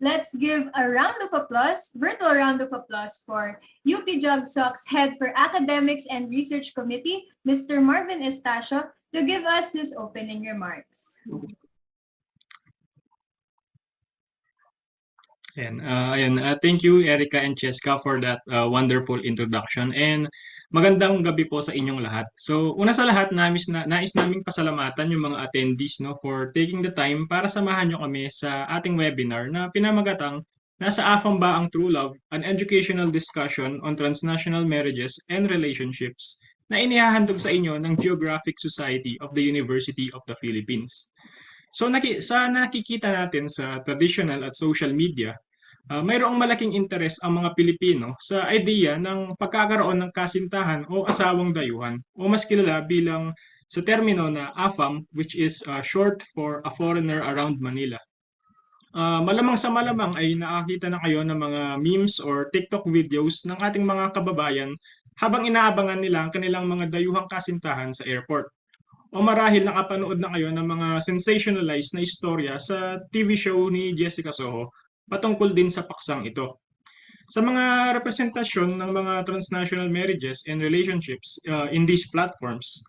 Let's give a round of applause, virtual round of applause for UP GeogSoc's Head for Academics and Research Committee, Mr. Marvin Estacio, to give us his opening remarks. Thank you, Erica and Cheska, for that wonderful introduction. And magandang gabi po sa inyong lahat. So, una sa lahat, nais naming pasalamatan yung mga attendees for taking the time para samahan nyo kami sa ating webinar na pinamagatang Nasa AFAM ba ang True Love? An educational discussion on transnational marriages and relationships na inihahandog sa inyo ng Geographic Society of the University of the Philippines. So sa nakikita natin sa traditional at social media, mayroong malaking interes ang mga Pilipino sa idea ng pagkakaroon ng kasintahan o asawang dayuhan o mas kilala bilang sa termino na AFAM, which is short for A Foreigner Around Manila. Malamang sa malamang ay nakakita na kayo ng mga memes or TikTok videos ng ating mga kababayan habang inaabangan nila ang kanilang mga dayuhang kasintahan sa airport. O marahil nakapanood na kayo ng mga sensationalized na istorya sa TV show ni Jessica Soho patungkol din sa paksang ito. Sa mga representasyon ng mga transnational marriages and relationships in these platforms,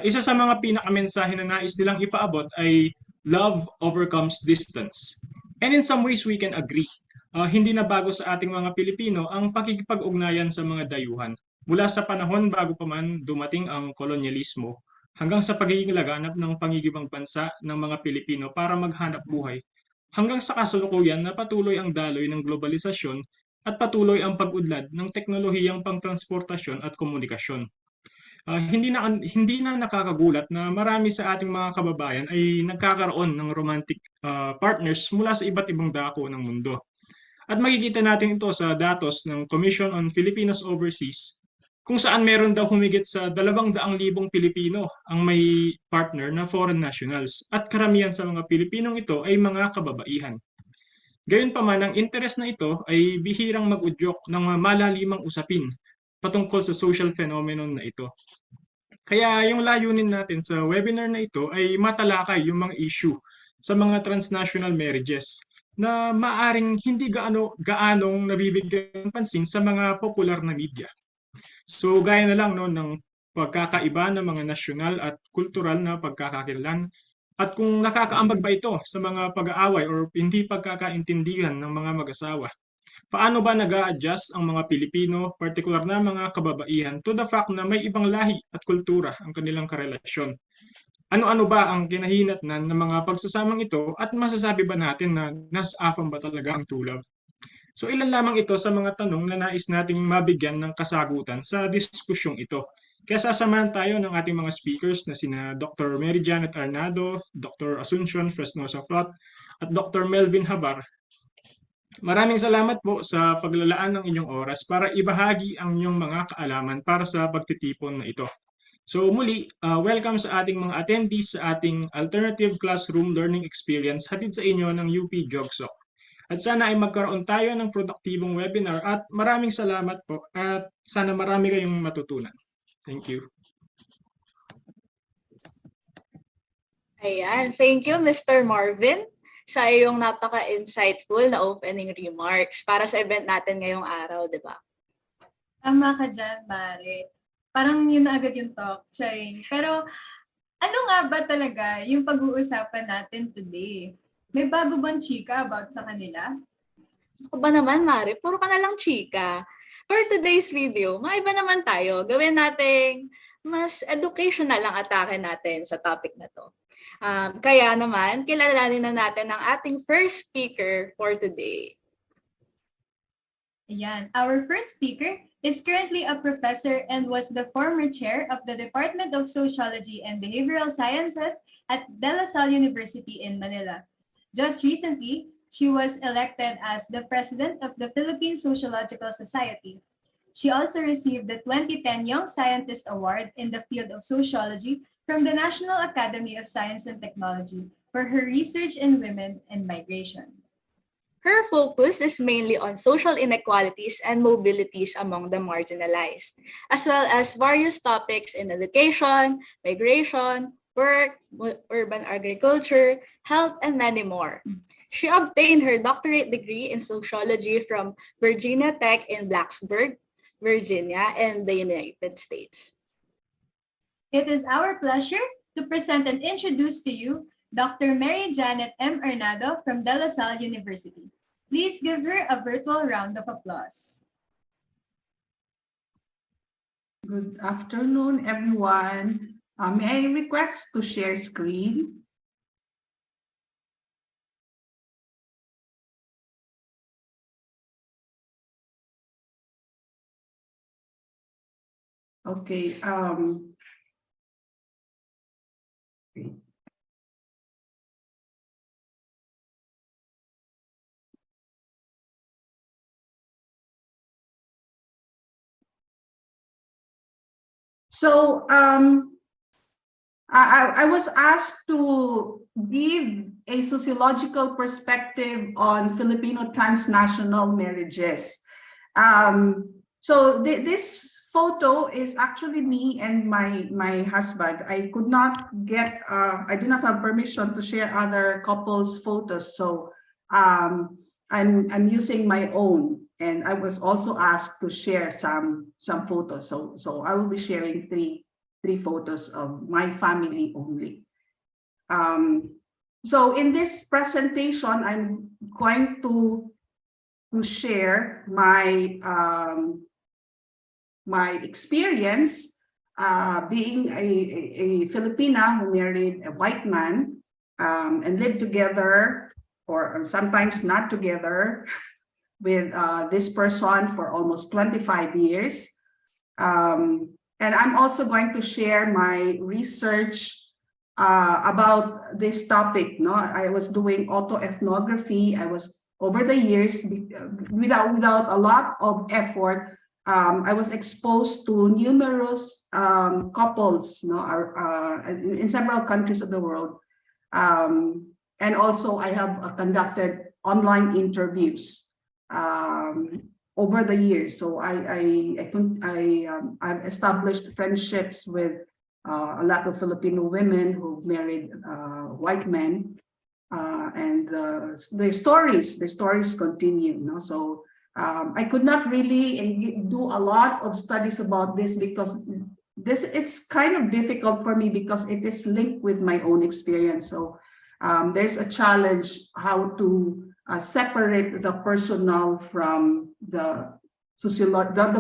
isa sa mga pinakamensahe na nais nilang ipaabot ay love overcomes distance. And in some ways we can agree. Hindi na bago sa ating mga Pilipino ang pakikipag-ugnayan sa mga dayuhan. Mula sa panahon bago pa man dumating ang kolonyalismo, hanggang sa pagiging laganap ng pangigibang bansa ng mga Pilipino para maghanap buhay, hanggang sa kasalukuyan na patuloy ang daloy ng globalisasyon at patuloy ang pag-udlad ng teknolohiyang pangtransportasyon at komunikasyon. Hindi na nakakagulat na marami sa ating mga kababayan ay nagkakaroon ng romantic partners mula sa iba't ibang dako ng mundo. At makikita natin ito sa datos ng Commission on Filipinos Overseas, kung saan meron daw humigit sa 200,000 Pilipino ang may partner na foreign nationals at karamihan sa mga Pilipinong ito ay mga kababaihan. Gayunpaman, ang interes na ito ay bihirang mag-udyok ng malalimang usapin patungkol sa social phenomenon na ito. Kaya yung layunin natin sa webinar na ito ay matalakay yung mga issue sa mga transnational marriages na maaring hindi gaanong nabibigyan pansin sa mga popular na media. So gaya na lang ng pagkakaiba ng mga nasyonal at kultural na pagkakakilanlan at kung nakakaambag ba ito sa mga pag-aaway o hindi pagkakaintindihan ng mga mag-asawa. Paano ba nag-a-adjust ang mga Pilipino, partikular na mga kababaihan, to the fact na may ibang lahi at kultura ang kanilang karelasyon? Ano-ano ba ang kinahinatnan ng mga pagsasamang ito at masasabi ba natin na nasa AFAM ba talaga ang true love? So ilan lamang ito sa mga tanong na nais nating mabigyan ng kasagutan sa diskusyong ito. Kaya sasamahan tayo ng ating mga speakers na sina Dr. Mary Janet Arnado, Dr. Asuncion Fresnoza-Flot, at Dr. Melvin Jabar. Maraming salamat po sa paglalaan ng inyong oras para ibahagi ang inyong mga kaalaman para sa pagtitipon na ito. So muli, welcome sa ating mga attendees sa ating Alternative Classroom Learning Experience hatid sa inyo ng UP GeogSoc. At sana ay magkaroon tayo ng produktibong webinar at maraming salamat po at sana marami kayong matutunan. Thank you. Ayan, thank you Mr. Marvin sa iyong napaka-insightful na opening remarks para sa event natin ngayong araw, di ba? Tama ka dyan, Mare. Parang yun na agad yung talk, Charing. Pero ano nga ba talaga yung pag-uusapan natin today? May bago bang chika about sa kanila? Ako ba naman, Mare? Puro ka na lang chika. For today's video, maiba naman tayo. Gawin nating mas educational ang atake natin sa topic na to. Kaya naman, kilalanin na natin ang ating first speaker for today. Ayan. Our first speaker is currently a professor and was the former chair of the Department of Sociology and Behavioral Sciences at De La Salle University in Manila. Just recently, she was elected as the president of the Philippine Sociological Society. She also received the 2010 Young Scientist Award in the field of sociology from the National Academy of Science and Technology for her research in women and migration. Her focus is mainly on social inequalities and mobilities among the marginalized, as well as various topics in education, migration, work, urban agriculture, health, and many more. She obtained her doctorate degree in sociology from Virginia Tech in Blacksburg, Virginia, in the United States. It is our pleasure to present and introduce to you Dr. Mary Janet M. Arnado from De La Salle University. Please give her a virtual round of applause. Good afternoon, everyone. May I request to share screen? Okay. So I was asked to give a sociological perspective on Filipino transnational marriages. So this photo is actually me and my husband. I could not get, I do not have permission to share other couples' photos. So I'm using my own, and I was also asked to share some photos. So I will be sharing three photos of my family only. So in this presentation, I'm going to share my my experience being a Filipina who married a white man and lived together, or sometimes not together, with this person for almost 25 years. And I'm also going to share my research about this topic. No, I was doing autoethnography. I was, over the years, without a lot of effort, I was exposed to numerous couples, no, in several countries of the world. And also I have conducted online interviews over the years. So I've established friendships with a lot of Filipino women who married white men, and the stories continue. No? So I could not really do a lot of studies about this because it's kind of difficult for me because it is linked with my own experience. So there's a challenge how to separate the personal from the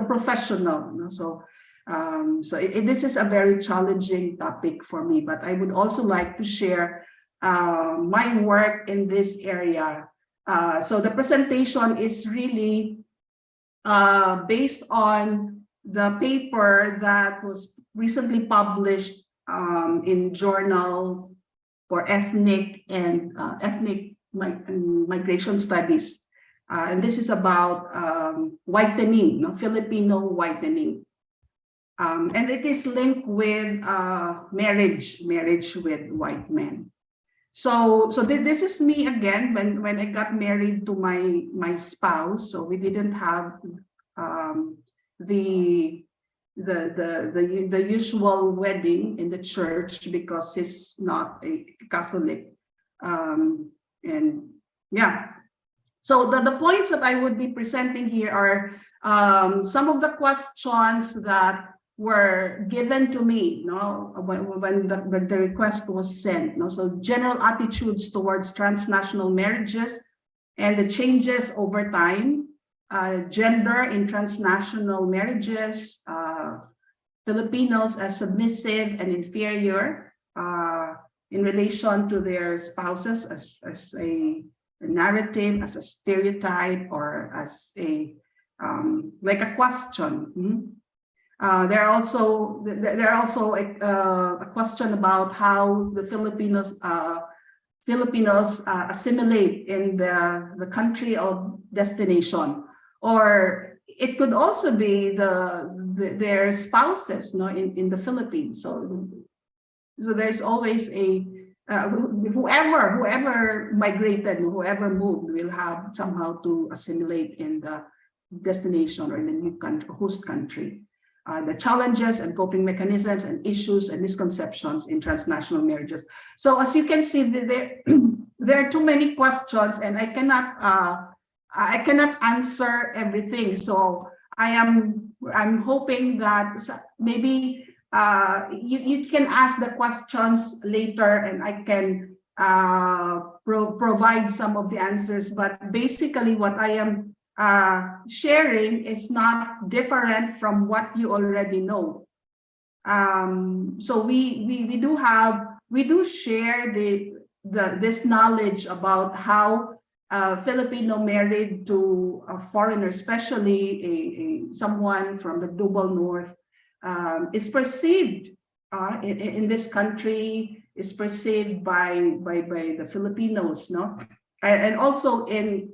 professional. You know? So this is a very challenging topic for me, but I would also like to share my work in this area. So the presentation is really based on the paper that was recently published in Journal for Ethnic and Migration Studies. And this is about whitening, no? Filipino whitening. And it is linked with marriage with white men. So this is me again when I got married to my spouse. So we didn't have the usual wedding in the church because he's not a Catholic. And yeah, so the points that I would be presenting here are some of the questions that were given to me, no, when the request was sent. No? So general attitudes towards transnational marriages and the changes over time, gender in transnational marriages, Filipinos as submissive and inferior in relation to their spouses as a narrative, as a stereotype, or as a like a question. There are also a question about how the Filipinos assimilate in the country of destination, or it could also be their spouses, no, in the Philippines. So there's always a whoever migrated, whoever moved, will have somehow to assimilate in the destination or in the new country, host country. The challenges and coping mechanisms and issues and misconceptions in transnational marriages. So as you can see, there are too many questions, and I cannot answer everything. So I'm hoping that maybe you can ask the questions later, and I can provide some of the answers. But basically, what I am sharing is not different from what you already know. So we do share this knowledge about how Filipino married to a foreigner, especially someone from the global north, is perceived in this country, is perceived by the Filipinos, no, and also in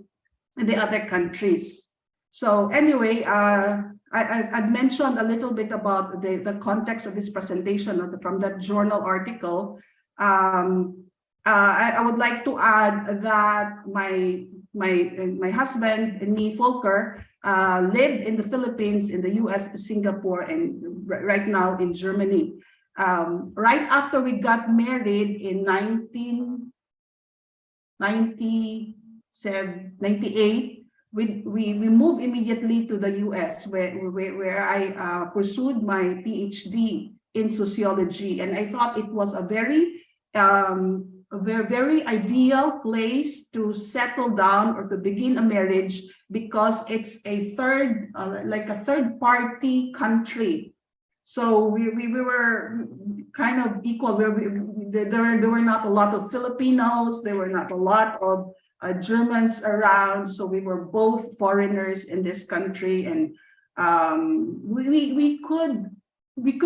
the other countries. So anyway, I've mentioned a little bit about the context of this presentation from that journal article. I would like to add that my husband, me, Volker, lived in the Philippines, in the US, Singapore, and right now in Germany. Right after we got married in 1998, we moved immediately to the US, where I pursued my PhD in sociology, and I thought it was a very ideal place to settle down or to begin a marriage, because it's a third party country. So we were kind of equal. There were not a lot of Filipinos. There were not a lot of Germans around. So we were both foreigners in this country, and we could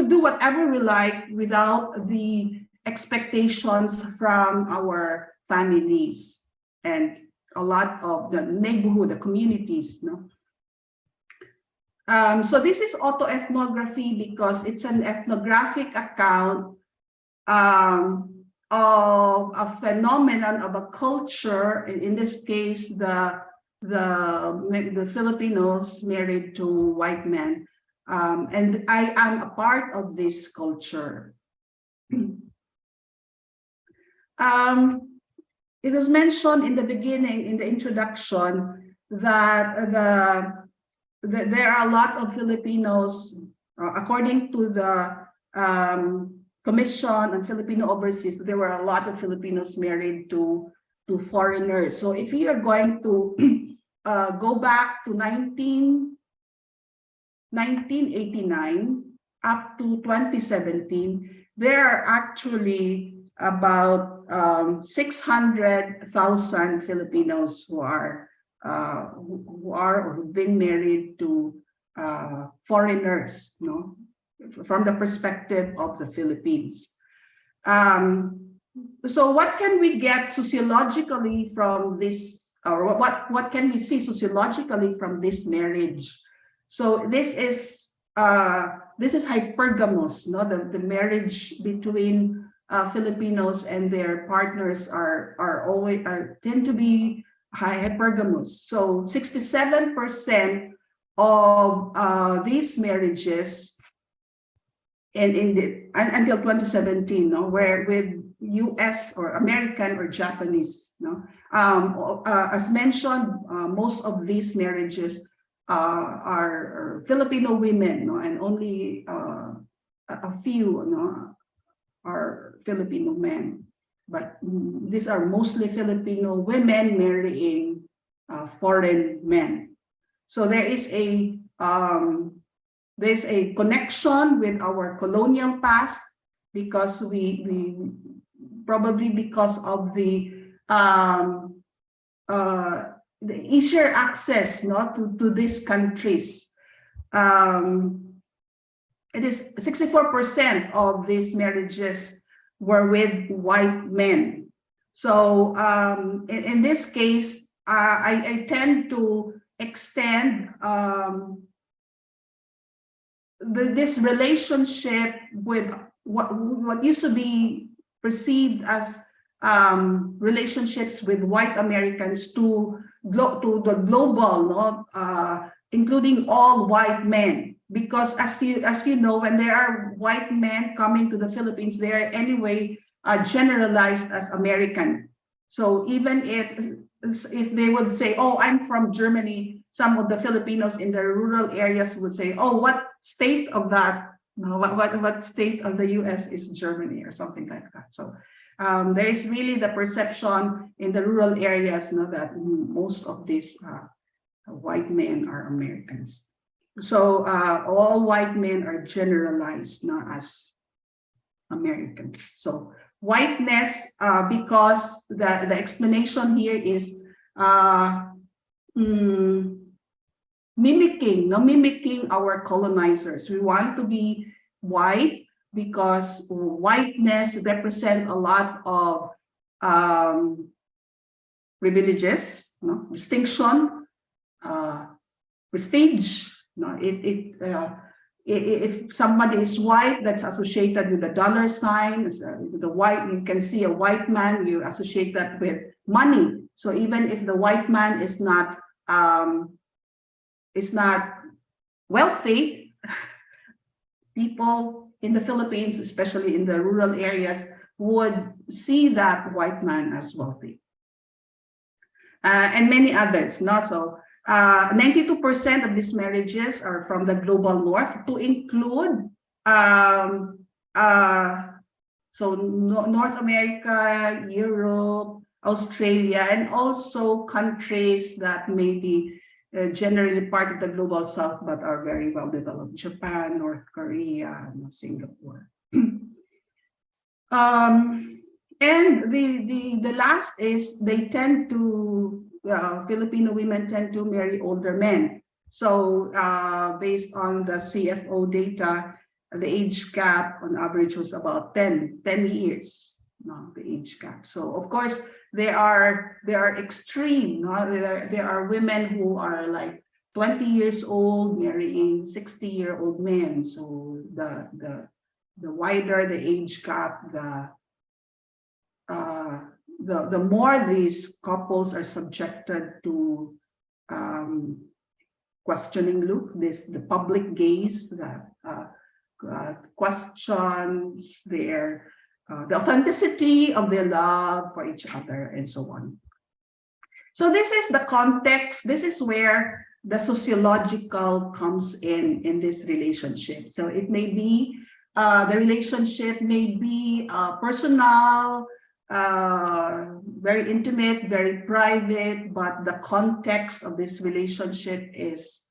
do whatever we like without the expectations from our families and a lot of the neighborhood, the communities, no? So this is autoethnography because it's an ethnographic account of a phenomenon of a culture. In this case, the Filipinos married to white men, and I am a part of this culture. It was mentioned in the beginning, in the introduction, that there are a lot of Filipinos, according to the Commission on Filipino Overseas, there were a lot of Filipinos married to foreigners. So if you are going to go back to 1989 up to 2017, there are actually about 600,000 Filipinos who've been married to foreigners, no, from the perspective of the Philippines. So what can we get sociologically from this, or what can we see sociologically from this marriage? So this is hypergamous, no, the marriage between Filipinos and their partners tend to be hypergamous. So 67% of these marriages, until 2017, no, were with US or American or Japanese, no. As mentioned, most of these marriages are Filipino women, no, and only a few, no, are Filipino men. But these are mostly Filipino women marrying foreign men. So there's a connection with our colonial past, because we probably because of the easier access, no, to these countries. It is 64% of these marriages were with white men. So in this case, I tend to extend this relationship with what used to be perceived as relationships with white Americans to the global, no, including all white men. Because as you know, when there are white men coming to the Philippines, they are anyway generalized as American. So even if they would say, oh, I'm from Germany, some of the Filipinos in the rural areas would say, oh, what state of that, what state of the US is Germany, or something like that. So there is really the perception in the rural areas, that most of these white men are Americans. So all white men are generalized, not as Americans. So whiteness, because the explanation here is mimicking our colonizers. We want to be white because whiteness represents a lot of privileges, distinction, prestige. If somebody is white, that's associated with the dollar sign. The white, you can see a white man, you associate that with money. So even if the white man is not wealthy, people in the Philippines, especially in the rural areas, would see that white man as wealthy. And many others. So 92% of these marriages are from the global north, to include North America, Europe, Australia, and also countries that may be generally part of the global south but are very well developed: Japan, North Korea, and Singapore. And the last is they tend to, Filipino women tend to marry older men. So based on the CFO data, the age gap on average was about 10 years, the age gap. So of course, there are extreme. There are women who are like 20 years old marrying 60-year-old men. So the wider the age gap, the more these couples are subjected to questioning look, the public gaze that questions the authenticity of their love for each other, and so on. So this is the context. This is where the sociological comes in this relationship. So it may be the relationship may be personal, very intimate, very private, but the context of this relationship is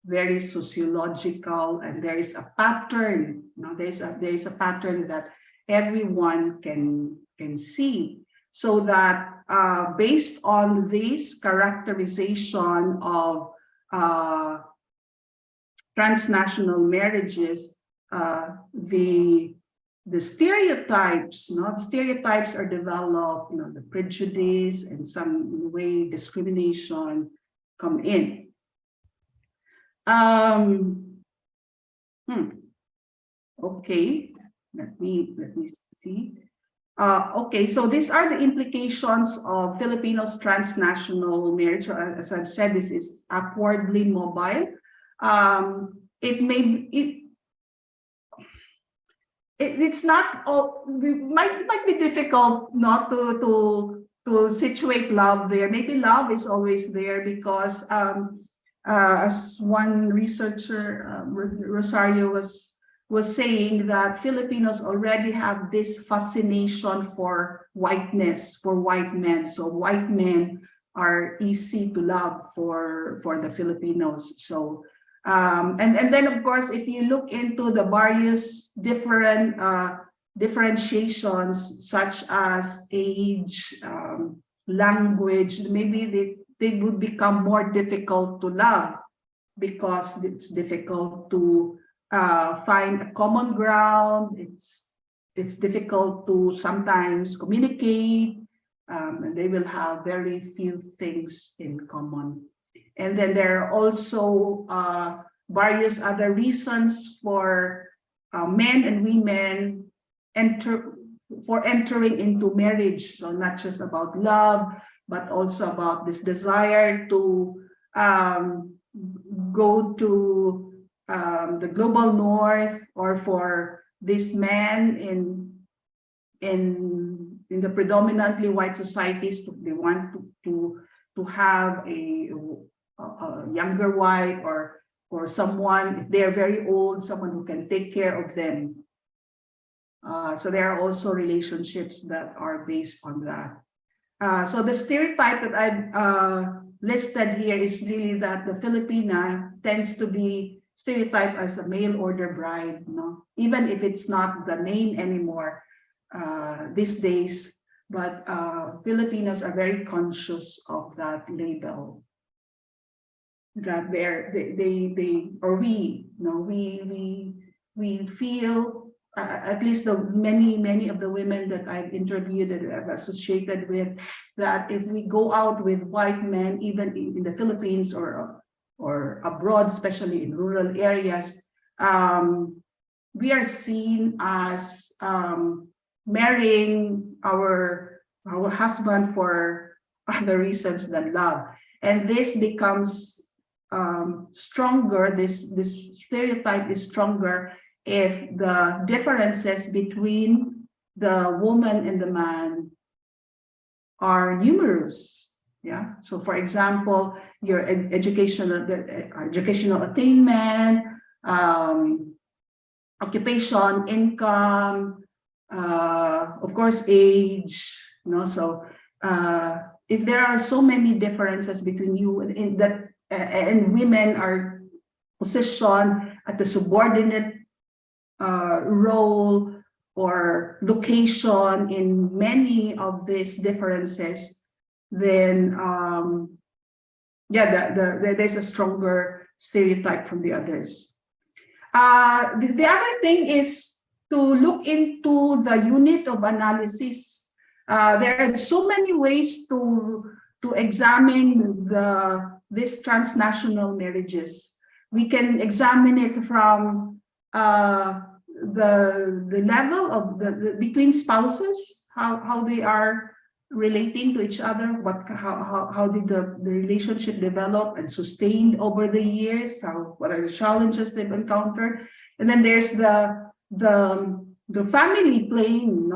very sociological, and there is a pattern. There is a pattern that everyone can see, so that based on this characterization of transnational marriages, the stereotypes, stereotypes are developed, the prejudice and some way discrimination come in. Okay, let me see. Okay, so these are the implications of Filipinos' transnational marriage. As I've said, this is upwardly mobile. It's not all, might be difficult not to situate love there. Maybe love is always there because as one researcher, Rosario, was saying that Filipinos already have this fascination for whiteness, for white men. So white men are easy to love for the Filipinos. So and then of course, if you look into the various different differentiations such as age, language, maybe they would become more difficult to love because it's difficult to find a common ground. It's difficult to sometimes communicate, and they will have very few things in common. And then there are also various other reasons for men and women entering into marriage. So not just about love, but also about this desire to go to the global north, or for this man in in the predominantly white societies, they want to have a younger wife or someone, if they're very old, someone who can take care of them. So there are also relationships that are based on that. So the stereotype that I've listed here is really that the Filipina tends to be stereotyped as a mail order bride, no? Even if it's not the name anymore these days, but Filipinos are very conscious of that label. That we feel, at least the many of the women that I've interviewed that I've associated with, that if we go out with white men, even in the Philippines or abroad, especially in rural areas, we are seen as marrying our husband for other reasons than love, and this becomes stronger. This stereotype is stronger if the differences between the woman and the man are numerous. Yeah. So, for example, your educational attainment, occupation, income, of course, age. You know, so if there are so many differences between you and that, and women are positioned at the subordinate role or location in many of these differences, then there's a stronger stereotype from the others. The other thing is to look into the unit of analysis. There are so many ways to examine these transnational marriages. We can examine it from the level of the between spouses, how they are relating to each other, how did the relationship develop and sustained over the years, what are the challenges they've encountered, and then there's the family playing,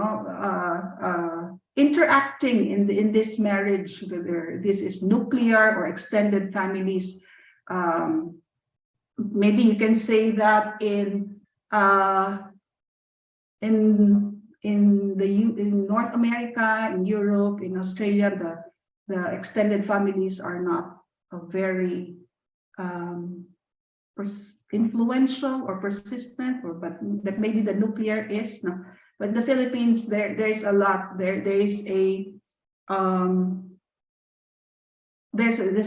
interacting in this marriage, whether this is nuclear or extended families. Maybe you can say that in North America, in Europe, in Australia, the extended families are not very influential or persistent, but maybe the nuclear is. No. But the Philippines, there's a lot. There's a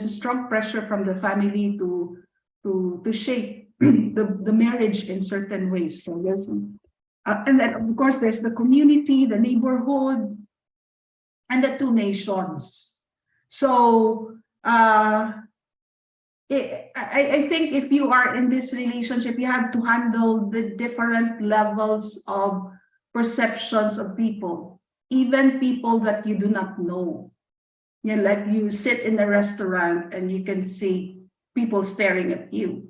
strong pressure from the family to shape the marriage in certain ways. So there's and then of course there's the community, the neighborhood, and the two nations. So I think if you are in this relationship, you have to handle the different levels of perceptions of people, even people that you do not know. You know, like you sit in a restaurant and you can see people staring at you.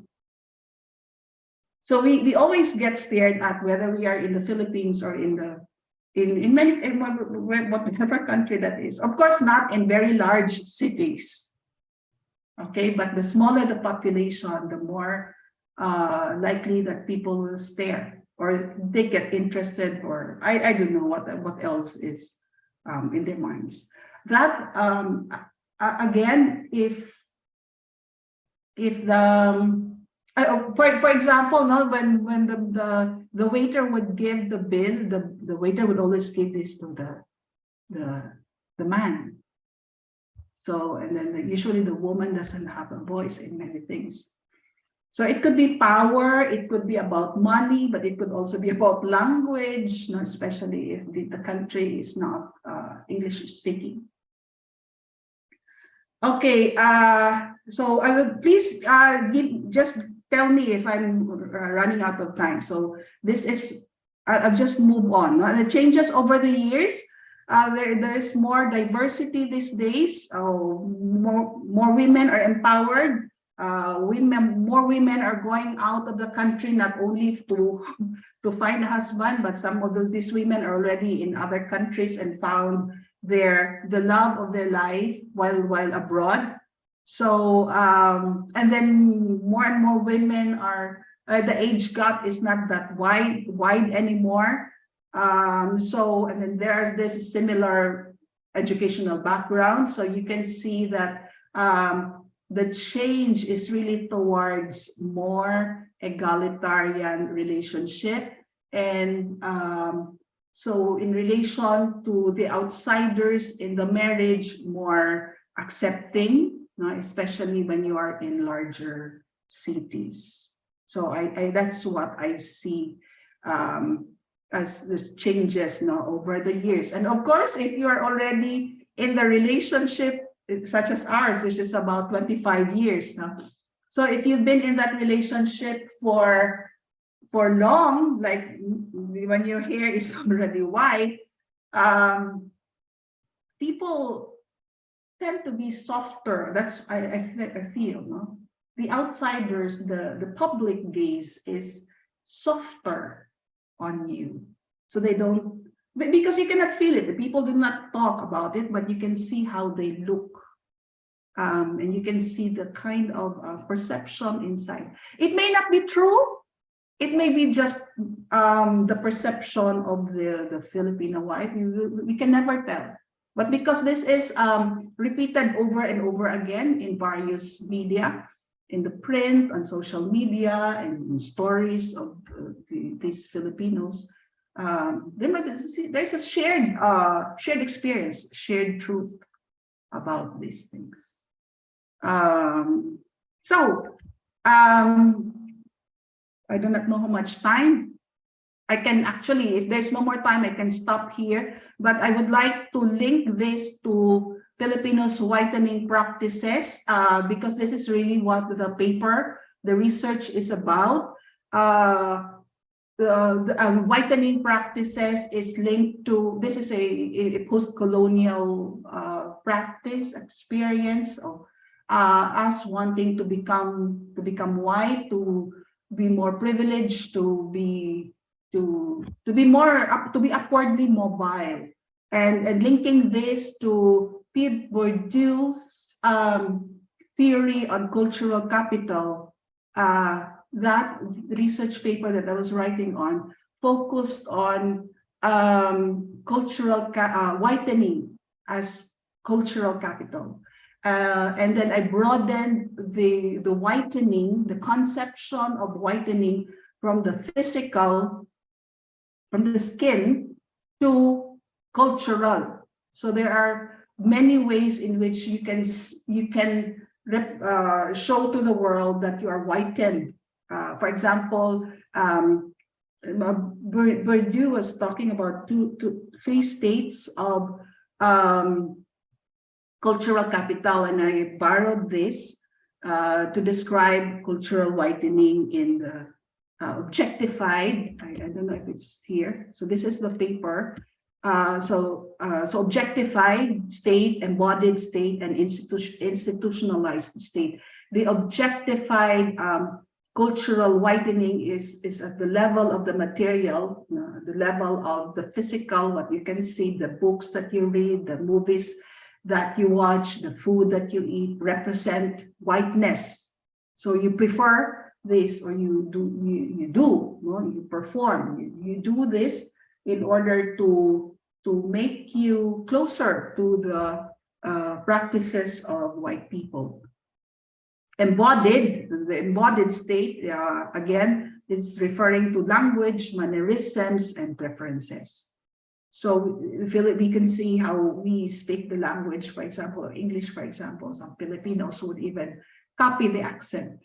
So we always get stared at, whether we are in the Philippines or in whatever country that is. Of course, not in very large cities. Okay, but the smaller the population, the more likely that people will stare or they get interested, or I don't know what else is in their minds. That again, if the for example, when the waiter would give the bill, the waiter would always give this to the man. So, and then usually the woman doesn't have a voice in many things. So it could be power, it could be about money, but it could also be about language, especially if the country is not English speaking. Okay, so I would please just tell me if I'm running out of time. So this is, I'll just move on. The changes over the years, there is more diversity these days. More women are empowered More women are going out of the country, not only to find a husband, but some of these women are already in other countries and found the love of their life while abroad. So and then more and more women are the age gap is not that wide anymore. So and then there's a similar educational background, so you can see that the change is really towards more egalitarian relationship. And so in relation to the outsiders in the marriage, more accepting, especially when you are in larger cities. So that's what I see as the changes over the years. And of course, if you're already in the relationship, such as ours, which is about 25 years now. So if you've been in that relationship for long, like when your hair is already white, people tend to be softer. That's I feel, no? The outsiders, the public gaze is softer on you. So they don't, because you cannot feel it. The people do not talk about it, but you can see how they look. And you can see the kind of perception inside. It may not be true. It may be just the perception of the Filipino wife. We can never tell. But because this is repeated over and over again in various media, in the print, on social media, and in stories of these Filipinos, there's a shared experience, shared truth about these things. I do not know how much time I can actually, if there's no more time, I can stop here, but I would like to link this to Filipinos' whitening practices, because this is really what the paper, the research is about. The whitening practices is linked to, this is a post-colonial practice, experience of us wanting to become white, to be more privileged, to be upwardly mobile, and linking this to Pierre Bourdieu's theory on cultural capital. That research paper that I was writing on focused on cultural whitening as cultural capital. And then I broadened the whitening, the conception of whitening from the physical, from the skin, to cultural. So there are many ways in which you can show to the world that you are whitened. For example, Bourdieu was talking about three states of cultural capital, and I borrowed this to describe cultural whitening in the objectified. I don't know if it's here. So this is the paper. So objectified state, embodied state, and institutionalized state. The objectified cultural whitening is at the level of the material, the level of the physical, what you can see, the books that you read, the movies that you watch, the food that you eat represent whiteness. So you prefer this, or you perform, you do this in order to make you closer to the practices of white people. The embodied state, again, is referring to language, mannerisms, and preferences. So we can see how we speak the language, for example, English, for example. Some Filipinos would even copy the accent,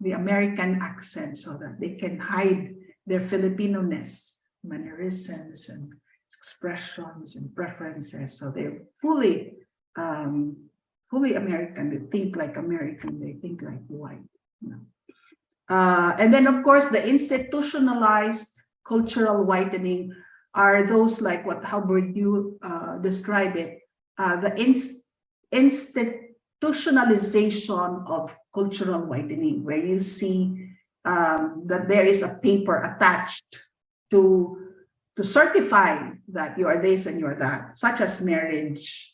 the American accent, so that they can hide their Filipino-ness, mannerisms and expressions and preferences. So they're fully American. They think like American. They think like white. And then, of course, the institutionalized cultural whitening are those like how Bourdieu describe it. The institutionalization of cultural whitening, where you see that there is a paper attached to certify that you are this and you are that, such as marriage,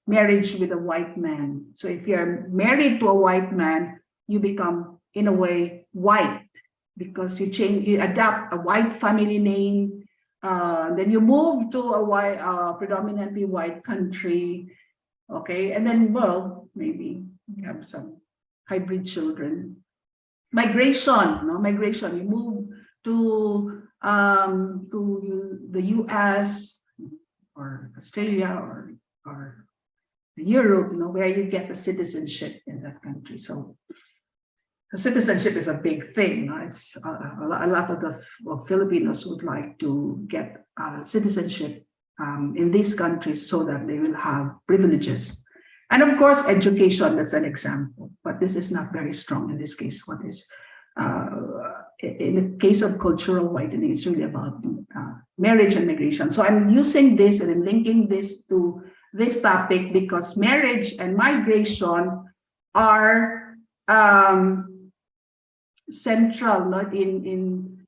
marriage with a white man. So if you're married to a white man, you become, in a way, white, because you adopt a white family name, then you move to a white, predominantly white country, okay, and then, well, maybe you have some hybrid children. Migration, migration. You move to the U.S. or Australia or Europe, where you get the citizenship in that country. So the citizenship is a big thing. It's a lot of the Filipinos would like to get citizenship in these countries so that they will have privileges. And of course, education, that's an example, but this is not very strong in this case. What is, in the case of cultural whitening, it's really about marriage and migration. So I'm using this and I'm linking this to this topic because marriage and migration are central, not in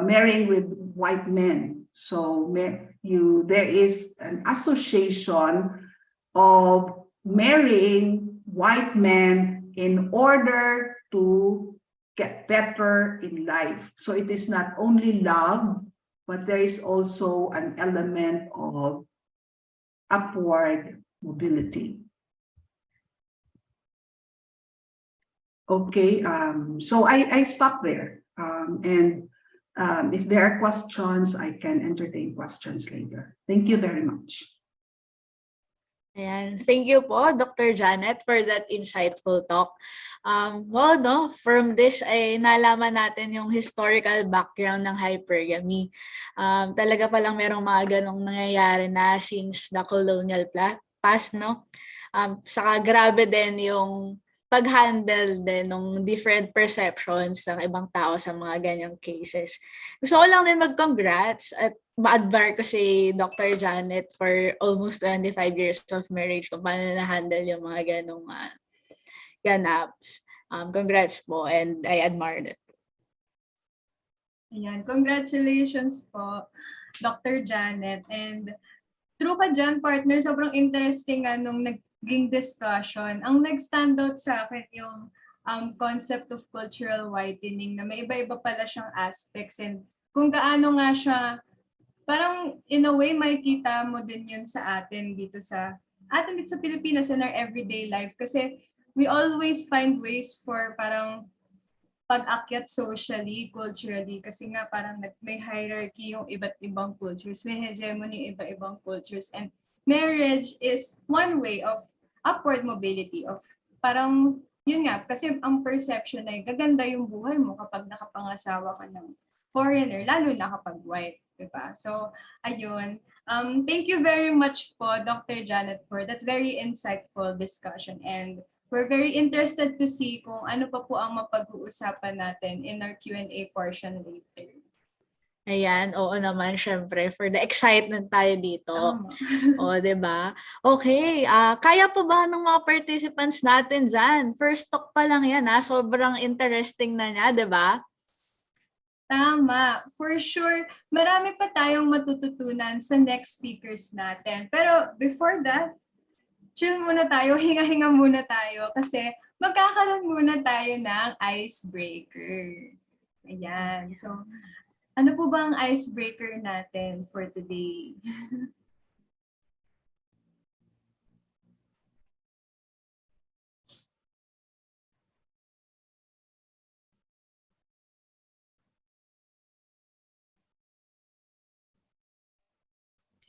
marrying with white men. So there is an association of marrying white men in order to get better in life. So it is not only love, but there is also an element of upward mobility. Okay, so I stop there. And if there are questions, I can entertain questions later. Thank you very much. Ayan. Thank you po, Dr. Janet, for that insightful talk. Well, from this ay nalaman natin yung historical background ng hypergamy. Talaga palang merong mga ganong nangyayari na since the colonial past, saka grabe din yung pag-handle din ng different perceptions ng ibang tao sa mga ganyang cases. Gusto ko lang din mag-congrats at ma-admire ko si Dr. Janet for almost 25 years of marriage kung paano na-handle yung mga ganong ganaps. Congrats po and I admire it. Ayan, congratulations po, Dr. Janet. And true ka dyan, partner, sobrang interesting nung naging discussion. Ang nag-stand out sa akin yung concept of cultural whitening na may iba-iba pala siyang aspects and kung gaano nga siya, parang in a way makikita mo din yun sa atin dito sa Pilipinas in our everyday life kasi we always find ways for parang pag-akyat socially, culturally, kasi nga parang may hierarchy yung iba't ibang cultures, may hegemony yung iba-ibang cultures, and marriage is one way of upward mobility, of parang, yun nga, kasi ang perception ay gaganda yung buhay mo kapag nakapangasawa ka ng foreigner, lalo na kapag white, diba? So, ayun. Thank you very much po, Dr. Janet, for that very insightful discussion, and we're very interested to see kung ano pa po ang mapag-uusapan natin in our Q&A portion later. Ayan, oo naman, syempre, for the excitement tayo dito. O, diba? Okay, kaya po ba ng mga participants natin dyan? First talk pa lang yan, sobrang interesting na niya, diba? Tama. For sure, marami pa tayong matututunan sa next speakers natin. Pero before that, chill muna tayo, hinga-hinga muna tayo kasi magkakaroon muna tayo ng icebreaker. Ayan. So, ano po ba ang icebreaker natin for today?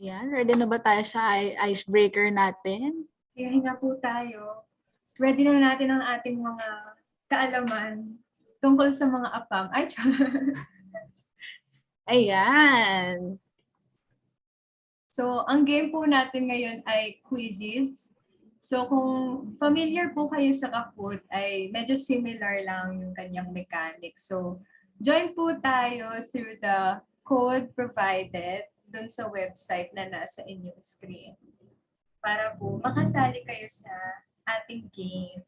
Yan, ready na ba tayo sa icebreaker natin? Hinga po tayo. Ready na natin ang ating mga kaalaman tungkol sa mga AFAM. Ay, Ayan. So, ang game po natin ngayon ay quizzes. So, kung familiar po kayo sa Kahoot, ay medyo similar lang yung kanyang mechanics. So, join po tayo through the code provided dun sa website na nasa inyong screen para po makasali kayo sa ating game.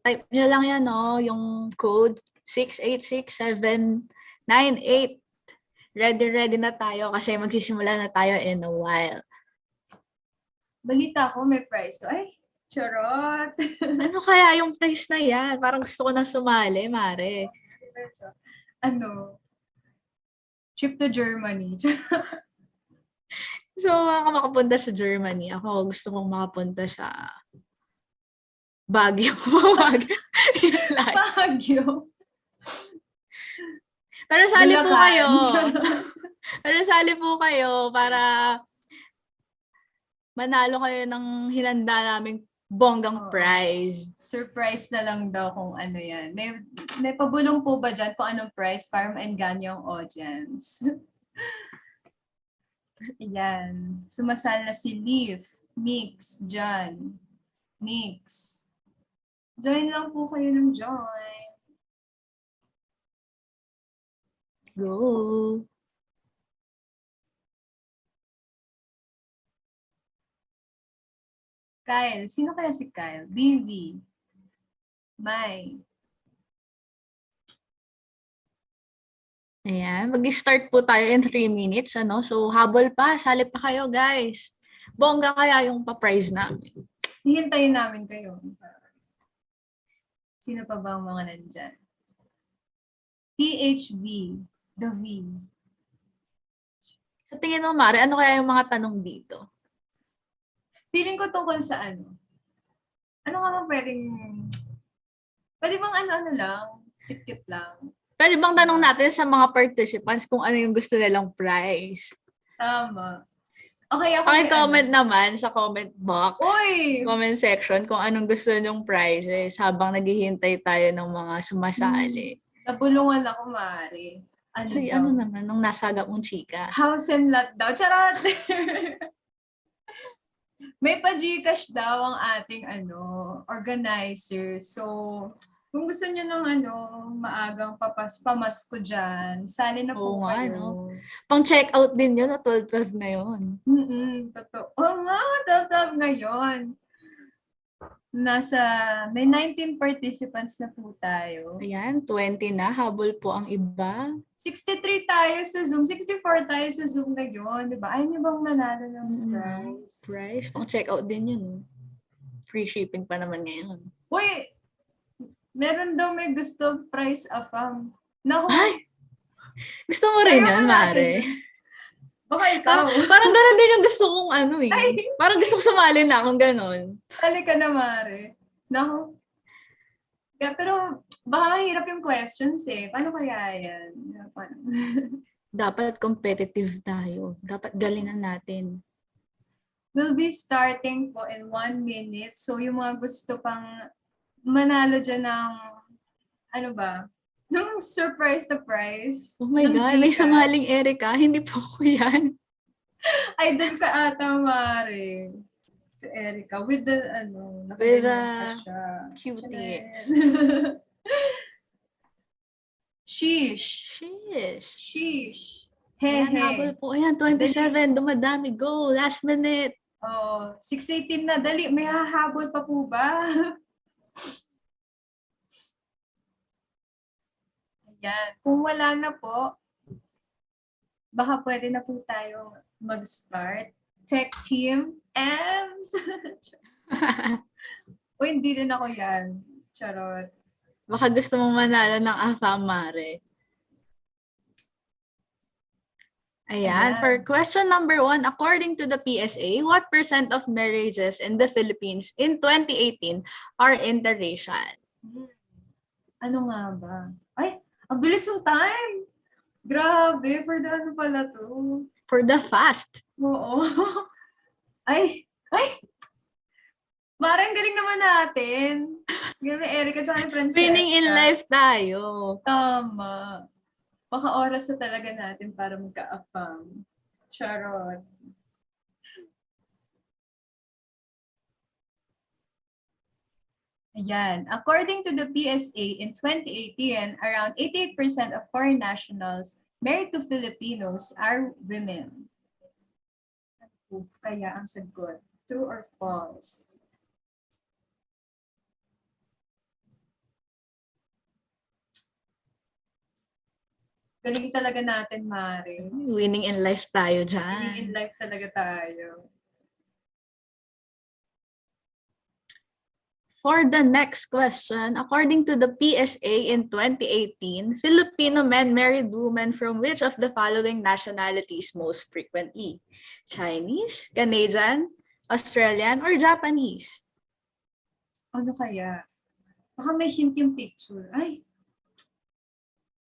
Type nyo lang yan, no? Yung code 686-798. Ready na tayo kasi magsisimula na tayo in a while. Balita ko, may prize to. Ay, charot. Ano kaya yung price na yan? Parang gusto ko na sumali, Mare. Ano? Trip to Germany. So, makapunta sa Germany. Ako gusto kong makapunta sa Baguio. Baguio. Baguio. Pero sali po Bulacan. kayo. Pero sali po kayo para manalo kayo ng hinanda naming bonggang Oo. prize. Surprise na lang daw kung ano yan. May pabulong po ba dyan kung anong prize para maengganyo ang audience? Ayan. Sumasal na si Leaf, Mix, John, Nix. Join lang po kayo ng join. Go. Kyle. Sino kaya si Kyle? BV. Mai. Ayan. Mag-start po tayo in 3 minutes. Ano? So, habol pa. Sali pa kayo, guys. Bongga kaya yung pa-prize namin. Hihintayin namin kayo. Sino pa ba ang mga nandyan? THV. The V. Sa tingin mo, Mare, ano kaya yung mga tanong dito? Feeling ko tungkol sa ano. Ano nga bang pwede bang ano lang, kit-kit lang. Pwede bang tanong natin sa mga participants kung ano yung gusto nilang prize? Tama. Okay, ako may Comment naman sa comment box. Uy! Comment section kung anong gusto nyong prizes habang naghihintay tayo ng mga sumasali. Nabulungan ako, Mari. Ay, ano naman, nung nasagap mong chika. House and lot daw. Charot! May pa-Gcash daw ang ating organizer. So, kung gusto niyo ng maagang pamasko dyan, sali na po Oo nga, kayo. no? Pang-check out din yun, 12-12 na yun. Totoo. Oo nga, 12 ngayon. May 19 participants na po tayo. Ayan, 20 na. Habol po ang iba. 63 tayo sa Zoom. 64 tayo sa Zoom ngayon. Diba? Ayaw niyo bang manalo ng prize? Prize. Pang-check out din yun. Free shipping pa naman ngayon. Uy! Meron daw may gusto prize AFAM. Naku! Ay! Gusto mo rin yun, Mare? Baka ikaw. Parang gano'n din yung gusto kong Parang gusto kong sumali na kung gano'n. Sali ka na, Mare. Naku. Pero baka mahirap yung questions eh. Paano kaya yan? Dapat competitive tayo. Dapat galingan natin. We'll be starting po in 1 minute. So yung mga gusto pang manalo dyan ng, ng surprise na prize. Oh my God, may sumaling Erica. Hindi po ko yan. Idol ka ata, Mare. To Erica. With the, With the siya. cutie. Sheesh. Sheesh. Sheesh. Ayan, habol po. Ayan, 27. Dumadami. Go. Last minute. Oh, 6:18 na. Dali. May hahabol pa po ba? Ayan. Kung wala na po, baka pwede na po tayo mag-start. Tech Team Ems. O, hindi rin ako yan. Charot. Baka gusto mong manalo ng AFAM, Mare. Ayan. For question number 1, according to the PSA, what % of marriages in the Philippines in 2018 are interracial? Ano nga ba? Ay, ang bilis ng time! Grabe, for the pala to? For the fast. Oo. Ay! Marang galing naman natin. Galing Erica at ni Francesca. Winning in life tayo. Tama. Baka oras na talaga natin para magka-AFAM. Charot. Ayan. According to the PSA, in 2018, around 88% of foreign nationals married to Filipinos are women. Kaya ang sagot, true or false? Galing talaga natin, Mare. Winning in life tayo Winning in dyan. life talaga tayo. For the next question, according to the PSA in 2018, Filipino men married women from which of the following nationalities most frequently? Chinese, Canadian, Australian, or Japanese? Ano kaya? Baka may hint yung picture. Ay,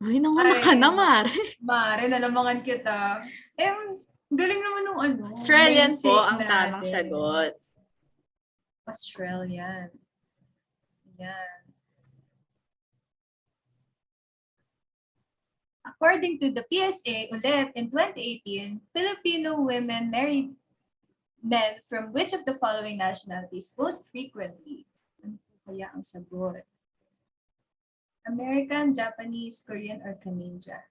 Uy, nanguna ka na, Mare. Mare, nalamangan kita. Galing naman nung ano. Australian po namesake ang tamang natin. sagot. Australian. Yan. According to the PSA, ulit, in 2018, Filipino women married men from which of the following nationalities most frequently? Ano po kaya ang sagot? American, Japanese, Korean, or Canadian?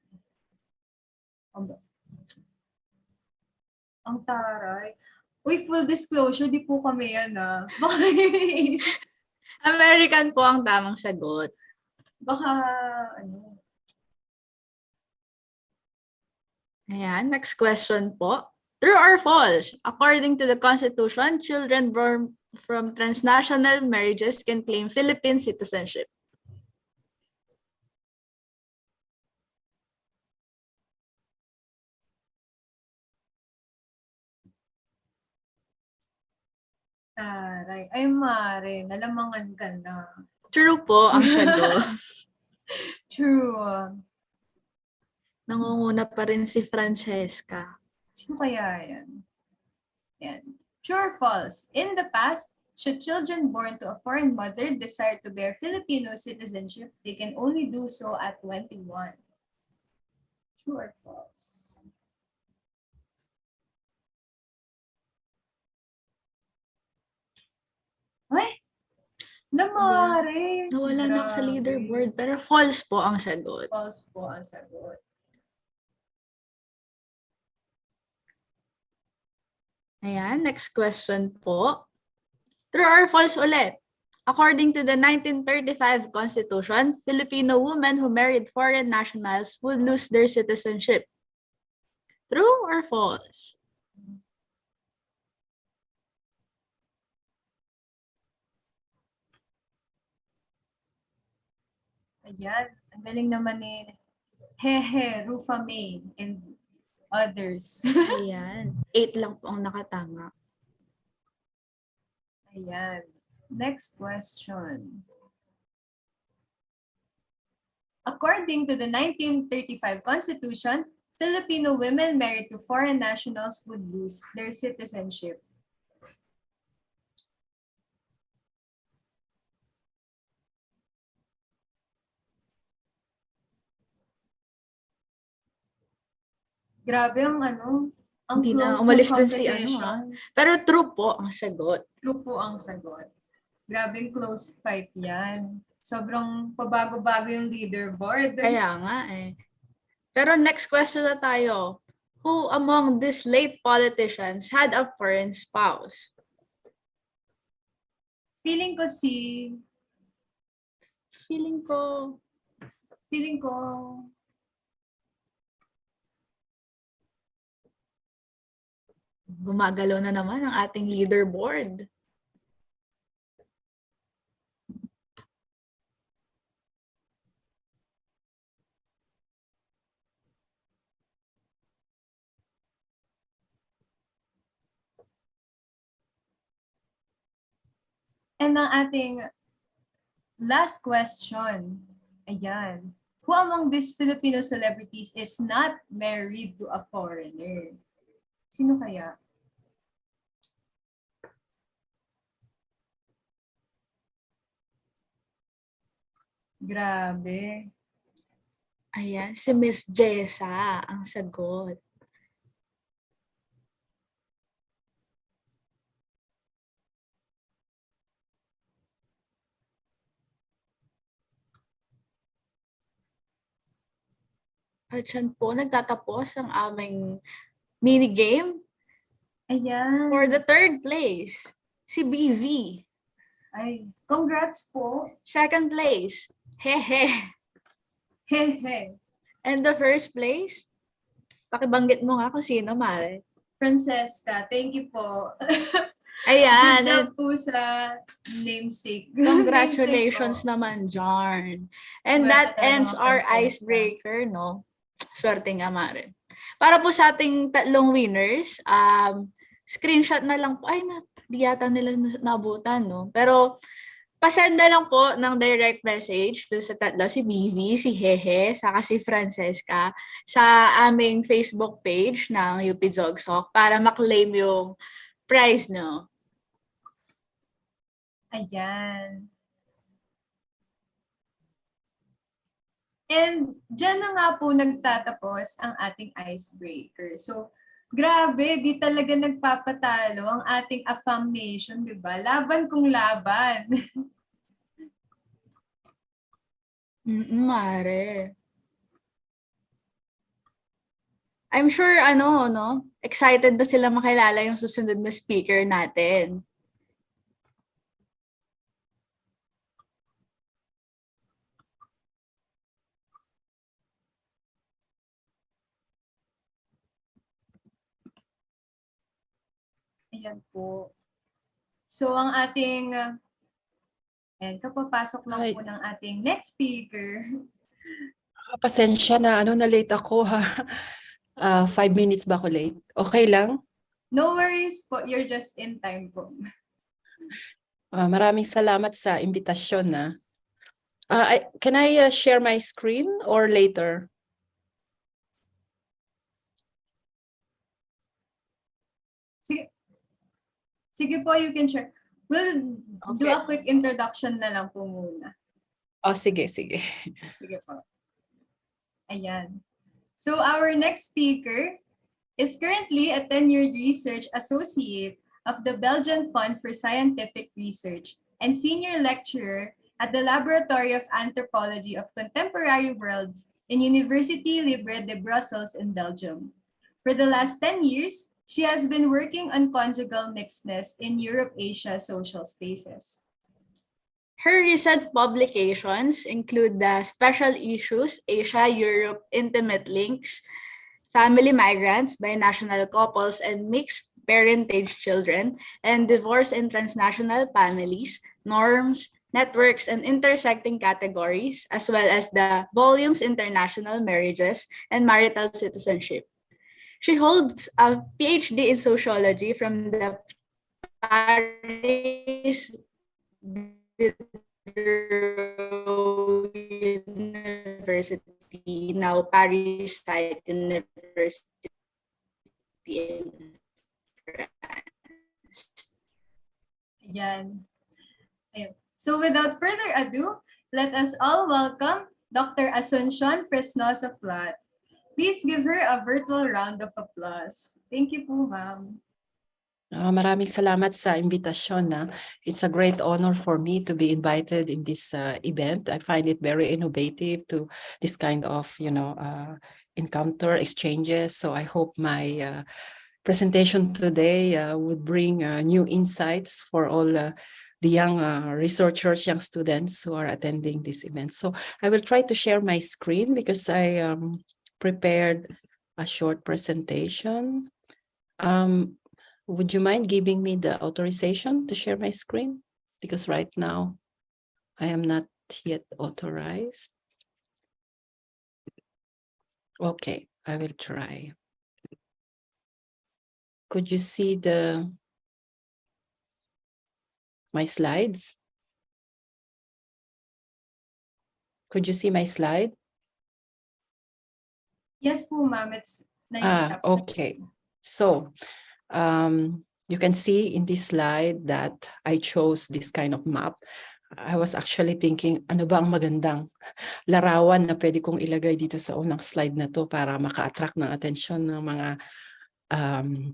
Ang taray. Uy, full disclosure, di po kami yan Baka, American po ang tamang sagot. baka ano. Ayan, next question po. True or false? According to the Constitution, children born from transnational marriages can claim Philippine citizenship. Taray. Ay, Mare, nalamangan ka na. True po ang sagot. True. Nangunguna pa rin si Francesca. Sino kaya yan? Yan. True or false? In the past, should children born to a foreign mother desire to bear Filipino citizenship, they can only do so at 21. True or false? Ay! Namare! Nawala na ako sa Grabe. leaderboard, pero false po ang sagot. False po ang sagot. Ayan, next question po. True or false ulit? According to the 1935 Constitution, Filipino women who married foreign nationals would lose their citizenship. True or false? Ayan. Ang galing naman ni Hehe, Rufa May, and others. Ayan. 8 lang po ang nakatama. Ayan. Next question. According to the 1935 Constitution, Filipino women married to foreign nationals would lose their citizenship. Grabe ang ang Hindi na, close ng umalis din si competition. Pero true po ang sagot. True po ang sagot. Grabing close fight yan. Sobrang pabago-bago yung leaderboard. Kaya nga eh. Pero next question na tayo. Who among these late politicians had a foreign spouse? Feeling ko gumagalaw na naman ang ating leaderboard. And ang ating last question, ayan. Who among these Filipino celebrities is not married to a foreigner? Sino kaya? Grabe. Ayan, si Miss Jessa ang sagot. At yan po, nagtatapos ang aming mini-game. Ayan. For the third place, si BV. Ay, congrats po. Second place, Hehe. Hehe. And the first place, pakibanggit mo nga kung sino, Mare. Francesca, thank you po. Ayan. Good job po sa namesake. Congratulations Namesake po. naman, Jarn. And Swerte that talaga ends mga our Francesca. icebreaker, no? Swerte nga, Mare. Para po sa ating tatlong winners, screenshot na lang po. Ay, di yata nila nabutan, no? Pero, pasend na lang po ng direct message doon sa tatlo, si Vivi, si Hehe, saka si Francesca, sa aming Facebook page ng UP GeogSoc para maklaim yung prize, no? Ayan. And dyan na nga po nagtatapos ang ating icebreaker. So, grabe, di talaga nagpapatalo ang ating AFAM Nation, di ba? Laban kung laban. Mare. I'm sure, no? Excited na sila makilala yung susunod na speaker natin. Ayan po. So, ang ating, kapapasok lang po ng ating next speaker. Pasensya na, na late ako ha. 5 minutes ba ako late? Okay lang? No worries po, you're just in time po. Maraming salamat sa imbitasyon na. Can I share my screen or later? Sige po, you can share. We'll do a quick introduction na lang po muna. Sige. Sige po. Ayan. So our next speaker is currently a tenured research associate of the Belgian Fund for Scientific Research and senior lecturer at the Laboratory of Anthropology of Contemporary Worlds in Université Libre de Brussels in Belgium. For the last 10 years, she has been working on conjugal mixedness in Europe-Asia social spaces. Her recent publications include the special issues Asia-Europe Intimate Links, Family Migrants, Binational Couples and Mixed Parentage Children, and Divorce in Transnational Families, Norms, Networks, and Intersecting Categories, as well as the volumes International Marriages and Marital Citizenship. She holds a PhD in sociology from the Paris University, now Paris State University in France. Ayan. So without further ado, let us all welcome Dr. Asuncion Fresnoza-Flot. Please give her a virtual round of applause. Thank you po, ma'am. Maraming salamat sa imbitasyon na. It's a great honor for me to be invited in this event. I find it very innovative to this kind of, encounter exchanges. So I hope my presentation today would bring new insights for all the young researchers, young students who are attending this event. So I will try to share my screen because I prepared a short presentation. Would you mind giving me the authorization to share my screen? Because right now I am not yet authorized. Okay, I will try. Could you see my slides? Could you see my slide? Yes po, ma'am. It's nice. Okay. So you can see in this slide that I chose this kind of map. I was actually thinking, ano ba ang magandang larawan na pwede kong ilagay dito sa unang slide na to para maka-attract ng atensyon ng mga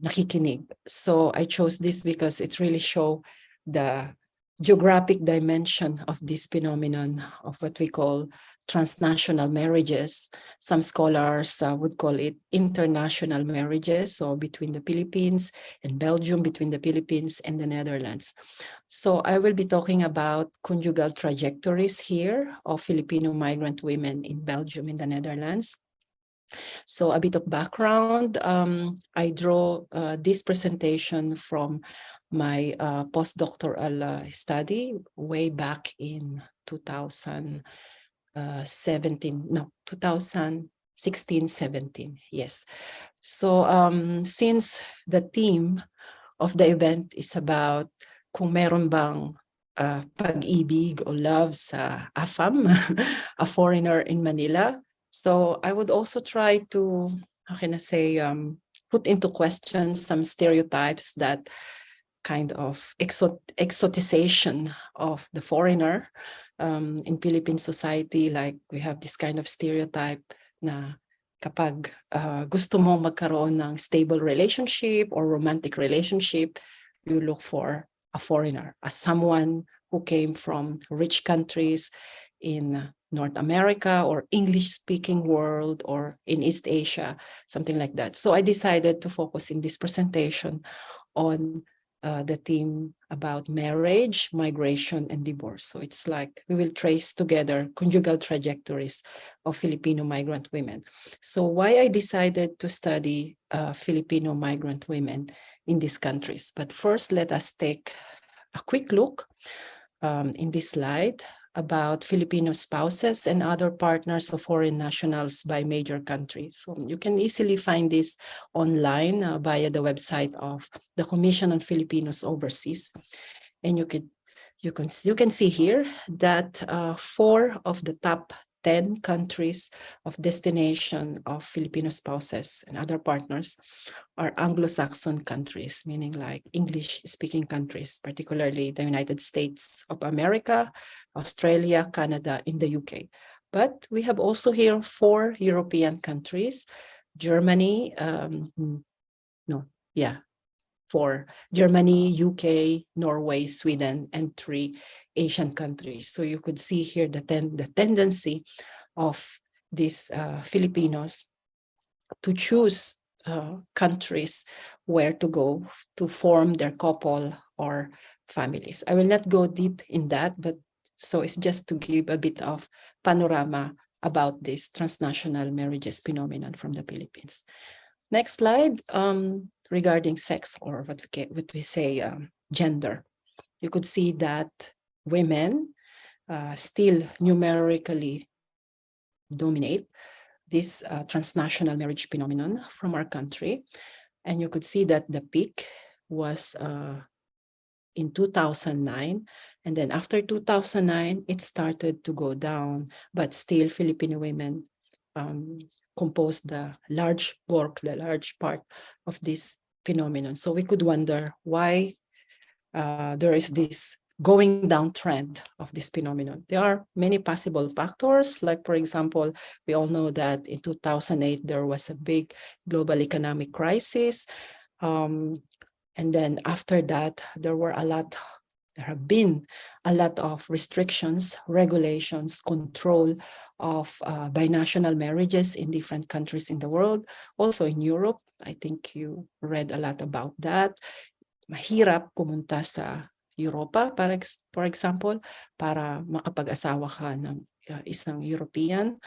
nakikinig. So I chose this because it really shows the geographic dimension of this phenomenon of what we call transnational marriages. Some scholars would call it international marriages, so between the Philippines and Belgium, between the Philippines and the Netherlands. So I will be talking about conjugal trajectories here of Filipino migrant women in Belgium and the Netherlands. So a bit of background, I draw this presentation from my postdoctoral study way back in 2017, no, 2016, 17, yes. So since the theme of the event is about kung meron bang pag-ibig o love sa AFAM, a foreigner in Manila. So I would also try to, how can I say, put into question some stereotypes that kind of exoticization of the foreigner in Philippine society. Like we have this kind of stereotype na kapag gusto mo magkaroon ng stable relationship or romantic relationship, you look for a foreigner, as someone who came from rich countries in North America or English-speaking world or in East Asia, something like that. So I decided to focus in this presentation on the theme about marriage, migration, and divorce. So it's like we will trace together conjugal trajectories of Filipino migrant women. So why I decided to study Filipino migrant women in these countries. But first, let us take a quick look in this slide about Filipino spouses and other partners of foreign nationals by major countries. So you can easily find this online via the website of the Commission on Filipinos Overseas. And you can see here that 4 of the top 10 countries of destination of Filipino spouses and other partners are Anglo-Saxon countries, meaning like English-speaking countries, particularly the United States of America, Australia, Canada, and the UK. But we have also here 4 European countries, Germany, 4, Germany, UK, Norway, Sweden, and 3 Asian countries. So you could see here the tendency of these Filipinos to choose countries where to go to form their couple or families. I will not go deep in that, but so it's just to give a bit of panorama about this transnational marriages phenomenon from the Philippines. Next slide, regarding sex, or what we say gender. You could see that women still numerically dominate this transnational marriage phenomenon from our country. And you could see that the peak was in 2009. And then after 2009, it started to go down, but still Filipino women compose the large part of this phenomenon. So we could wonder why there is this going down trend of this phenomenon. There are many possible factors, like for example, we all know that in 2008, there was a big global economic crisis. And then after that, there have been a lot of restrictions, regulations, control of binational marriages in different countries in the world. Also in Europe, I think you read a lot about that. Mahirap pumunta sa Europa, for example, para makapag-asawa ka ng isang European,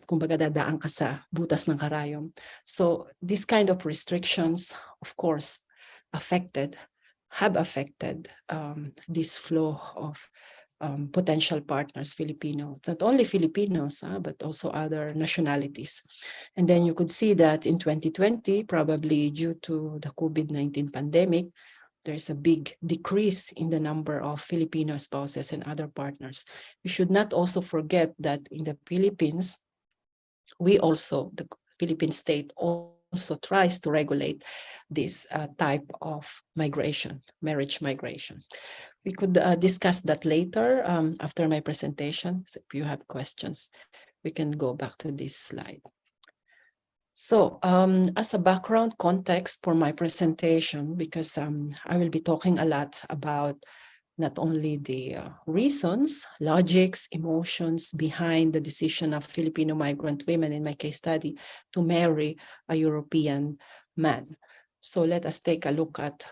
kumbaga dadaan ka sa butas ng karayom. So this kind of restrictions, of course, have affected this flow of potential partners, Filipinos, not only Filipinos, but also other nationalities. And then you could see that in 2020, probably due to the COVID-19 pandemic, there's a big decrease in the number of Filipino spouses and other partners. We should not also forget that in the Philippines, the Philippine state also tries to regulate this type of migration, marriage migration. We could discuss that later after my presentation. So if you have questions, we can go back to this slide. So as a background context for my presentation, because I will be talking a lot about not only the reasons, logics, emotions behind the decision of Filipino migrant women in my case study to marry a European man. So let us take a look at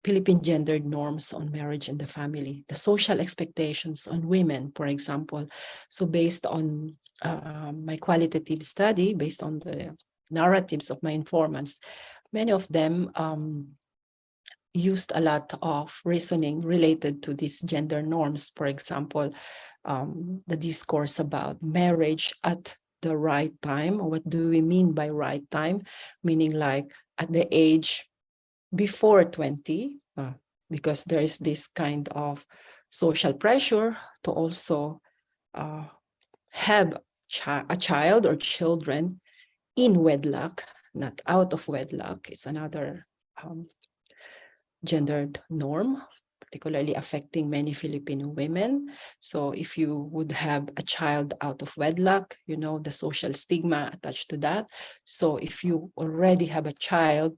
Philippine gendered norms on marriage and the family, the social expectations on women, for example. So based on my qualitative study based on the narratives of my informants, many of them used a lot of reasoning related to these gender norms. For example, the discourse about marriage at the right time. What do we mean by right time? Meaning like at the age before 20, because there is this kind of social pressure to also have a child or children in wedlock, not out of wedlock. It's another gendered norm, particularly affecting many Filipino women. So if you would have a child out of wedlock, you know, the social stigma attached to that. So if you already have a child,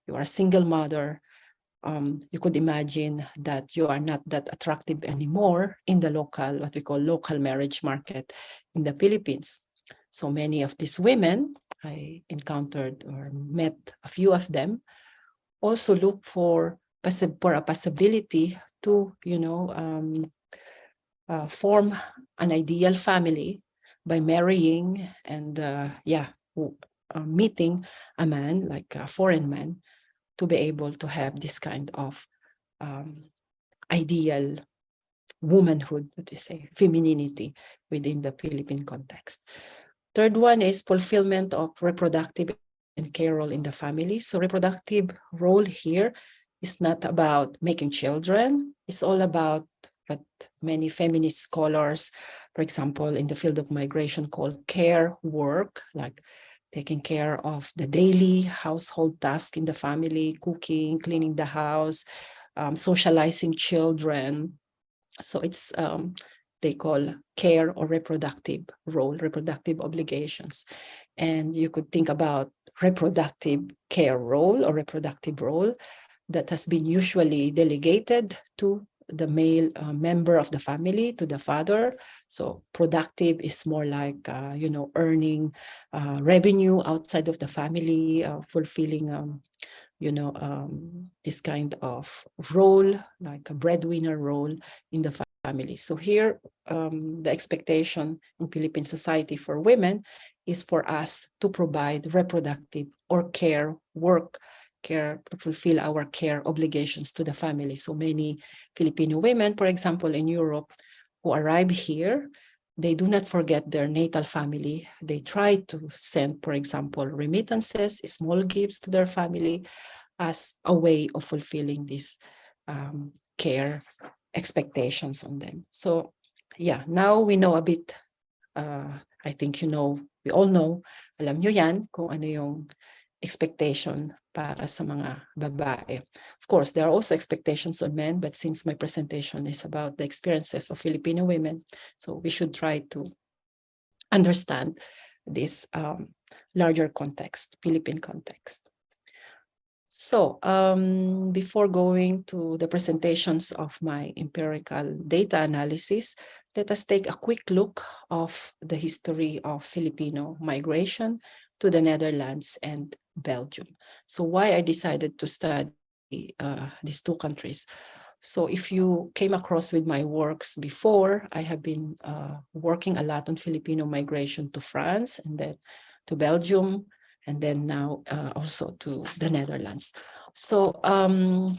you are a single mother, you could imagine that you are not that attractive anymore in the local, what we call local marriage market in the Philippines. So many of these women, I encountered or met a few of them, also look for a possibility to, you know, form an ideal family by marrying and meeting a man, like a foreign man, to be able to have this kind of ideal womanhood, what we say, femininity within the Philippine context. Third one is fulfillment of reproductive and care role in the family. So reproductive role here is not about making children. It's all about what many feminist scholars, for example, in the field of migration, call care work, like taking care of the daily household tasks in the family, cooking, cleaning the house, socializing children. So it's they call care or reproductive role, reproductive obligations. And you could think about reproductive care role or reproductive role that has been usually delegated to the male member of the family, to the father. So productive is more like, you know, earning revenue outside of the family, fulfilling, you know, this kind of role, like a breadwinner role in the family. So here, the expectation in Philippine society for women is for us to provide reproductive or care work, care to fulfill our care obligations to the family. So many Filipino women, for example, in Europe, who arrive here, they do not forget their natal family. They try to send, for example, remittances, small gifts to their family as a way of fulfilling these care expectations on them. So yeah, now we know a bit, I think you know, we all know, alam nyo yan kung ano yung expectation para sa mga babae. Of course, there are also expectations on men, but since my presentation is about the experiences of Filipino women, so we should try to understand this larger context, Philippine context. So before going to the presentations of my empirical data analysis, let us take a quick look of the history of Filipino migration to the Netherlands and Belgium. So why I decided to study these two countries. So if you came across with my works before, I have been working a lot on Filipino migration to France and then to Belgium, and then now also to the Netherlands. So I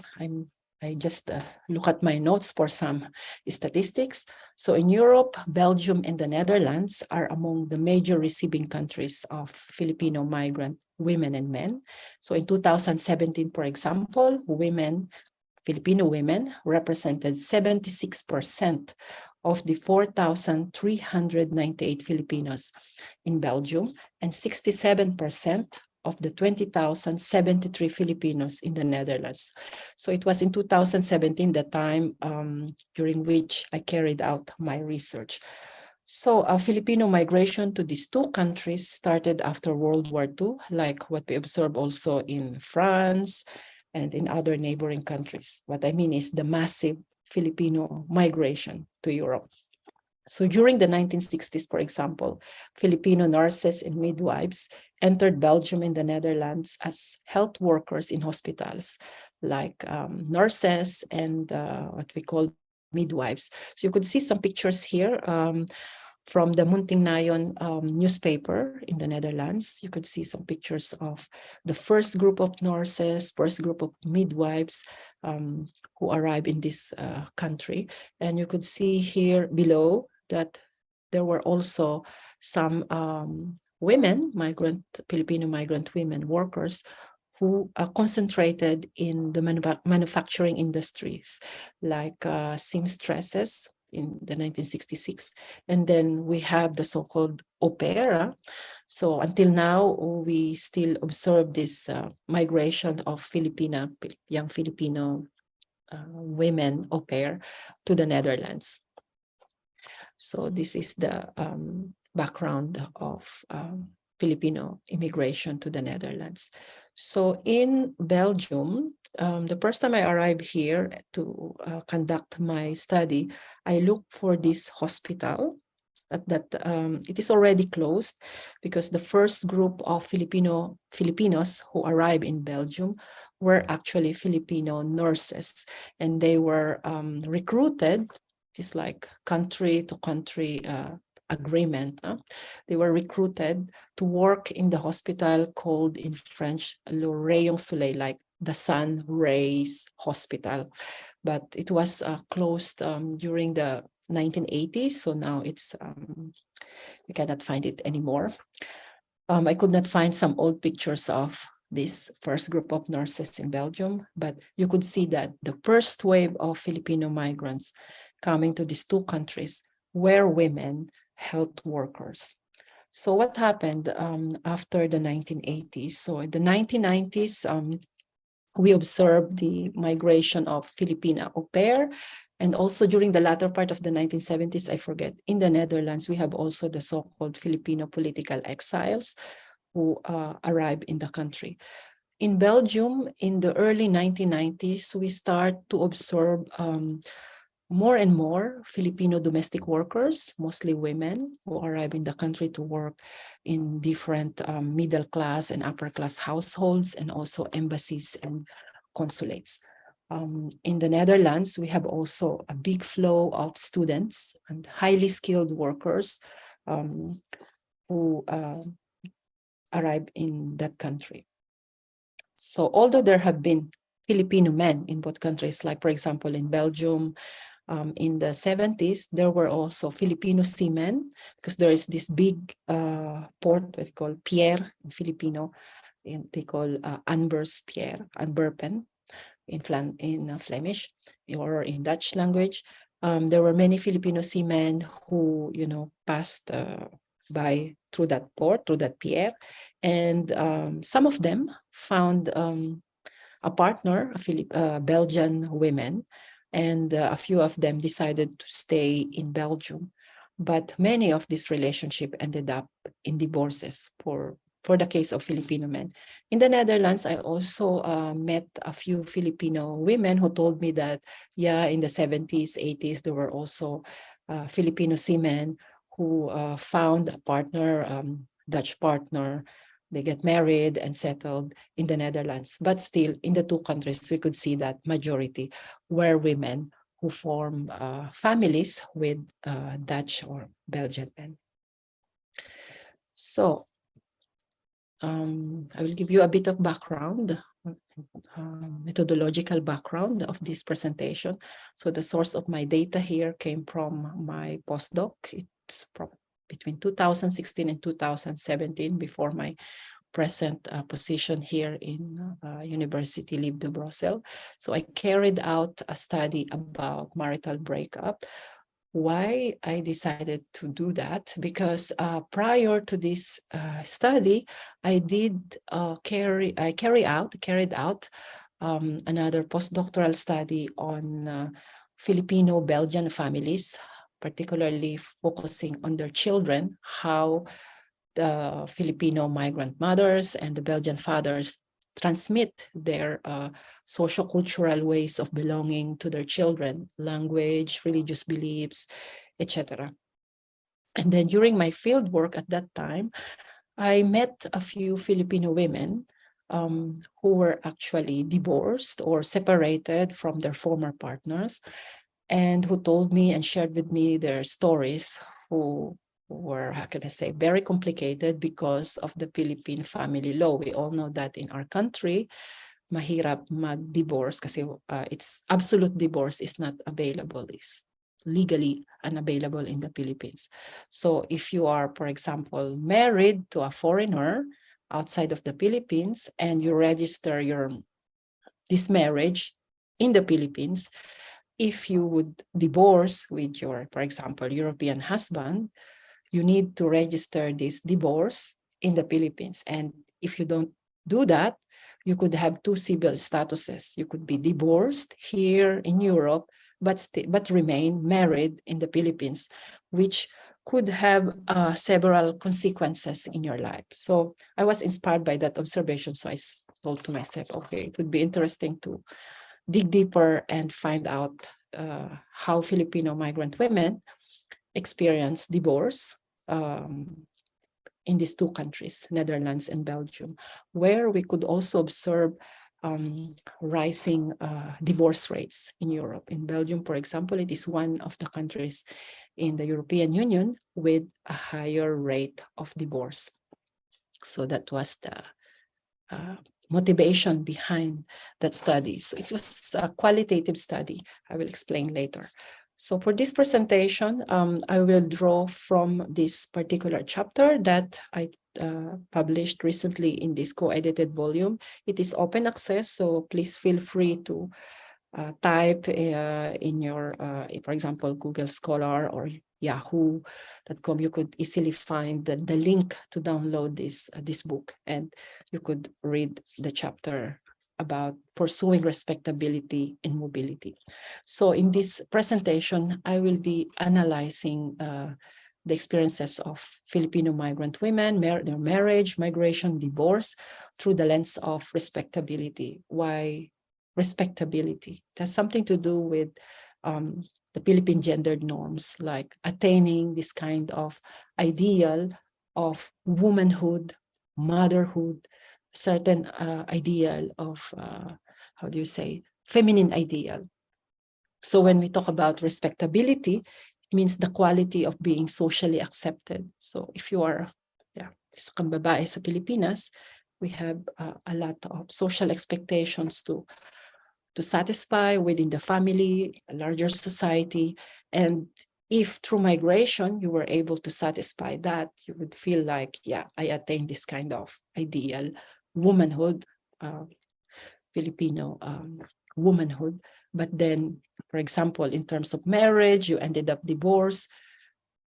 just look at my notes for some statistics. So in Europe, Belgium and the Netherlands are among the major receiving countries of Filipino migrant women and men. So in 2017, for example, Filipino women represented 76% of the 4,398 Filipinos in Belgium and 67% of the 20,073 Filipinos in the Netherlands. So it was in 2017, the time during which I carried out my research. So Filipino migration to these two countries started after World War II, like what we observe also in France and in other neighboring countries. What I mean is the massive Filipino migration to Europe. So during the 1960s, for example, Filipino nurses and midwives entered Belgium and the Netherlands as health workers in hospitals, like nurses and what we call midwives. So you could see some pictures here from the Muntingnayon newspaper in the Netherlands. You could see some pictures of the first group of nurses, first group of midwives who arrived in this country. And you could see here below that there were also some women, Filipino migrant women workers who concentrated in the manufacturing industries, like seamstresses in the 1966. And then we have the so-called au pair. So until now, we still observe this migration of young Filipino women au pair to the Netherlands. So this is the background of Filipino immigration to the Netherlands. So in Belgium, the first time I arrived here to conduct my study, I looked for this hospital. At that, it is already closed because the first group of Filipinos who arrived in Belgium were actually Filipino nurses, and they were recruited. It's like country to country agreement. They were recruited to work in the hospital called in French Le Rayon Soleil, like the sun rays hospital. But it was closed during the 1980s, so now it's we cannot find it anymore. I could not find some old pictures of this first group of nurses in Belgium, but you could see that the first wave of Filipino migrants coming to these two countries were women health workers. So what happened after the 1980s? So in the 1990s, we observed the migration of Filipina au pair. And also during the latter part of the 1970s, I forget, in the Netherlands, we have also the so-called Filipino political exiles who arrived in the country. In Belgium, in the early 1990s, we start to observe more and more Filipino domestic workers, mostly women, who arrive in the country to work in different middle class and upper class households, and also embassies and consulates. In the Netherlands, we have also a big flow of students and highly skilled workers who arrive in that country. So although there have been Filipino men in both countries, like for example in Belgium, in the 70s, there were also Filipino seamen, because there is this big port that they call Pierre in Filipino, they call Anvers Pierre, Antwerpen in Flemish or in Dutch language. There were many Filipino seamen who, passed by through that port, through that Pierre, and some of them found a partner, Belgian women, and a few of them decided to stay in Belgium. But many of this relationship ended up in divorces for the case of Filipino men. In the Netherlands, I also met a few Filipino women who told me that, in the 70s, 80s, there were also Filipino seamen who found a partner, Dutch partner. They get married and settled in the Netherlands. But still, in the two countries, we could see that majority were women who form families with Dutch or Belgian men. So, I will give you a bit of background, methodological background of this presentation. So the source of my data here came from my postdoc. It's from between 2016 and 2017, before my present position here in University Libre de Brussels. So I carried out a study about marital breakup. Why I decided to do that? Because prior to this study, I carried out another postdoctoral study on Filipino-Belgian families, particularly focusing on their children, how the Filipino migrant mothers and the Belgian fathers transmit their socio-cultural ways of belonging to their children, language, religious beliefs, etc. And then during my field work at that time, I met a few Filipino women who were actually divorced or separated from their former partners, and who told me and shared with me their stories, who were, how can I say, very complicated because of the Philippine family law. We all know that in our country, mahirap mag-divorce kasi it's absolute divorce is not available, is legally unavailable in the Philippines. So if you are, for example, married to a foreigner outside of the Philippines and you register this marriage in the Philippines, if you would divorce with your, for example, European husband, you need to register this divorce in the Philippines. And if you don't do that, you could have two civil statuses. You could be divorced here in Europe, but remain married in the Philippines, which could have several consequences in your life. So I was inspired by that observation. So I told to myself, okay, it would be interesting to dig deeper and find out how Filipino migrant women experience divorce in these two countries, Netherlands and Belgium, where we could also observe rising divorce rates in Europe. In Belgium, for example, it is one of the countries in the European Union with a higher rate of divorce. So that was the motivation behind that study. So it was a qualitative study. I will explain later. So for this presentation, I will draw from this particular chapter that I published recently in this co-edited volume. It is open access, so please feel free to type in your, for example, Google Scholar or Yahoo.com. You could easily find the link to download this book, and you could read the chapter about pursuing respectability in mobility. So in this presentation, I will be analyzing the experiences of Filipino migrant women, their marriage, migration, divorce, through the lens of respectability. Why respectability? It has something to do with the Philippine gendered norms, like attaining this kind of ideal of womanhood, motherhood, certain ideal of, how do you say, feminine ideal. So when we talk about respectability, it means the quality of being socially accepted. So if you are, isa kang babae sa Pilipinas, we have a lot of social expectations to satisfy within the family, a larger society. And if through migration, you were able to satisfy that, you would feel like, I attained this kind of ideal womanhood, Filipino womanhood. But then, for example, in terms of marriage, you ended up divorced,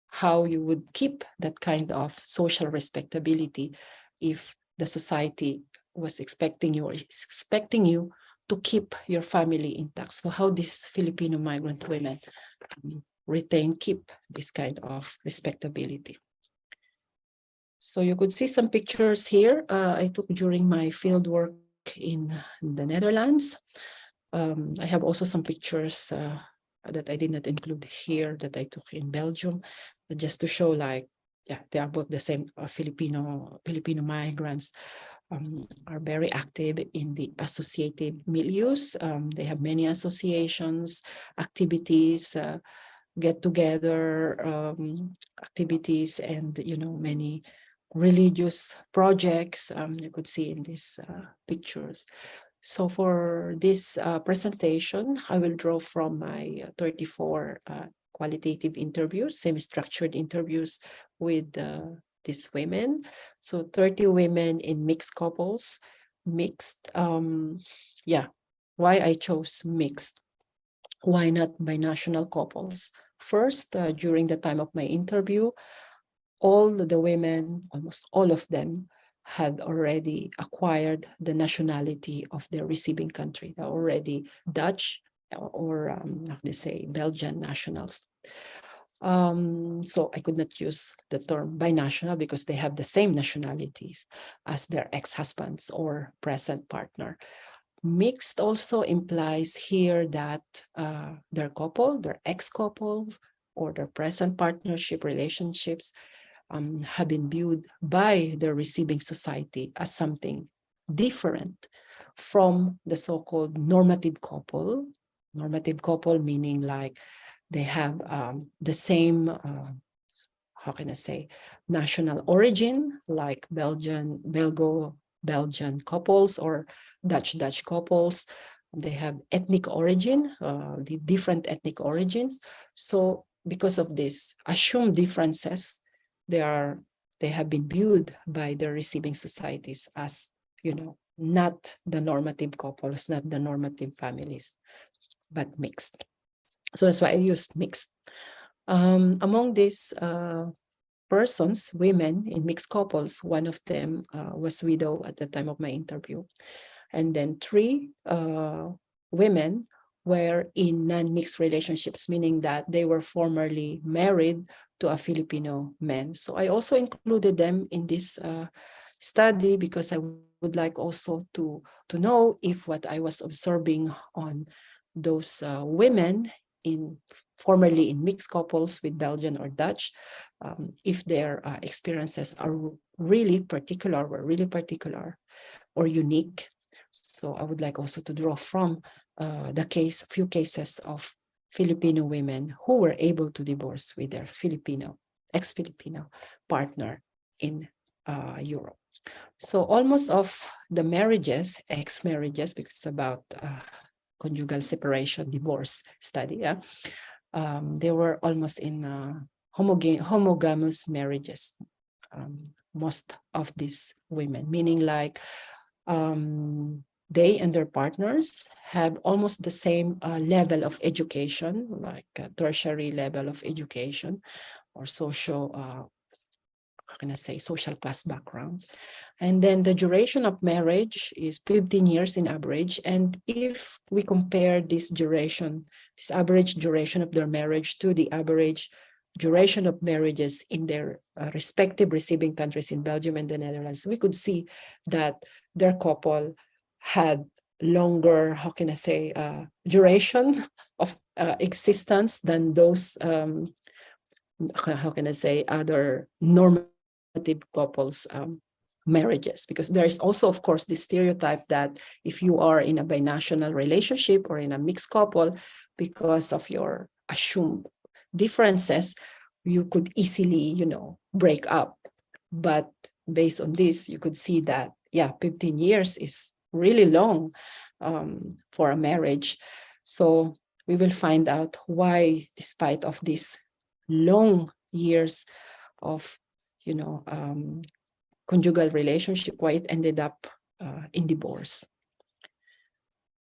how you would keep that kind of social respectability if the society was expecting you or is expecting you to keep your family intact. So how these Filipino migrant women keep this kind of respectability. So you could see some pictures here I took during my field work in the Netherlands. I have also some pictures that I did not include here that I took in Belgium, just to show like, they are both the same Filipino migrants. Are very active in the associative milieus. They have many associations, activities, get together activities, and many religious projects you could see in these pictures. So for this presentation, I will draw from my 34 qualitative interviews, semi-structured interviews with these women. So 30 women in mixed couples. Mixed, why I chose mixed? Why not binational couples? First, during the time of my interview, all the women, almost all of them, had already acquired the nationality of their receiving country. They're already Dutch or they say Belgian nationals. So I could not use the term binational because they have the same nationalities as their ex-husbands or present partner. Mixed also implies here that their couple, their ex-couple, or their present partnership relationships have been viewed by the receiving society as something different from the so-called normative couple. Normative couple meaning like they have the same how can I say, national origin, like Belgian couples or Dutch couples. They have ethnic origin, the different ethnic origins. So because of this assumed differences, they have been viewed by the receiving societies as, not the normative couples, not the normative families, but mixed. So that's why I used mixed. Among these persons, women in mixed couples, one of them was widow at the time of my interview. And then 3 women were in non-mixed relationships, meaning that they were formerly married to a Filipino man. So I also included them in this study because I would like also to know if what I was observing on those women formerly in mixed couples with Belgian or Dutch, if their experiences are really particular or unique. So I would like also to draw from few cases of Filipino women who were able to divorce with their ex-Filipino partner in Europe. So almost of the marriages, ex-marriages, because it's about conjugal separation, divorce study, they were almost in homogamous marriages, most of these women, meaning like they and their partners have almost the same level of education, like a tertiary level of education or social class background. And then the duration of marriage is 15 years in average. And if we compare this average duration of their marriage to the average duration of marriages in their respective receiving countries in Belgium and the Netherlands, we could see that their couple had longer, duration of existence than those, other normative couples marriages, because there is also, of course, the stereotype that if you are in a binational relationship or in a mixed couple, because of your assumed differences, you could easily, break up. But based on this, you could see that, 15 years is really long for a marriage. So we will find out why, despite of these long years of, conjugal relationship, why it ended up in divorce.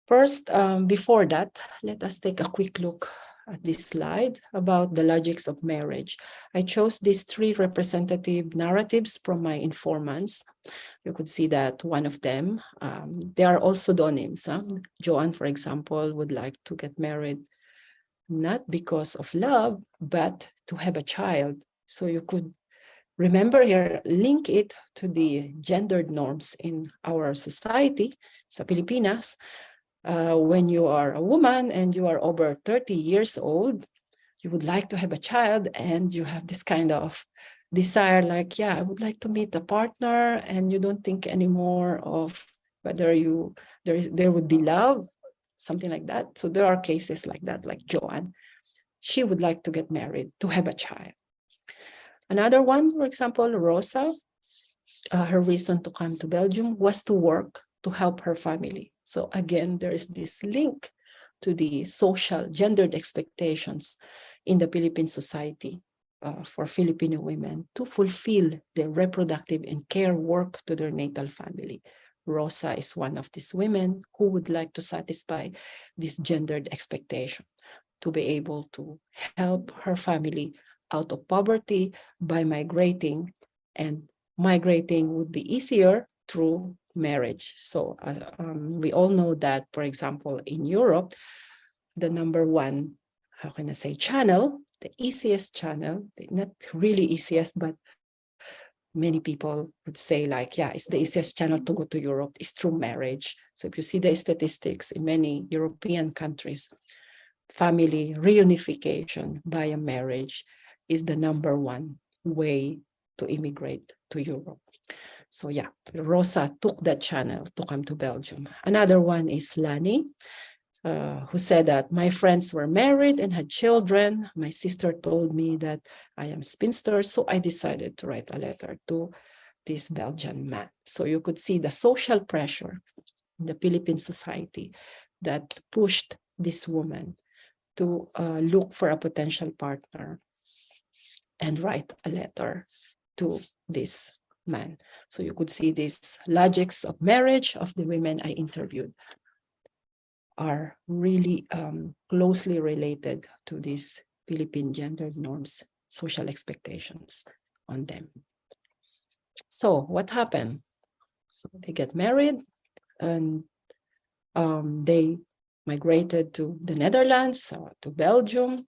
First, before that, let us take a quick look at this slide about the logics of marriage. I chose these 3 representative narratives from my informants. You could see that one of them, they are all pseudonyms. Joanne, for example, would like to get married not because of love, but to have a child. So you could remember here, link it to the gendered norms in our society, sa Pilipinas. When you are a woman and you are over 30 years old, you would like to have a child and you have this kind of desire, like, I would like to meet a partner, and you don't think anymore of whether there would be love, something like that. So there are cases like that, like Joanne. She would like to get married to have a child. Another one, for example, Rosa, her reason to come to Belgium was to work, to help her family. So again, there is this link to the social gendered expectations in the Philippine society for Filipino women to fulfill their reproductive and care work to their natal family. Rosa is one of these women who would like to satisfy this gendered expectation, to be able to help her family out of poverty by migrating, and migrating would be easier through marriage. So we all know that, for example, in Europe, the number one, channel, the easiest channel, not really easiest, but many people would say like, it's the easiest channel to go to Europe is through marriage. So if you see the statistics in many European countries, family reunification via marriage is the number one way to immigrate to Europe. So Rosa took that channel to come to Belgium. Another one is Lani. who said that my friends were married and had children. My sister told me that I am spinster, so I decided to write a letter to this Belgian man. So you could see the social pressure in the Philippine society that pushed this woman to look for a potential partner and write a letter to this man. So you could see these logics of marriage of the women I interviewed are really closely related to these Philippine gendered norms, social expectations on them. So what happened? So they get married and they migrated to the Netherlands, to Belgium,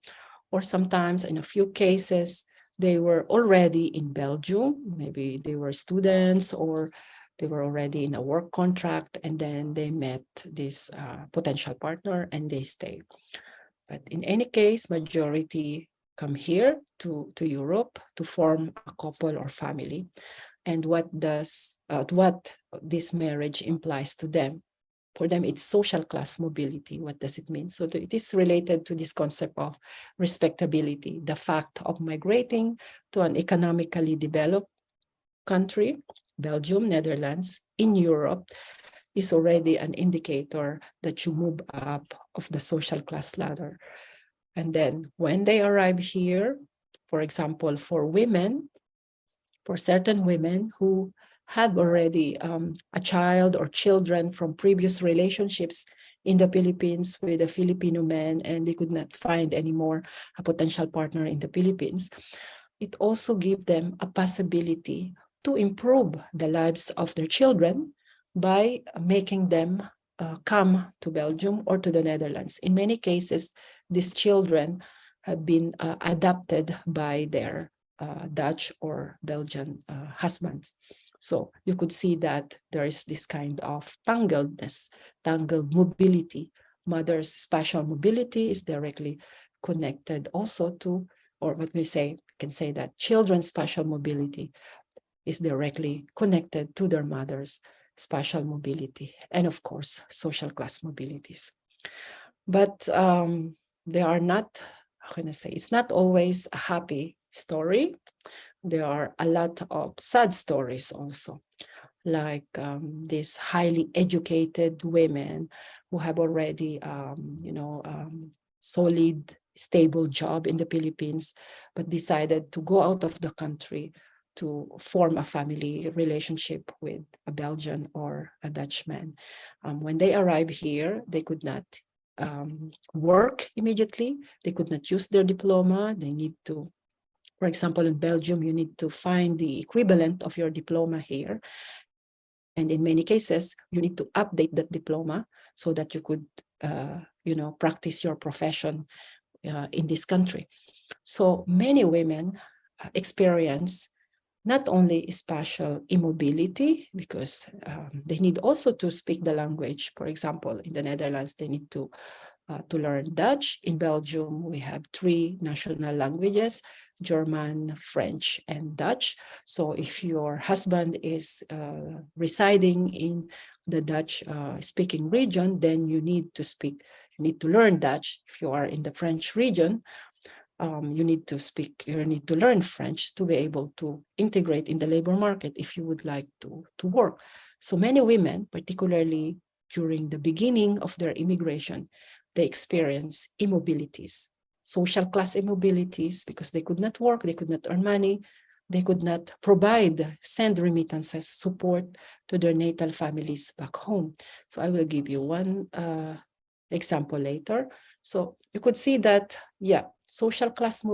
or sometimes in a few cases, they were already in Belgium. Maybe they were students or they were already in a work contract, and then they met this potential partner and they stay. But in any case, majority come here to Europe to form a couple or family. And what this marriage implies to them? For them, it's social class mobility. What does it mean? So it is related to this concept of respectability, the fact of migrating to an economically developed country, Belgium, Netherlands, in Europe, is already an indicator that you move up of the social class ladder. And then when they arrive here, for example, for women, for certain women who had already a child or children from previous relationships in the Philippines with a Filipino man, and they could not find anymore a potential partner in the Philippines, it also gives them a possibility to improve the lives of their children by making them come to Belgium or to the Netherlands. In many cases, these children have been adopted by their Dutch or Belgian husbands. So you could see that there is this kind of tangled mobility. Mother's spatial mobility is directly connected also to, or what we can say that children's spatial mobility is directly connected to their mother's spatial mobility, and of course, social class mobilities. But they are not, how can I say, it's not always a happy story. There are a lot of sad stories also, like these highly educated women who have already, solid, stable job in the Philippines, but decided to go out of the country to form a family relationship with a Belgian or a Dutchman. When they arrive here, they could not work immediately. They could not use their diploma. They need to, for example, in Belgium, you need to find the equivalent of your diploma here. And in many cases, you need to update that diploma so that you could, practice your profession in this country. So many women experience not only spatial immobility, because they need also to speak the language. For example, in the Netherlands, they need to learn Dutch. In Belgium, we have 3 national languages: German, French, and Dutch. So if your husband is residing in the Dutch speaking region, then you need to learn Dutch. If you are in the French region, you need to learn French to be able to integrate in the labor market if you would like to work. So many women, particularly during the beginning of their immigration, they experience immobilities, social class immobilities, because they could not work, they could not earn money, they could not send remittances, support to their natal families back home. So I will give you one example later. So you could see that, social class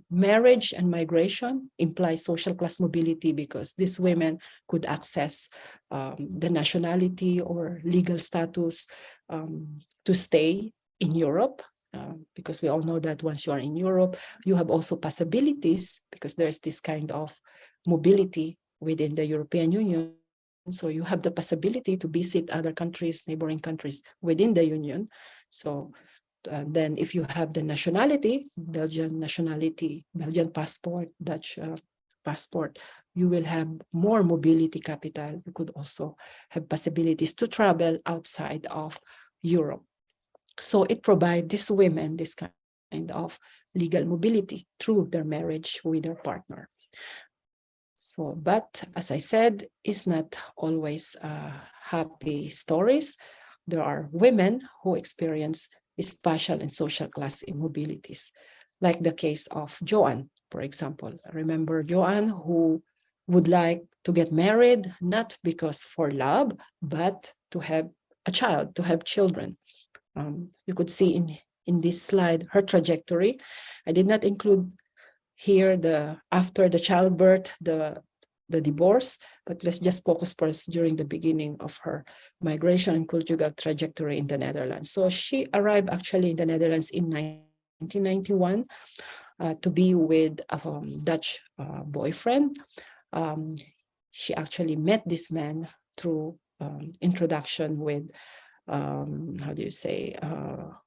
marriage and migration implies social class mobility, because these women could access the nationality or legal status to stay in Europe, because we all know that once you are in Europe, you have also possibilities, because there's this kind of mobility within the European Union. So you have the possibility to visit other countries, neighboring countries within the Union. So then if you have the nationality, Belgian nationality, Belgian passport, Dutch passport, you will have more mobility capital. You could also have possibilities to travel outside of Europe. So it provides these women this kind of legal mobility through their marriage with their partner. So, but as I said, it's not always happy stories. There are women who experience spatial and social class immobilities, like the case of Joanne, for example. Remember Joanne, who would like to get married, not because for love, but to have a child, to have children. You could see in this slide her trajectory. I did not include here the after the childbirth, the divorce, but let's just focus first during the beginning of her migration and conjugal trajectory in the Netherlands. So she arrived actually in the Netherlands in 1991 to be with a Dutch boyfriend. She actually met this man through introduction with how do you say,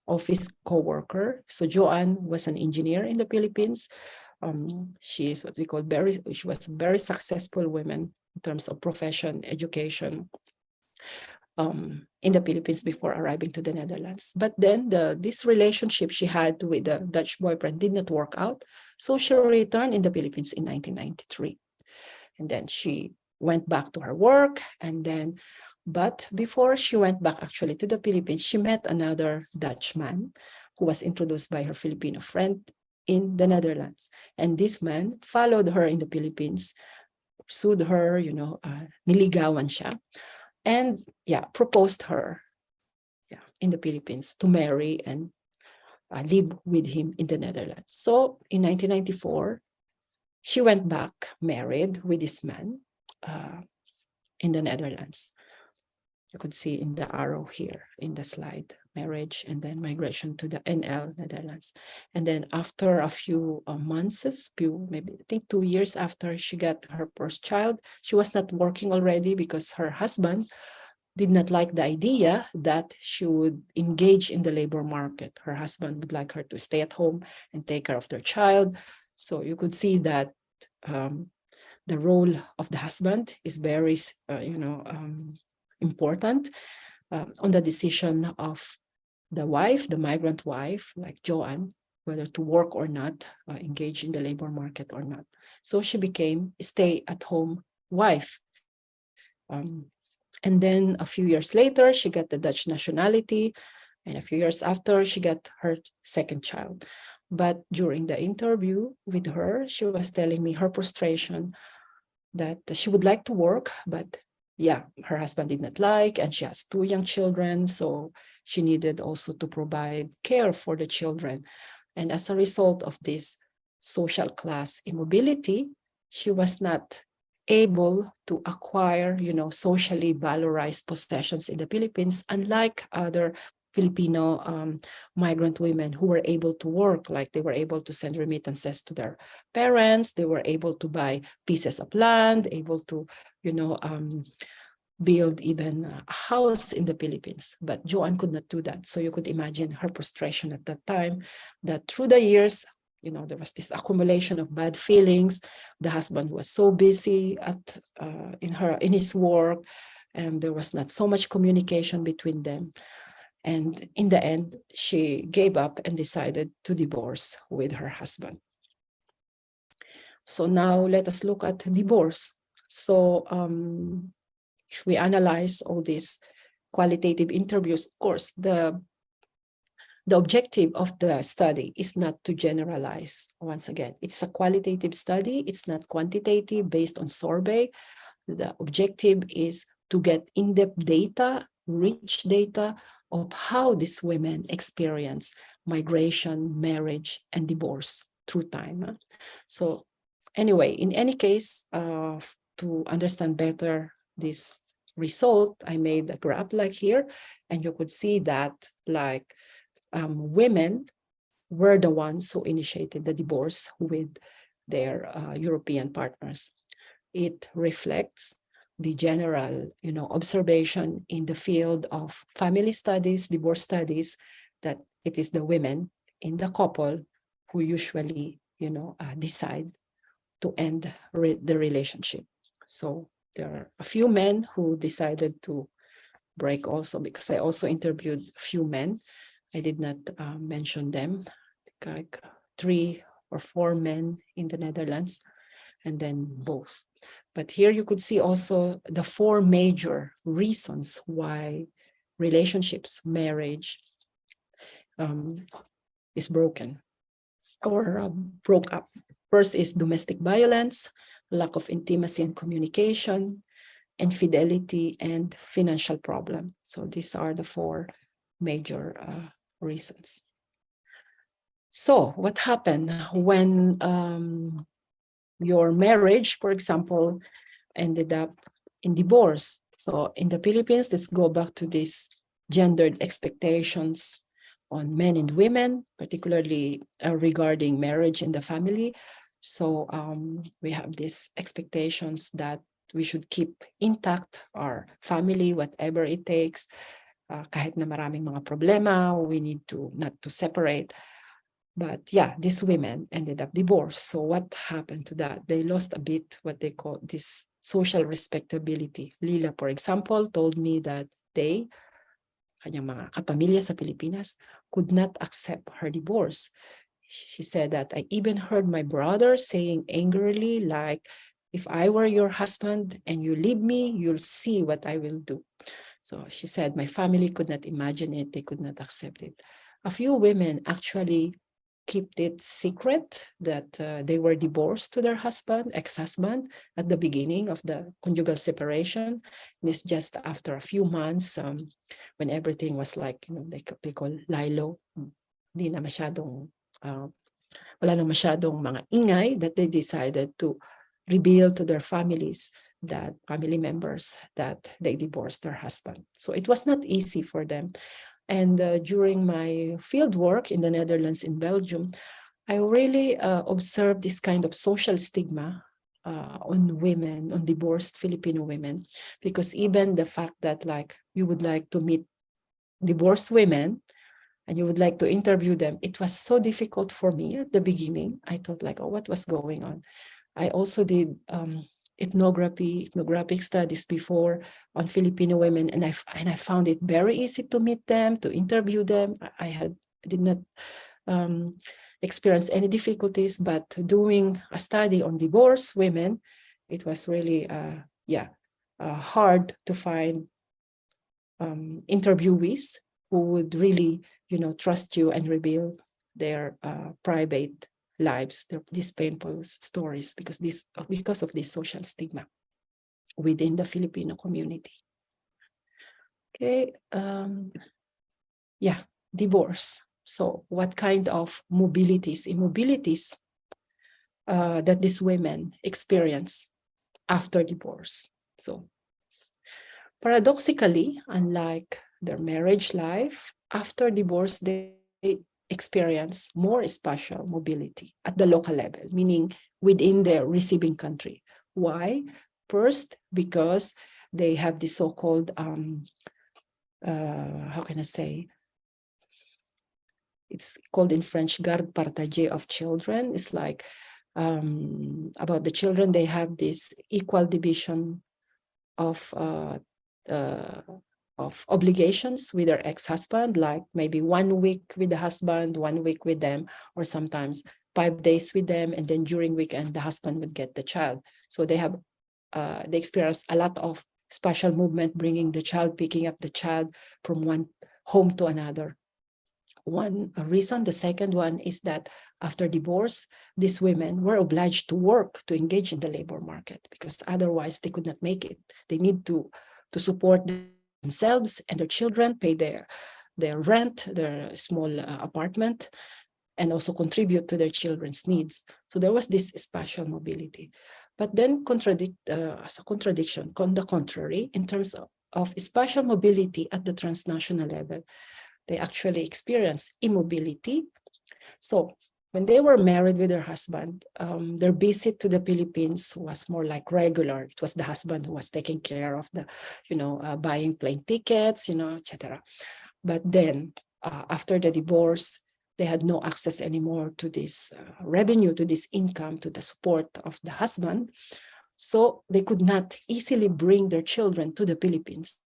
office co-worker. So Joanne was an engineer in the Philippines. She is what we call she was a very successful woman in terms of profession, education in the Philippines before arriving to the Netherlands. But then this relationship she had with the Dutch boyfriend did not work out. So she returned in the Philippines in 1993. And then she went back to her work, and then but before she went back actually to the Philippines, she met another Dutch man who was introduced by her Filipino friend in the Netherlands. And this man followed her in the Philippines, pursued her, niligawan siya, and proposed her in the Philippines to marry and live with him in the Netherlands. So in 1994, she went back married with this man in the Netherlands. You could see in the arrow here in the slide, marriage and then migration to the NL, Netherlands. And then after a few months, maybe I think 2 years after she got her first child, she was not working already because her husband did not like the idea that she would engage in the labor market. Her husband would like her to stay at home and take care of their child. So you could see that the role of the husband is very, important on the decision of the wife, the migrant wife, like Joanne, whether to work or not, engage in the labor market or not. So she became a stay-at-home wife. And then a few years later, she got the Dutch nationality, and a few years after, she got her second child. But during the interview with her, she was telling me her frustration that she would like to work, but her husband did not like, and she has 2 young children, so she needed also to provide care for the children. And as a result of this social class immobility, she was not able to acquire, socially valorized possessions in the Philippines, unlike other Filipino migrant women who were able to work, like they were able to send remittances to their parents, they were able to buy pieces of land, able to, build even a house in the Philippines. But Joanne could not do that. So you could imagine her frustration at that time, that through the years, there was this accumulation of bad feelings. The husband was so busy in his work, and there was not so much communication between them. And in the end, she gave up and decided to divorce with her husband. So now let us look at divorce. So if we analyze all these qualitative interviews, of course, the objective of the study is not to generalize. Once again, it's a qualitative study. It's not quantitative based on survey. The objective is to get in-depth data, rich data of how these women experience migration, marriage, and divorce through time. So anyway, in any case, to understand better this result, I made a graph like here, and you could see that like women were the ones who initiated the divorce with their European partners. It reflects the general, observation in the field of family studies, divorce studies, that it is the women in the couple who usually, decide to end the relationship. So there are a few men who decided to break also, because I also interviewed a few men I did not mention them, like 3 or 4 men in the Netherlands, and then both. But here you could see also the 4 major reasons why relationships, marriage is broken or broke up. First is domestic violence, lack of intimacy and communication, infidelity, and financial problem. So these are the 4 major reasons. So what happened when your marriage, for example, ended up in divorce? So in the Philippines, let's go back to these gendered expectations on men and women, particularly regarding marriage and the family. So we have these expectations that we should keep intact our family, whatever it takes. Kahit na maraming mga problema, we need to not to separate. But yeah, these women ended up divorced. So what happened to that? They lost a bit what they call this social respectability. Lila, for example, told me that they, kanyang mga kapamilya sa Pilipinas, could not accept her divorce. She said that I even heard my brother saying angrily, like, if I were your husband and you leave me, you'll see what I will do. So she said my family could not imagine it. They could not accept it. A few women actually kept it secret that they were divorced to their husband, ex-husband, at the beginning of the conjugal separation. And it's just after a few months when everything was like, they call lilo, di na masyadong, wala na masyadong mga ingay, that they decided to reveal to their families, that family members, that they divorced their husband. So it was not easy for them. And during my field work in the Netherlands, in Belgium, I really observed this kind of social stigma on women, on divorced Filipino women, because even the fact that like you would like to meet divorced women and you would like to interview them, it was so difficult for me at the beginning. I thought like, oh, what was going on? I also did ethnographic studies before on Filipino women, and I found it very easy to meet them, to interview them. I did not experience any difficulties, but doing a study on divorced women, it was really hard to find interviewees who would really trust you and reveal their private lives, these painful stories, because of this social stigma within the Filipino community. Okay, divorce. So what kind of immobilities that these women experience after divorce? So paradoxically, unlike their marriage life, after divorce, they experience more spatial mobility at the local level, meaning within their receiving country. Why? First, because they have the so-called, how can I say? It's called in French, garde partagée of children. It's like about the children, they have this equal division of obligations with their ex-husband, like maybe 1 week with the husband, 1 week with them, or sometimes 5 days with them, and then during weekend the husband would get the child. So they experience a lot of spatial movement, bringing the child, picking up the child from one home to another. One reason. The second one is that after divorce, these women were obliged to work, to engage in the labor market, because otherwise they could not make it. They need to support themselves and their children, pay their rent, their small apartment, and also contribute to their children's needs. So there was this spatial mobility. But then as a contradiction, on the contrary, in terms of spatial mobility at the transnational level, they actually experience immobility. So when they were married with their husband, their visit to the Philippines was more like regular. It was the husband who was taking care of the, buying plane tickets, etc. But then after the divorce, they had no access anymore to this revenue, to this income, to the support of the husband. So they could not easily bring their children to the Philippines.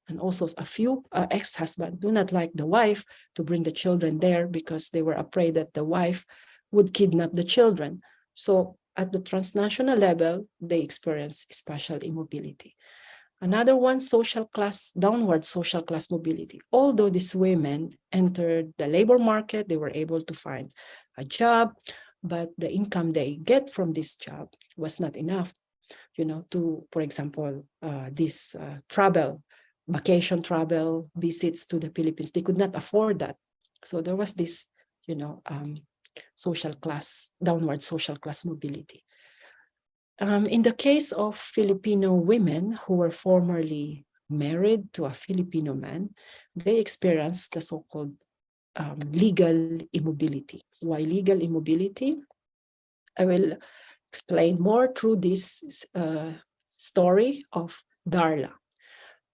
And also a few ex-husbands do not like the wife to bring the children there because they were afraid that the wife would kidnap the children. So at the transnational level, they experience spatial immobility. Another one, social class, downward social class mobility. Although these women entered the labor market, they were able to find a job, but the income they get from this job was not enough, to, for example, this vacation travel visits to the Philippines. They could not afford that. So there was this, social class, downward social class mobility. In the case of Filipino women who were formerly married to a Filipino man, they experienced the so-called legal immobility. Why legal immobility? I will explain more through this story of Darla.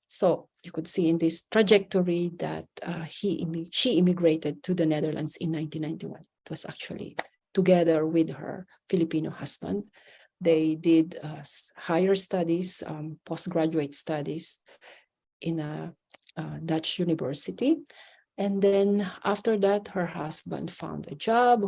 So you could see in this trajectory that she immigrated to the Netherlands in 1991. It was actually together with her Filipino husband. They did higher studies, postgraduate studies in a Dutch university. And then after that, her husband found a job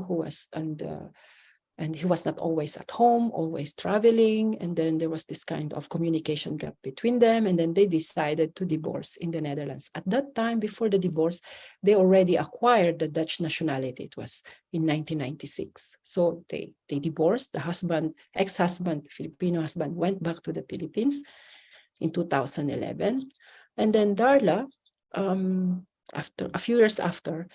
and he was not always at home, always traveling. And then there was this kind of communication gap between them. And then they decided to divorce in the Netherlands. At that time, before the divorce, they already acquired the Dutch nationality. It was in 1996. So they divorced. The ex-husband, Filipino husband, went back to the Philippines in 2011. And then Darla, after a few years after,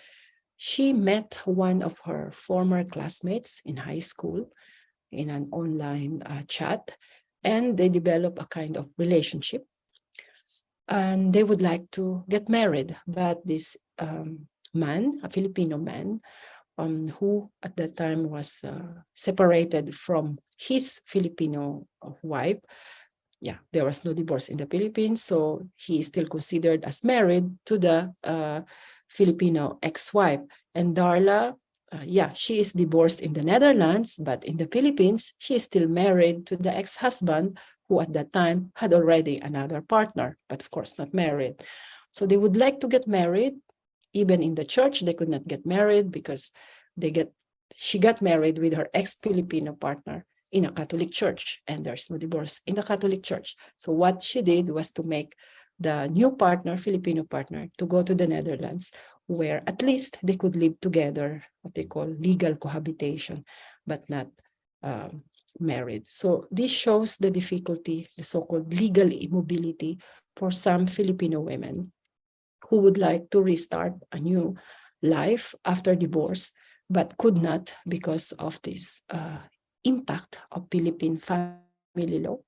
she met one of her former classmates in high school in an online chat, and they developed a kind of relationship. And they would like to get married, but this man, a Filipino man, who at that time was separated from his Filipino wife. Yeah, there was no divorce in the Philippines, so he is still considered as married to the Filipino ex-wife. And Darla, she is divorced in the Netherlands, but in the Philippines, she is still married to the ex-husband who at that time had already another partner, but of course not married. So they would like to get married. Even in the church, they could not get married because she got married with her ex-Filipino partner in a Catholic church, and there's no divorce in the Catholic church. So what she did was to make the new partner, Filipino partner, to go to the Netherlands, where at least they could live together, what they call legal cohabitation, but not married. So this shows the difficulty, the so-called legal immobility for some Filipino women who would like to restart a new life after divorce, but could not because of this impact of Philippine family law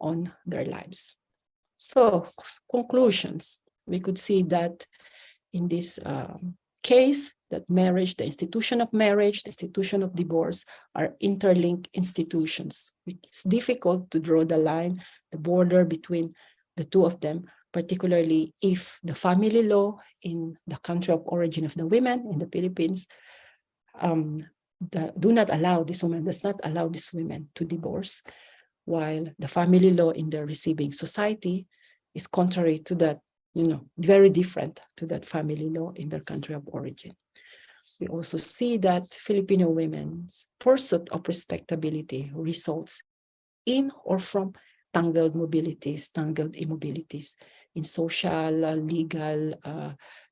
on their lives. So conclusions, we could see that in this case, that marriage, the institution of marriage, the institution of divorce are interlinked institutions. It's difficult to draw the line, the border between the two of them, particularly if the family law in the country of origin of the women in the Philippines does not allow these women to divorce, while the family law in the receiving society is contrary to that, very different to that family law in their country of origin. We also see that Filipino women's pursuit of respectability results in or from tangled immobilities in social, legal,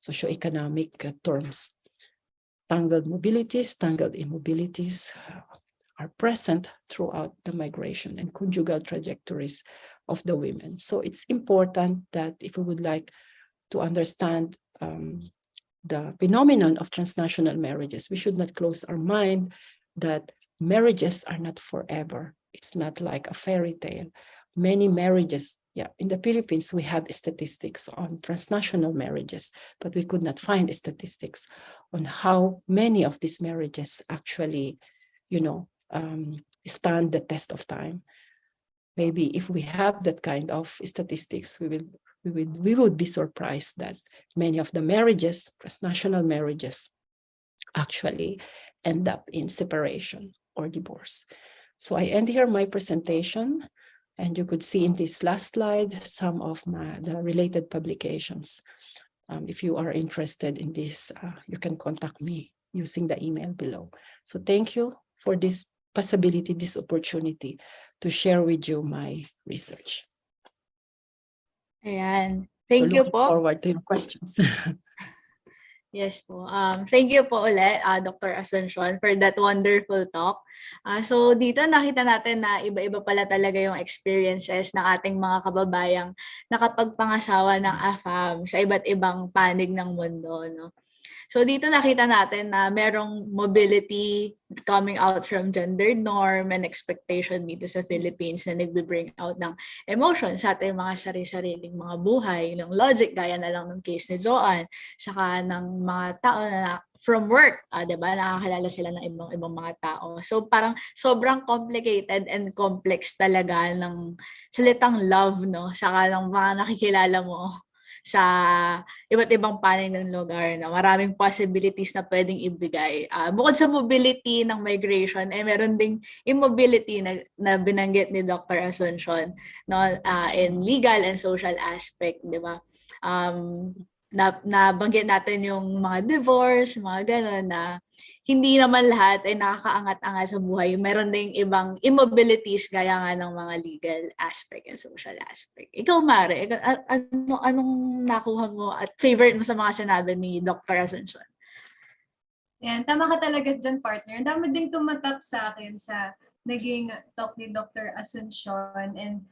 socioeconomic terms. Tangled immobilities are present throughout the migration and conjugal trajectories of the women. So it's important that if we would like to understand the phenomenon of transnational marriages, we should not close our mind that marriages are not forever. It's not like a fairy tale. Many marriages, in the Philippines, we have statistics on transnational marriages, but we could not find statistics on how many of these marriages actually, stand the test of time. Maybe if we have that kind of statistics, we would be surprised that many of the marriages, transnational marriages, actually end up in separation or divorce. So I end here my presentation, And you could see in this last slide some of the related publications. If you are interested in this, you can contact me using the email below. So thank you for this possibility, this opportunity to share with you my research. Ayan. So Thank you looking po. forward to your questions. Yes po. Thank you po ulit, Dr. Asuncion, for that wonderful talk. So dito nakita natin na iba-iba pala talaga yung experiences ng ating mga kababayang nakapagpangasawa ng AFAM sa iba't ibang panig ng mundo, no? So dito nakita natin na merong mobility coming out from gender norm and expectation dito sa Philippines na nagbe-bring out ng emotion sa ating mga sarili-sariling mga buhay, ng logic gaya na lang ng case ni Joanne, saka ng mga tao na from work, 'di ba? Nakakilala sila ng ibang mga tao. So parang sobrang complicated and complex talaga ng salitang love, no? Saka ng mga nakikilala mo sa iba't ibang panig ng lugar na maraming possibilities na pwedeng ibigay. Bukod sa mobility ng migration, meron ding immobility na binanggit ni Dr. Asuncion, no, in legal and social aspect, di ba? Nabanggit natin yung mga divorce, mga gano'n na hindi naman lahat ay nakakaangat-angat sa buhay. Meron ding ibang immobilities gaya nga ng mga legal aspect and social aspect. Ikaw, Mare, anong nakuha mo at favorite mo sa mga sinabi ni Dr. Asuncion? Yan, tama ka talaga dyan, partner. Ang dami ding tumatak sa akin sa naging talk ni Dr. Asuncion. And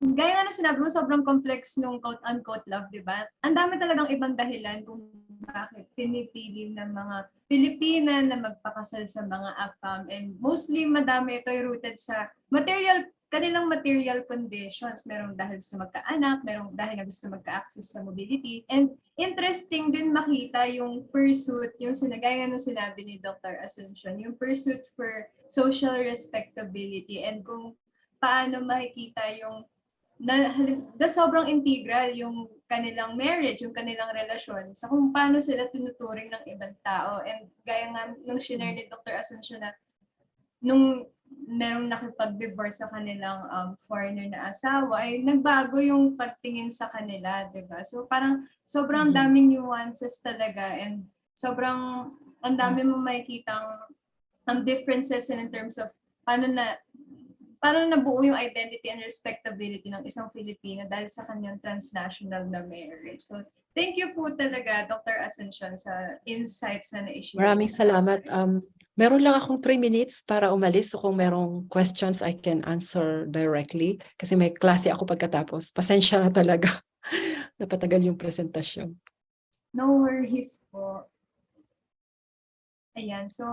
gaya nga na sinabi mo, sobrang complex nung quote-unquote love, di ba? Ang dami talagang ibang dahilan kung bakit pinipili ng mga Pilipina na magpakasal sa mga AFAM. And mostly, madami ito ay rooted sa kanilang material conditions. Merong dahil gusto magkaanak, merong dahil na gusto magka-access sa mobility. And interesting din makita yung pursuit, yung sinagaya nung sinabi ni Dr. Asuncion, yung pursuit for social respectability and kung paano makikita yung na sobrang integral yung kanilang marriage, yung kanilang relasyon sa kung paano sila tinuturing ng ibang tao. And gaya nga nung share ni Dr. Asuncion na nung merong nakipag-divorce sa kanilang foreigner na asawa, ay nagbago yung pagtingin sa kanila, di ba? So parang sobrang daming nuances talaga and sobrang ang dami mo makikitang differences in terms of paano nabuo yung identity and respectability ng isang Filipina dahil sa kanyang transnational na marriage. So, thank you po talaga, Dr. Asuncion, sa insights na na-share. Maraming salamat. Meron lang akong 3 minutes para umalis. So kung merong questions, I can answer directly. Kasi may klase ako pagkatapos. Pasensya na talaga. Napatagal yung presentasyon. No worries po. Ayan, so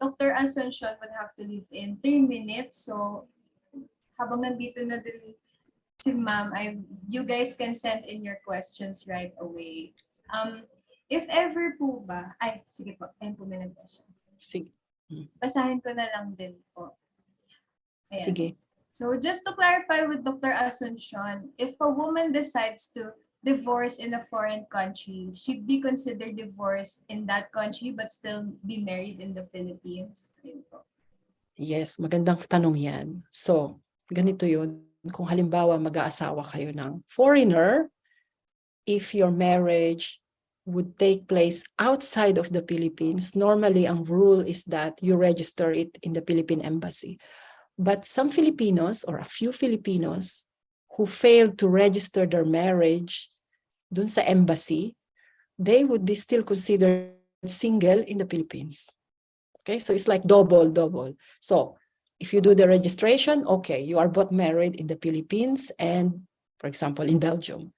Dr. Asuncion would have to leave in 3 minutes. So, habang nandito na din si Ma'am, you guys can send in your questions right away. If ever po ba, sige po, ayun po may nag-question. Sige. Basahin ko na lang din po. Ayan. Sige. So, just to clarify with Dr. Asuncion, if a woman decides to divorce in a foreign country, should be considered divorced in that country but still be married in the Philippines? Yes, magandang tanong yan. So, ganito yun. Kung halimbawa mag-aasawa kayo ng foreigner, if your marriage would take place outside of the Philippines, normally ang rule is that you register it in the Philippine Embassy. But some Filipinos or a few Filipinos who failed to register their marriage dun sa embassy, they would be still considered single in the Philippines. Okay, so it's like double. So if you do the registration, okay, you are both married in the Philippines and, for example, in Belgium.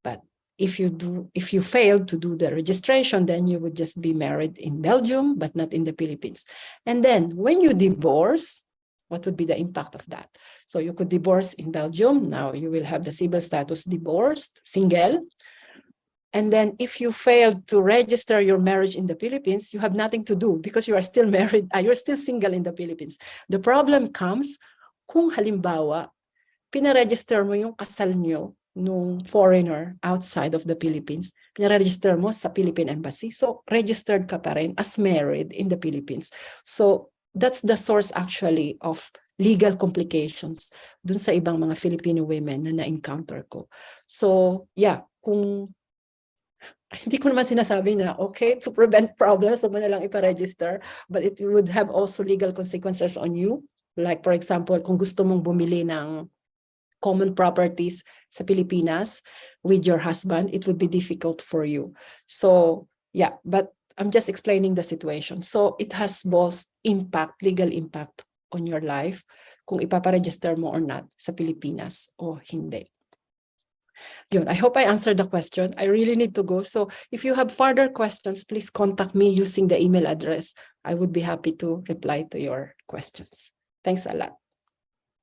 But if you fail to do the registration, then you would just be married in Belgium, but not in the Philippines. And then when you divorce, what would be the impact of that? So you could divorce in Belgium. Now you will have the civil status divorced, single. And then if you fail to register your marriage in the Philippines, you have nothing to do because you are still married, you're still single in the Philippines. The problem comes kung halimbawa, pinaregister mo yung kasal nyo nung foreigner outside of the Philippines, pinaregister mo sa Philippine Embassy. So, registered ka pa rin as married in the Philippines. So, that's the source actually of legal complications dun sa ibang mga Filipino women na na-encounter ko. So, yeah, kung hindi ko naman sinasabi na okay, to prevent problems, so mo na lang iparegister, but it would have also legal consequences on you. Like for example, kung gusto mong bumili ng common properties sa Pilipinas with your husband, it would be difficult for you. So yeah, but I'm just explaining the situation. So it has both impact, legal impact on your life, kung ipaparegister mo or not sa Pilipinas o hindi. Yun, I hope I answered the question. I really need to go. So if you have further questions, please contact me using the email address. I would be happy to reply to your questions. Thanks a lot.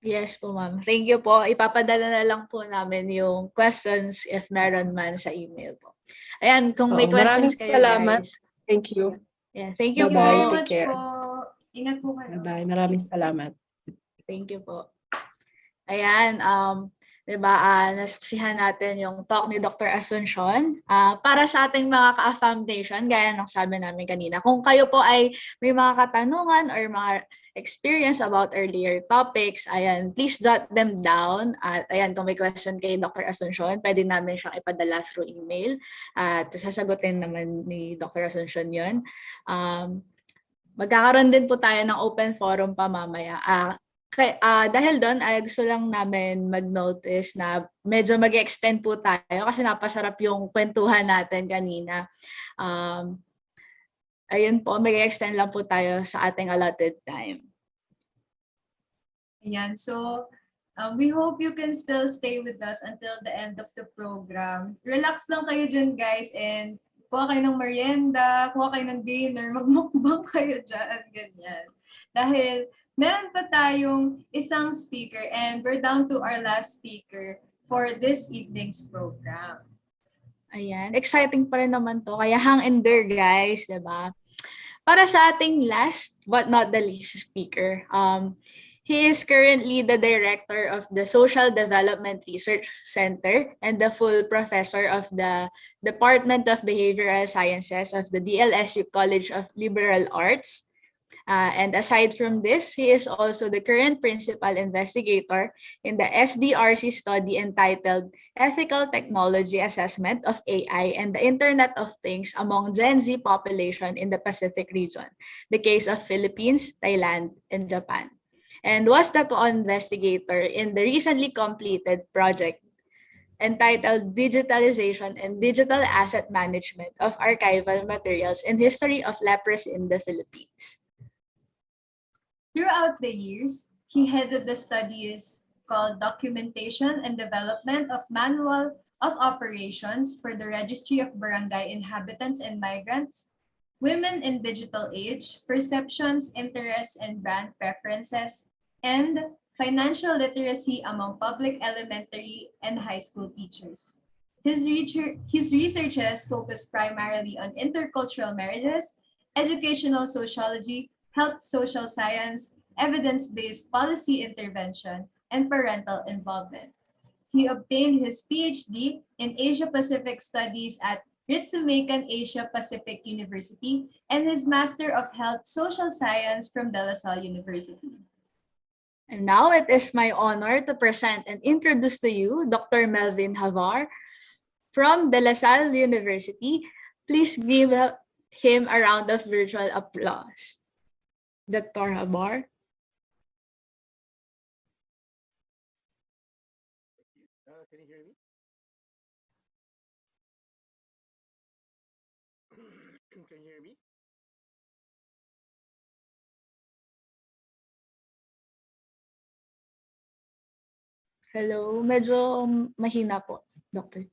Yes po, ma'am. Thank you po. Ipapadala na lang po namin yung questions if meron man sa email po. Ayan, kung may questions Maraming kayo, salamat. guys. Thank you. Yeah, thank you Thank you very Bye-bye. po. much Take care. po. Ingat po kayo. Bye-bye. Maraming salamat. Thank you po. Ayan, 'di ba, nasaksihan natin yung talk ni Dr. Asuncion. Para sa ating mga ka-AFAM Nation, gaya ng sabi namin kanina, kung kayo po ay may mga katanungan or mga experience about earlier topics, ayan, please jot them down. At ayan, kung may question kay Dr. Asuncion, pwede namin siyang ipadala through email. At sasagutin naman ni Dr. Asuncion yun. Magkakaroon din po tayo ng open forum pa mamaya. Dahil doon, gusto lang namin mag-notice na medyo mag-extend po tayo kasi napasarap yung kwentuhan natin kanina. Ayun po, mag-extend lang po tayo sa ating allotted time. Ayan, so we hope you can still stay with us until the end of the program. Relax lang kayo dyan, guys, and kuha kayo ng merienda, kuha kayo ng dinner, magmukbang kayo dyan, ganyan. Dahil meron pa tayong isang speaker and we're down to our last speaker for this evening's program. Ayan, exciting pa rin naman to. Kaya hang in there, guys, diba? Para sa ating last but not the least speaker, he is currently the director of the Social Development Research Center and the full professor of the Department of Behavioral Sciences of the DLSU College of Liberal Arts. And aside from this, he is also the current principal investigator in the SDRC study entitled Ethical Technology Assessment of AI and the Internet of Things among Gen Z population in the Pacific region, the case of Philippines, Thailand, and Japan, and was the co-investigator in the recently completed project entitled Digitalization and Digital Asset Management of Archival Materials in History of Leprosy in the Philippines. Throughout the years, he headed the studies called Documentation and Development of Manual of Operations for the Registry of Barangay Inhabitants and Migrants, Women in Digital Age, Perceptions, Interests, and Brand Preferences, and Financial Literacy among Public Elementary and High School Teachers. His researches focus primarily on intercultural marriages, educational sociology, health social science, evidence-based policy intervention, and parental involvement. He obtained his PhD in Asia-Pacific Studies at Ritsumekan Asia-Pacific University and his Master of Health Social Science from De La Salle University. And now it is my honor to present and introduce to you Dr. Melvin Jabar from De La Salle University. Please give him a round of virtual applause. Dr. Jabar. Can you hear me? Can you hear me? Hello, medyo mahina po, Doctor.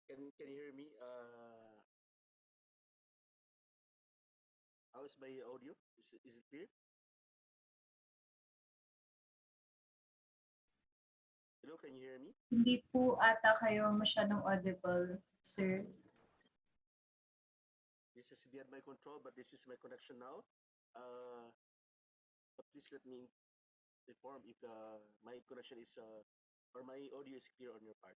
Can you hear me? How is my audio? Is it clear? Hello, can you hear me? Hindi po ata kayo masyadong audible, sir. This is beyond my control, but this is my connection now. But please let me inform if my connection is or my audio is clear on your part.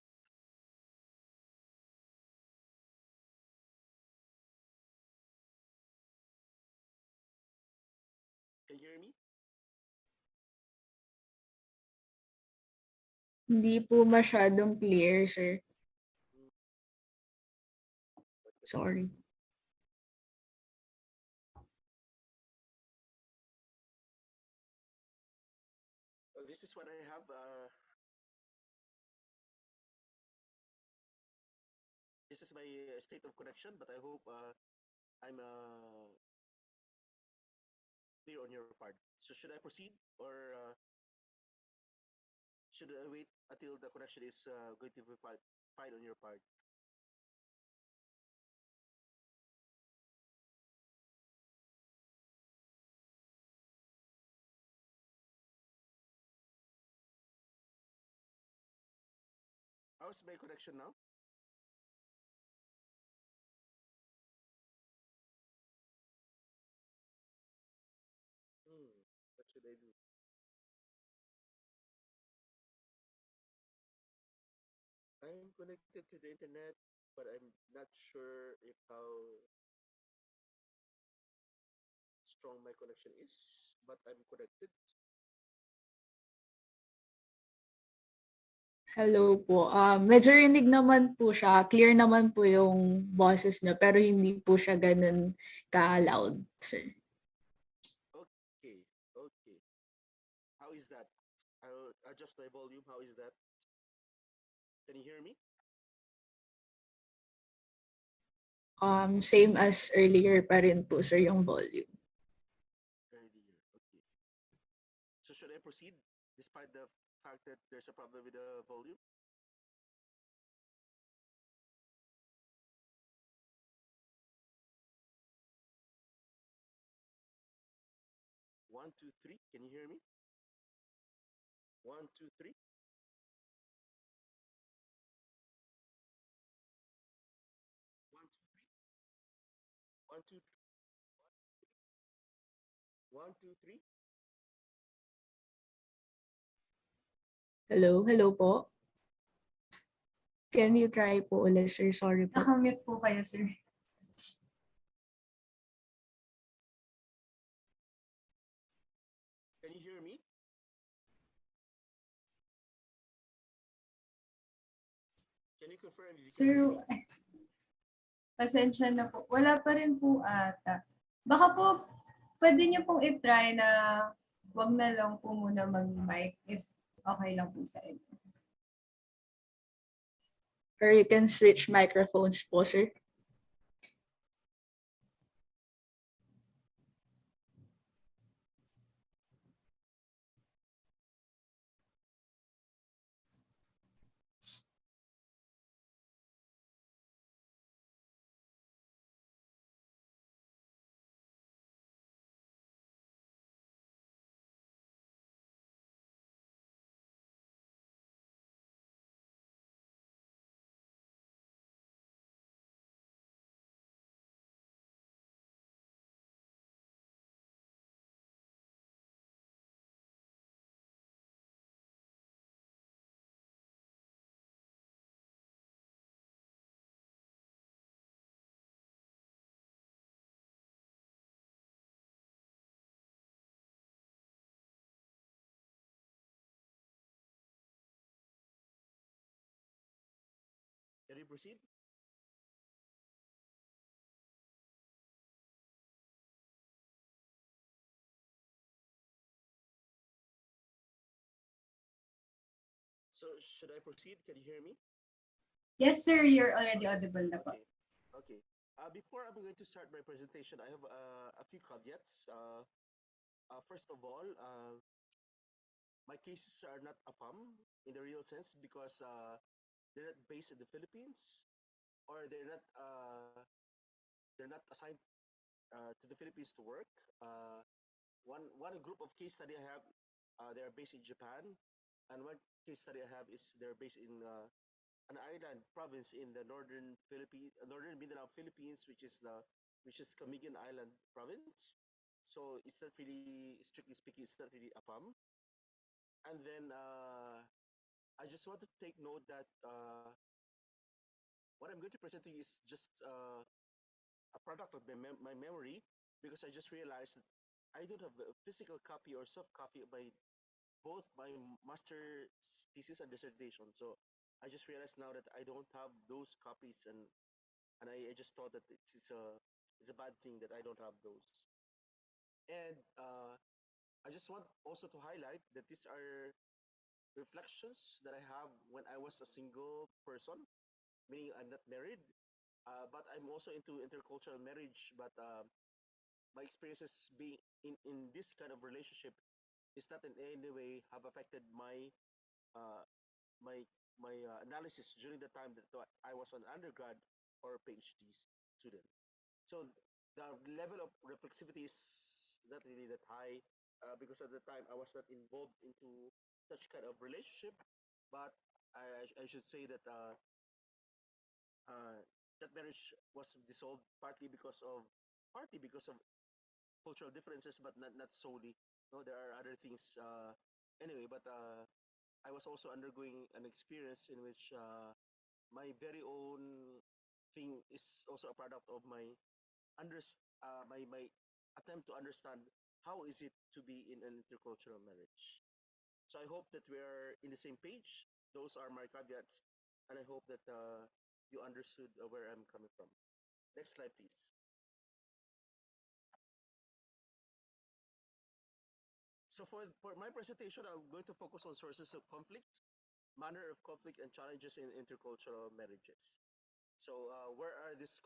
Hindi po masyadong clear, sir. Sorry. This is what I have. This is my state of connection, but I hope I'm clear on your part. So should I proceed, or should I wait until the connection is going to be fine on your part? How's my connection now? What should I do? I'm connected to the internet, but I'm not sure if how strong my connection is. But I'm connected. Hello po. Medyo rinig naman po siya. Clear naman po yung boses niya, pero hindi po siya ganun ka-loud, sir. Okay, okay. How is that? I'll adjust my volume. How is that? Can you hear me? Same as earlier pa rin po, sir, yung volume. Earlier. Okay. So should I proceed despite the fact that there's a problem with the volume? One, two, three. Can you hear me? One, two, three. One, two, three. One, two, one, two, three. Hello? Hello po? Can you try po ulit, sir? Sorry po. Nakamute po kayo, sir. Can you hear me? Can you confirm if you can hear Sir, me? pasensya na po. Wala pa rin po ata. Baka po, pwede niyo pong i-try na wag na lang po muna mag-mic if okay lang po sa inyo. Or you can switch microphones po, sir. Can you proceed? So should I proceed? Can you hear me? Yes, sir, you're already audible na po. Okay. Okay. Before I'm going to start my presentation, I have a few caveats. First of all, my cases are not AFAM in the real sense because they're not based in the Philippines, or they're not assigned to the Philippines to work. One group of case study I have, they are based in Japan, and one case study I have is they're based in an island province in the northern Philippines, northern Mindanao, Philippines, which is Camiguin Island province. So it's not really, strictly speaking, it's not really AFAM. And then I just want to take note that what I'm going to present to you is just a product of my memory, because I just realized that I don't have a physical copy or soft copy of my both my master thesis and dissertation. So I just realized now that I don't have those copies, and I just thought that it's a bad thing that I don't have those. And I just want also to highlight that these are reflections that I have when I was a single person, meaning I'm not married, but I'm also into intercultural marriage. But my experiences being in this kind of relationship is not in any way have affected uh, my analysis during the time that I was an undergrad or PhD student. So the level of reflexivity is not really that high because at the time I was not involved into such kind of relationship. But I should say that uh, that marriage was dissolved partly because of cultural differences, but not solely. No, there are other things. Anyway, but I was also undergoing an experience in which my very own thing is also a product of my attempt to understand how is it to be in an intercultural marriage. So I hope that we are in the same page. Those are my caveats, and I hope that you understood where I'm coming from. Next slide, please. So for my presentation, I'm going to focus on sources of conflict, manner of conflict, and challenges in intercultural marriages. So where are this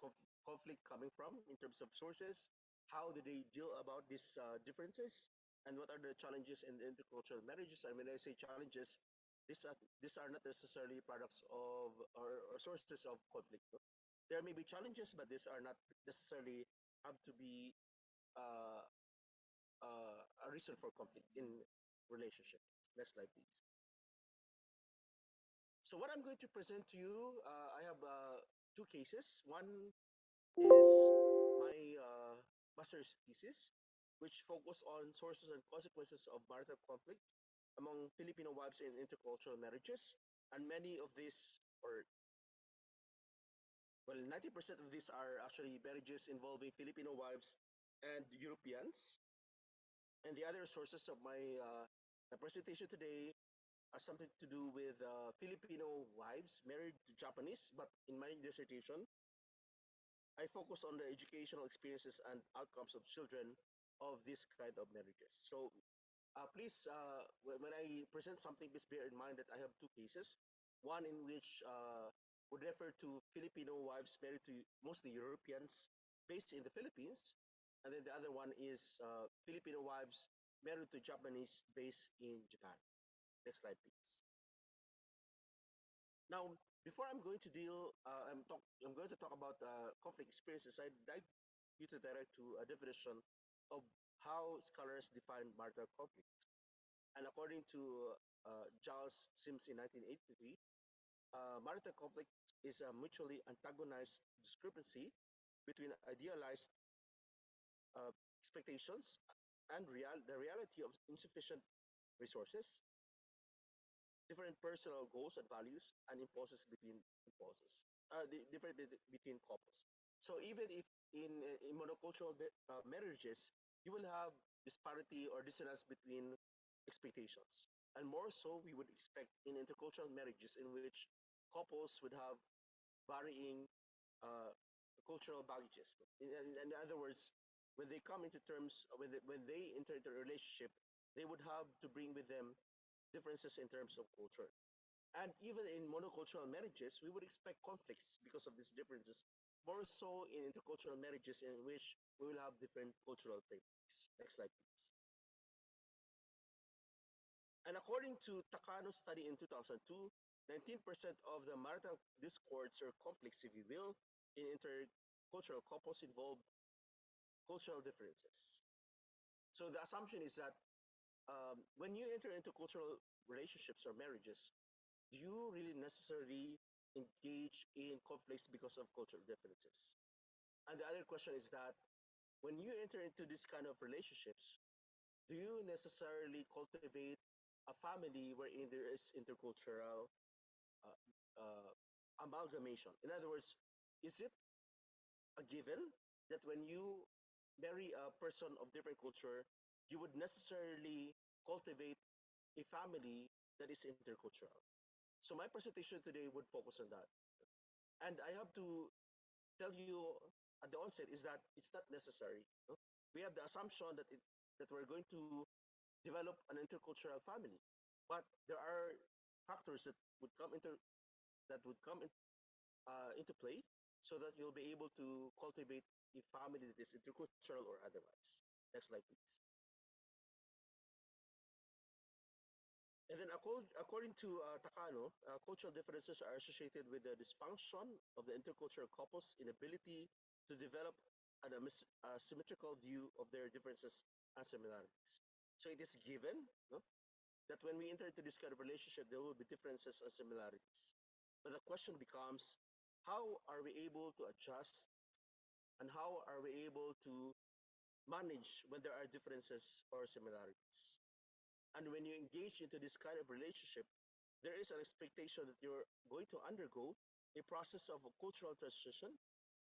conflict coming from in terms of sources? How do they deal about these differences? And what are the challenges in intercultural marriages? And when I say challenges, these are not necessarily products of or sources of conflict. No? There may be challenges, but these are not necessarily have to be uh, a reason for conflict in relationship. Next slide, please. So what I'm going to present to you, I have two cases. One is my master's thesis, which focus on sources and consequences of marital conflict among Filipino wives in intercultural marriages. And many of these, or well, 90% of these are actually marriages involving Filipino wives and Europeans. And the other sources of my presentation today has something to do with Filipino wives married to Japanese, but in my dissertation, I focus on the educational experiences and outcomes of children of this kind of marriages. So please, when I present something, please bear in mind that I have two cases. One in which would refer to Filipino wives married to mostly Europeans based in the Philippines, and then the other one is Filipino wives married to Japanese based in Japan. Next slide, please. Now, before I'm going to I'm going to talk about conflict experiences. I'd like you to direct to a definition of how scholars define marital conflict. And according to Giles Sims in 1983, marital conflict is a mutually antagonized discrepancy between idealized uh, expectations and the reality of insufficient resources, different personal goals and values, and impulses between different between couples. So even if in monocultural marriages, you will have disparity or dissonance between expectations, and more so we would expect in intercultural marriages in which couples would have varying uh, cultural baggages. In other words, when they come into terms, when they enter into a relationship, they would have to bring with them differences in terms of culture. And even in monocultural marriages, we would expect conflicts because of these differences, more so in intercultural marriages in which we will have different cultural frameworks. Next slide, please. And according to Takano's study in 2002, 19% of the marital discords or conflicts, if you will, in intercultural couples involve cultural differences. So the assumption is that when you enter into cultural relationships or marriages, do you really necessarily engage in conflicts because of cultural differences? And the other question is that when you enter into this kind of relationships, do you necessarily cultivate a family wherein there is intercultural amalgamation? In other words, is it a given that when you marry a person of different culture, you would necessarily cultivate a family that is intercultural. So my presentation today would focus on that. And I have to tell you at the onset is that it's not necessary. No? We have the assumption that we're going to develop an intercultural family, but there are factors that would come into play so that you'll be able to cultivate a family that is intercultural or otherwise. Next slide, please. And then according to Takano, cultural differences are associated with the dysfunction of the intercultural couple's inability to develop a symmetrical view of their differences and similarities. So it is given, no, that when we enter into this kind of relationship, there will be differences and similarities. But the question becomes, how are we able to adjust and how are we able to manage when there are differences or similarities? And when you engage into this kind of relationship, there is an expectation that you're going to undergo a process of a cultural transition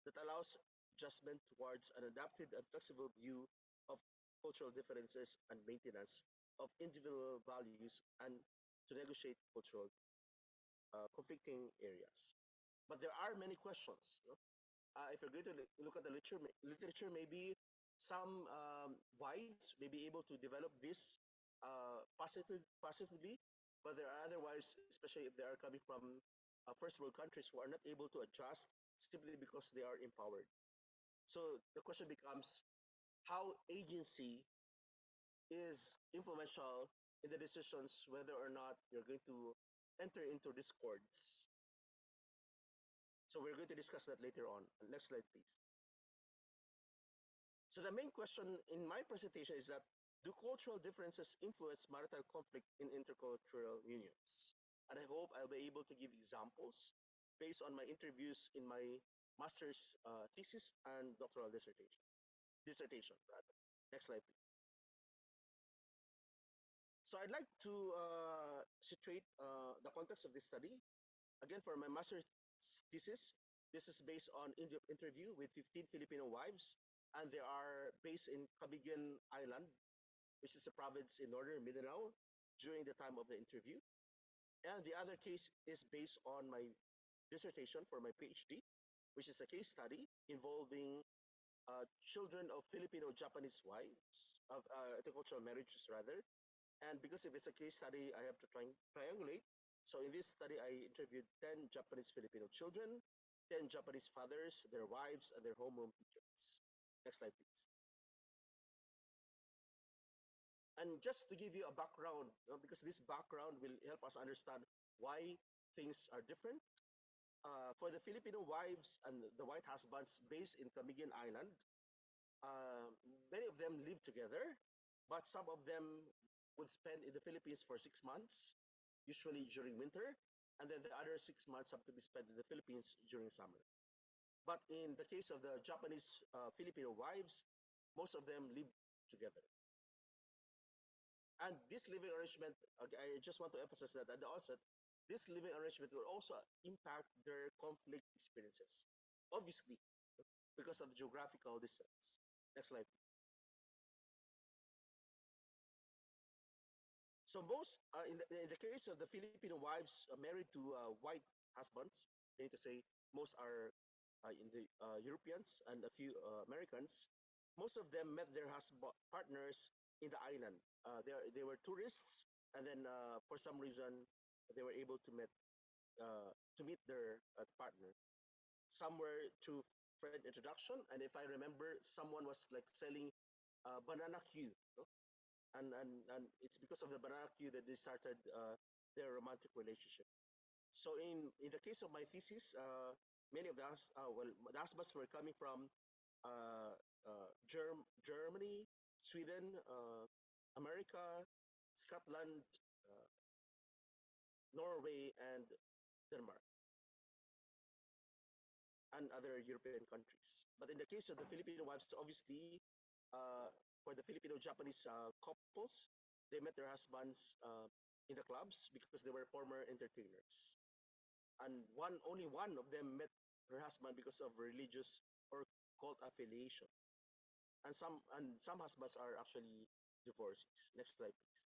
that allows adjustment towards an adapted and flexible view of cultural differences and maintenance of individual values and to negotiate cultural conflicting areas. But there are many questions. No? If you're going to look at the literature, maybe some wives may be able to develop this positively, but there are otherwise, especially if they are coming from first world countries who are not able to adjust simply because they are empowered. So the question becomes how agency is influential in the decisions whether or not you're going to enter into discords. So we're going to discuss that later on. Next slide, please. So the main question in my presentation is that do cultural differences influence marital conflict in intercultural unions? And I hope I'll be able to give examples based on my interviews in my master's thesis and doctoral dissertation. Next slide, please. So I'd like to situate the context of this study. Again, for my master's thesis, this is based on in-depth interview with 15 Filipino wives, and they are based in Cagayan Island, which is a province in northern Mindanao, during the time of the interview. And the other case is based on my dissertation for my PhD, which is a case study involving children of Filipino-Japanese wives, of intercultural marriages rather. And because if it's a case study, I have to triangulate. So in this study, I interviewed 10 Japanese-Filipino children, 10 Japanese fathers, their wives, and their homeroom teachers. Next slide, please. And just to give you a background, because this background will help us understand why things are different. For the Filipino wives and the white husbands based in Cagayan Island, many of them live together, but some of them would spend in the Philippines for 6 months, usually during winter, and then the other 6 months have to be spent in the Philippines during summer. But in the case of the Japanese Filipino wives, most of them live together. And this living arrangement, I just want to emphasize that at the outset, this living arrangement will also impact their conflict experiences, obviously, because of geographical distance. Next slide. So most, in the case of the Filipino wives married to white husbands, I need to say most are in the Europeans and a few Americans. Most of them met their partners in the island. They were tourists, and then for some reason they were able to meet their partner. Some were through friend introduction, and if I remember, someone was like selling banana Q, no? and it's because of the banana queue that they started their romantic relationship. So in the case of my thesis, many of the the husbands were coming from Germany, Sweden, America, Scotland, Norway, and Denmark, and other European countries. But in the case of the Filipino wives, obviously, for the Filipino-Japanese couples, they met their husbands in the clubs because they were former entertainers. And only one of them met her husband because of religious or cult affiliation. And some husbands are actually divorcees. Next slide, please.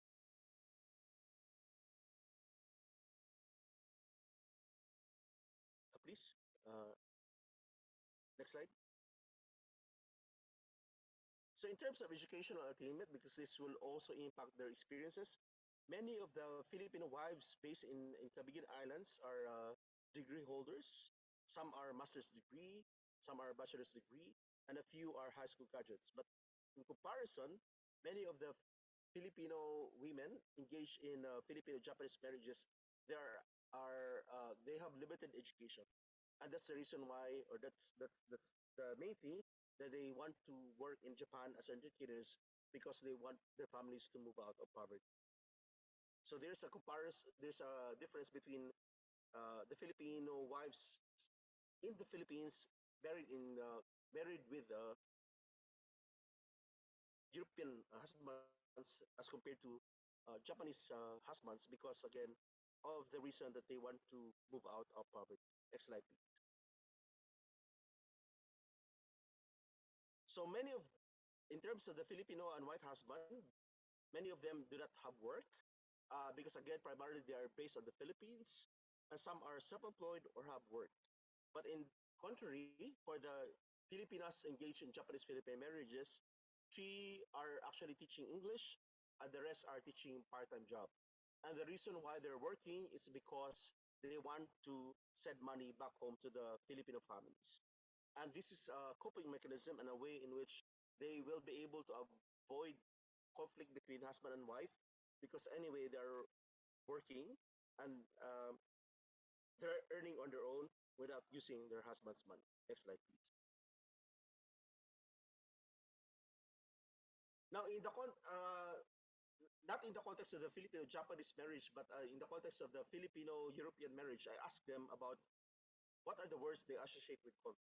Next slide. So in terms of educational attainment, because this will also impact their experiences, many of the Filipino wives based in Cabiguin Islands are degree holders. Some are master's degree, some are bachelor's degree, and a few are high school graduates. But in comparison, many of the Filipino women engaged in Filipino-Japanese marriages, they have limited education, and that's the reason why, or that's the main thing that they want to work in Japan as educators because they want their families to move out of poverty. So there's a comparison, there's a difference between the Filipino wives in the Philippines married with European husbands as compared to Japanese husbands because again of the reason that they want to move out of poverty. Next slide, please. So many of, in terms of the Filipino and white husband, many of them do not have work because again, primarily they are based on the Philippines, and some are self-employed or have work. But in contrary, for the Filipinas engaged in Japanese-Philippine marriages, 3 are actually teaching English, and the rest are teaching part-time job. And the reason why they're working is because they want to send money back home to the Filipino families. And this is a coping mechanism and a way in which they will be able to avoid conflict between husband and wife because anyway they're working and they're earning on their own without using their husband's money. Next slide, please. Now, not in the context of the Filipino-Japanese marriage, but in the context of the Filipino-European marriage, I asked them about what are the words they associate with conflict.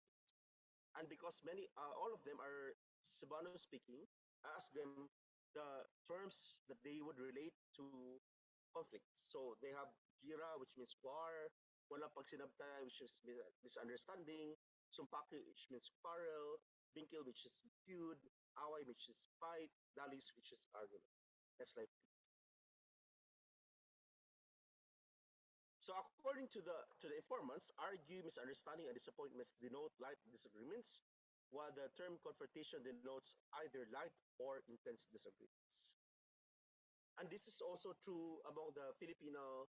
And because all of them are Cebuano speaking, I asked them the terms that they would relate to conflict. So they have gira, which means war, walang pagsinabtay, which is misunderstanding, sumpaki, which means quarrel, bingkil, which is feud, away, which is fight, dalis, which is argument. Next slide, please. So according to the informants, argue, misunderstanding, and disappointments denote light disagreements, while the term confrontation denotes either light or intense disagreements. And this is also true among the Filipina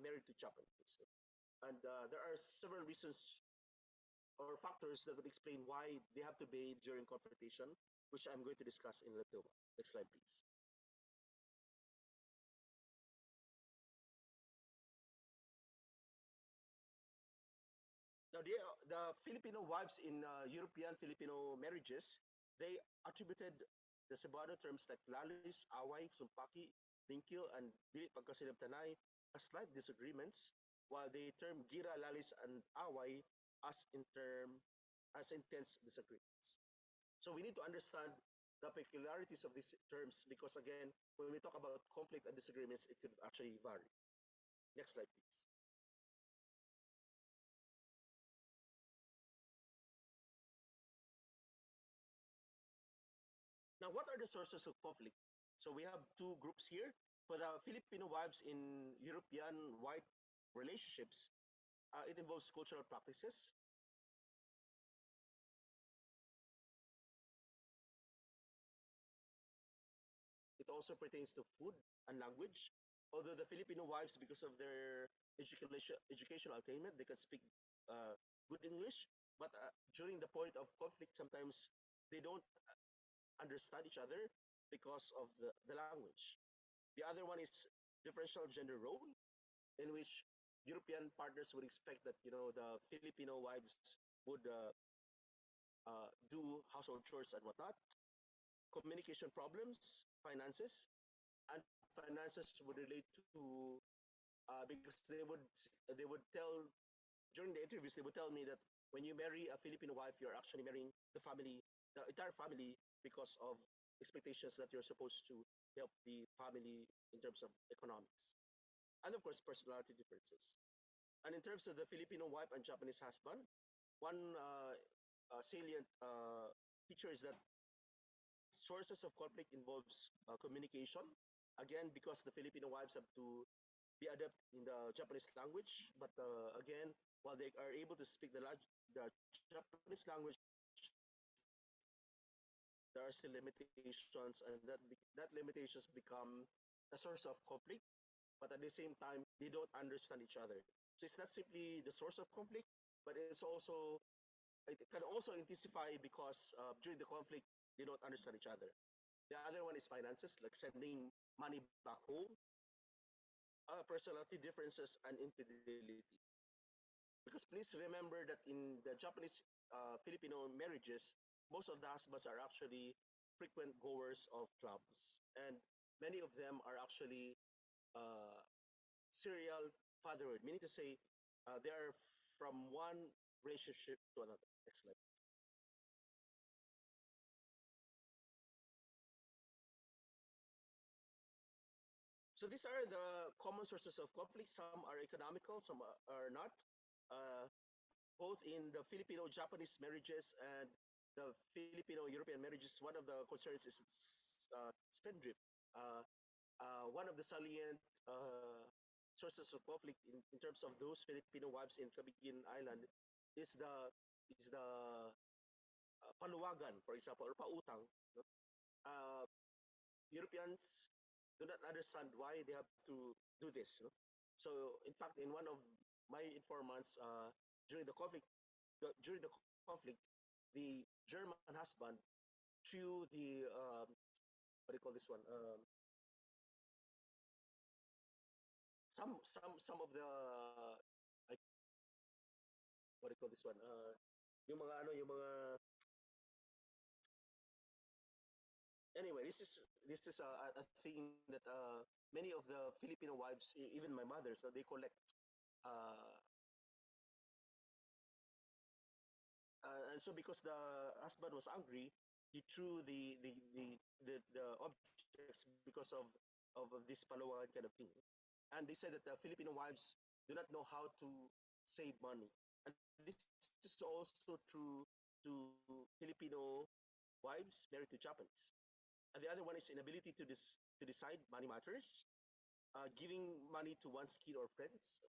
married to Japanese. And there are several reasons or factors that would explain why they have to behave during confrontation, which I'm going to discuss in a little while. Next slide, please. Now, the Filipino wives in European Filipino marriages, they attributed the Cebuano terms like lalis, away, sumpaki, bingkil, and dili pagkasinabtanay as slight disagreements, while they term gira, lalis, and away as intense disagreements. So we need to understand the peculiarities of these terms because again, when we talk about conflict and disagreements, it could actually vary. Next slide, please. Now, what are the sources of conflict? So we have 2 groups here. For the Filipino wives in European white relationships, it involves cultural practices. It also pertains to food and language. Although the Filipino wives, because of their educational attainment, they can speak good English. But during the point of conflict, sometimes they don't understand each other because of the language. The other one is differential gender role, in which European partners would expect that the Filipino wives would do household chores and whatnot. Communication problems, finances, and finances would relate to because they would tell during the interviews they would tell me that when you marry a Filipino wife, you're actually marrying the entire family because of expectations that you're supposed to help the family in terms of economics. And of course, personality differences. And in terms of the Filipino wife and Japanese husband, one salient feature is that sources of conflict involves communication. Again, because the Filipino wives have to be adept in the Japanese language, but again, while they are able to speak the the Japanese language, there are still limitations, and that limitations become a source of conflict. But at the same time, they don't understand each other. So it's not simply the source of conflict, but it can also intensify because during the conflict they don't understand each other. The other one is finances, like sending money back home, personality differences, and infidelity. Because please remember that in the Japanese Filipino marriages, most of the husbands are actually frequent goers of clubs, and many of them are actually uh, serial fatherhood, meaning to say they are from one relationship to another. Next slide. So these are the common sources of conflict. Some are economical, some are not. Both in the Filipino-Japanese marriages and the Filipino-European marriages, one of the concerns is spendthrift. Uh, One of the salient sources of conflict in terms of those Filipino wives in Cabiguin Island is the paluwagan, for example, or pautang. No? Uh, Europeans do not understand why they have to do this. No? So, in fact, in one of my informants during the conflict, the German husband threw the what do you call this one? Some of the like, what do you call this one? Yung mga anyway, this is a thing that many of the Filipino wives, even my mother, so they collect. Uh, and so because the husband was angry, he threw the objects because of this palawan kind of thing. And they said that the Filipino wives do not know how to save money. And this is also true to Filipino wives married to Japanese. And the other one is inability to decide money matters, giving money to one's kid or friends.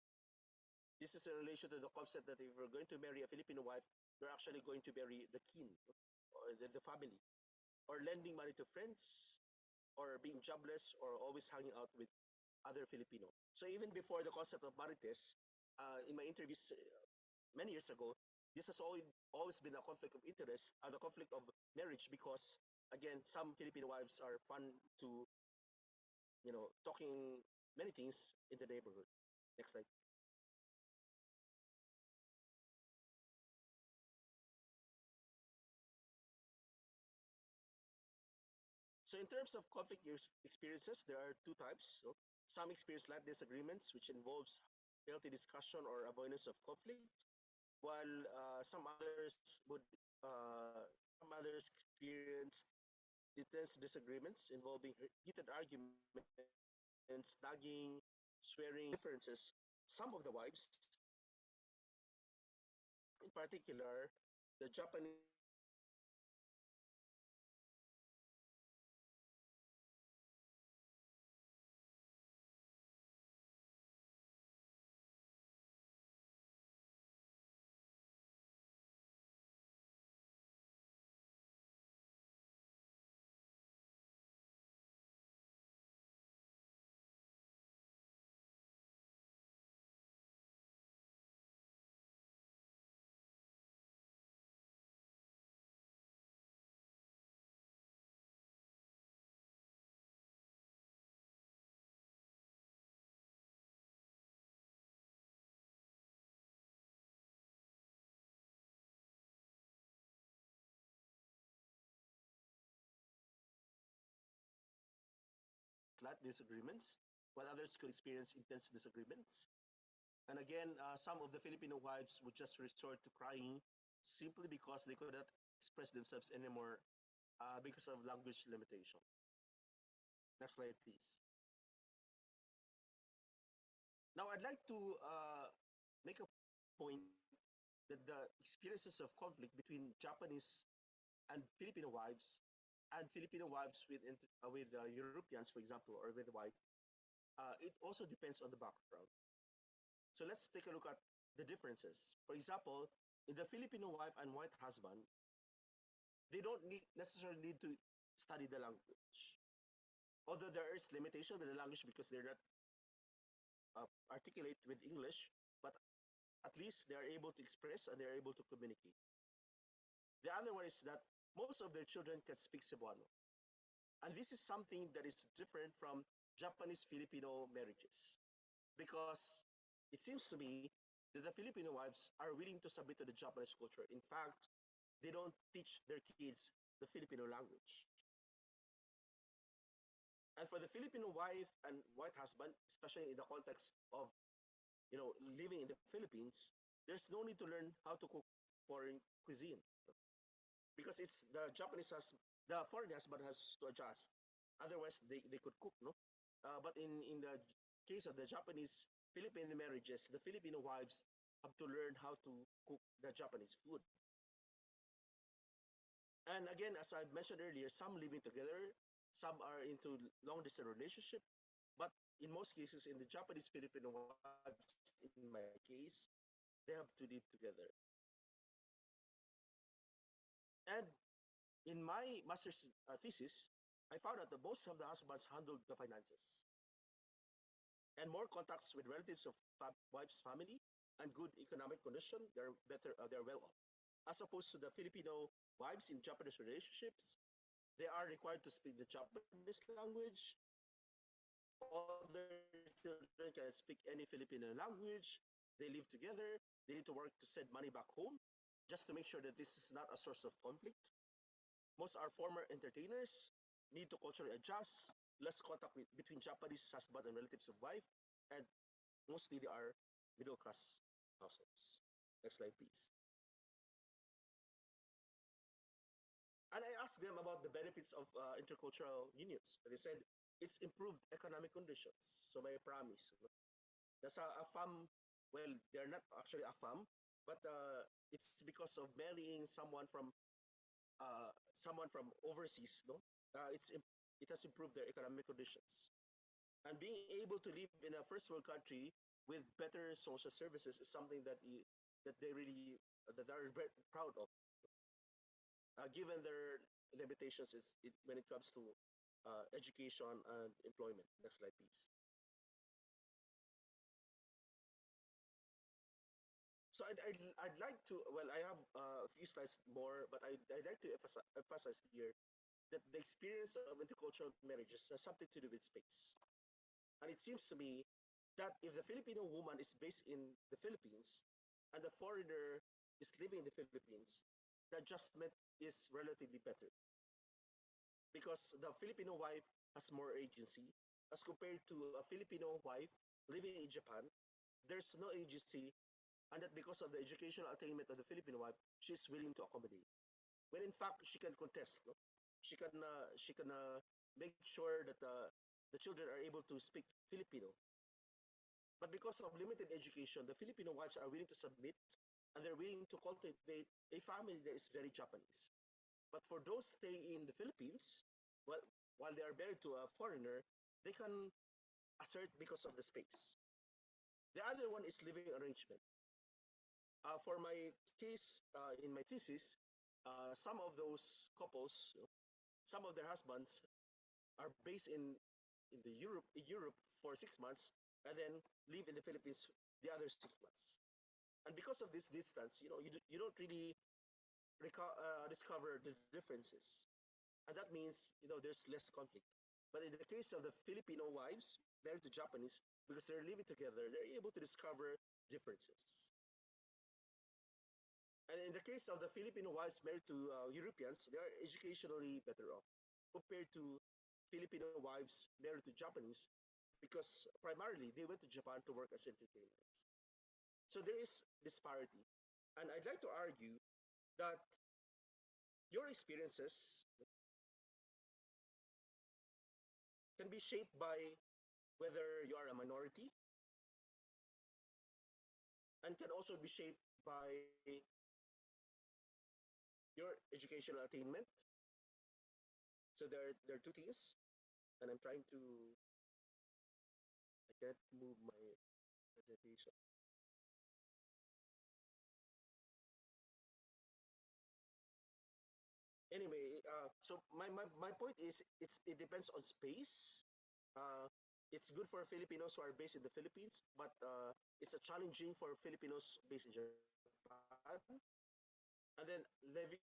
This is in relation to the concept that if we're going to marry a Filipino wife, we're actually going to marry the kin or the family, or lending money to friends, or being jobless, or always hanging out with other Filipino. So even before the concept of marites, in my interviews many years ago, this has always been a conflict of interest, the conflict of marriage, because again, some Filipino wives are fun to, talking many things in the neighborhood. Next slide. So in terms of conflict experiences, there are two types. So some experience life disagreements, which involves healthy discussion or avoidance of conflict, while some others experience intense disagreements involving heated arguments, nagging, swearing, differences. Some of the wives, in particular, the Japanese light disagreements, while others could experience intense disagreements. And again, some of the Filipino wives would just resort to crying simply because they could not express themselves anymore because of language limitation. Next slide, please. Now, I'd like to make a point that the experiences of conflict between Japanese and Filipino wives with Europeans, for example, or with white, it also depends on the background. So let's take a look at the differences. For example, in the Filipino wife and white husband, they don't necessarily need to study the language. Although there is limitation with the language because they're not articulate with English, but at least they are able to express and they are able to communicate. The other one is that most of their children can speak Cebuano. And this is something that is different from Japanese-Filipino marriages. Because it seems to me that the Filipino wives are willing to submit to the Japanese culture. In fact, they don't teach their kids the Filipino language. And for the Filipino wife and white husband, especially in the context of living in the Philippines, there's no need to learn how to cook foreign cuisine because it's the the foreign husband has to adjust. Otherwise, they could cook, no. But in the case of the Japanese Filipino marriages, the Filipino wives have to learn how to cook the Japanese food. And again, as I mentioned earlier, some living together, some are into long distance relationship, but in most cases, in the Japanese Filipino wives, in my case, they have to live together. And in my master's thesis, I found out that most of the husbands handled the finances and more contacts with relatives of wife's family and good economic condition. They're better. They're well off, as opposed to the Filipino wives in Japanese relationships. They are required to speak the Japanese language. All their children can speak any Filipino language. They live together. They need to work to send money back home just to make sure that this is not a source of conflict. Most are former entertainers, need to culturally adjust, less contact between Japanese husband and relatives of wife, and mostly they are middle class households. Next slide, please. And I asked them about the benefits of intercultural unions. They said it's improved economic conditions. So may promise. Nasa AFAM, well, they're not actually AFAM, but it's because of marrying someone from overseas. No, it has improved their economic conditions. And being able to live in a first world country with better social services is something that they really that are very proud of, given their limitations when it comes to education and employment. Next slide, please. So I'd like to, well, I have a few slides more, but I'd like to emphasize here that the experience of intercultural marriages has something to do with space. And it seems to me that if the Filipino woman is based in the Philippines and the foreigner is living in the Philippines, the adjustment is relatively better. Because the Filipino wife has more agency as compared to a Filipino wife living in Japan. There's no agency, and that because of the educational attainment of the Filipino wife, she's willing to accommodate. When in fact she can contest, no? She can make sure that the children are able to speak Filipino. But because of limited education, the Filipino wives are willing to submit and they're willing to cultivate a family that is very Japanese. But for those staying in the Philippines, well, while they are married to a foreigner, they can assert because of the space. The other one is living arrangement. For my case in my thesis, some of those couples, some of their husbands are based in Europe for 6 months, and then live in the Philippines the other 6 months. And because of this distance, you don't really discover the differences, and that means there's less conflict. But in the case of the Filipino wives married to Japanese, because they're living together, they're able to discover differences. And in the case of the Filipino wives married to Europeans, they are educationally better off compared to Filipino wives married to Japanese, because primarily they went to Japan to work as entertainers. So there is disparity. And I'd like to argue that your experiences can be shaped by whether you are a minority, and can also be shaped by your educational attainment. So there are two things, and I'm trying to, I can't move my presentation. So my point is it depends on space. It's good for Filipinos who are based in the Philippines, but it's a challenging for Filipinos based in Japan. And then living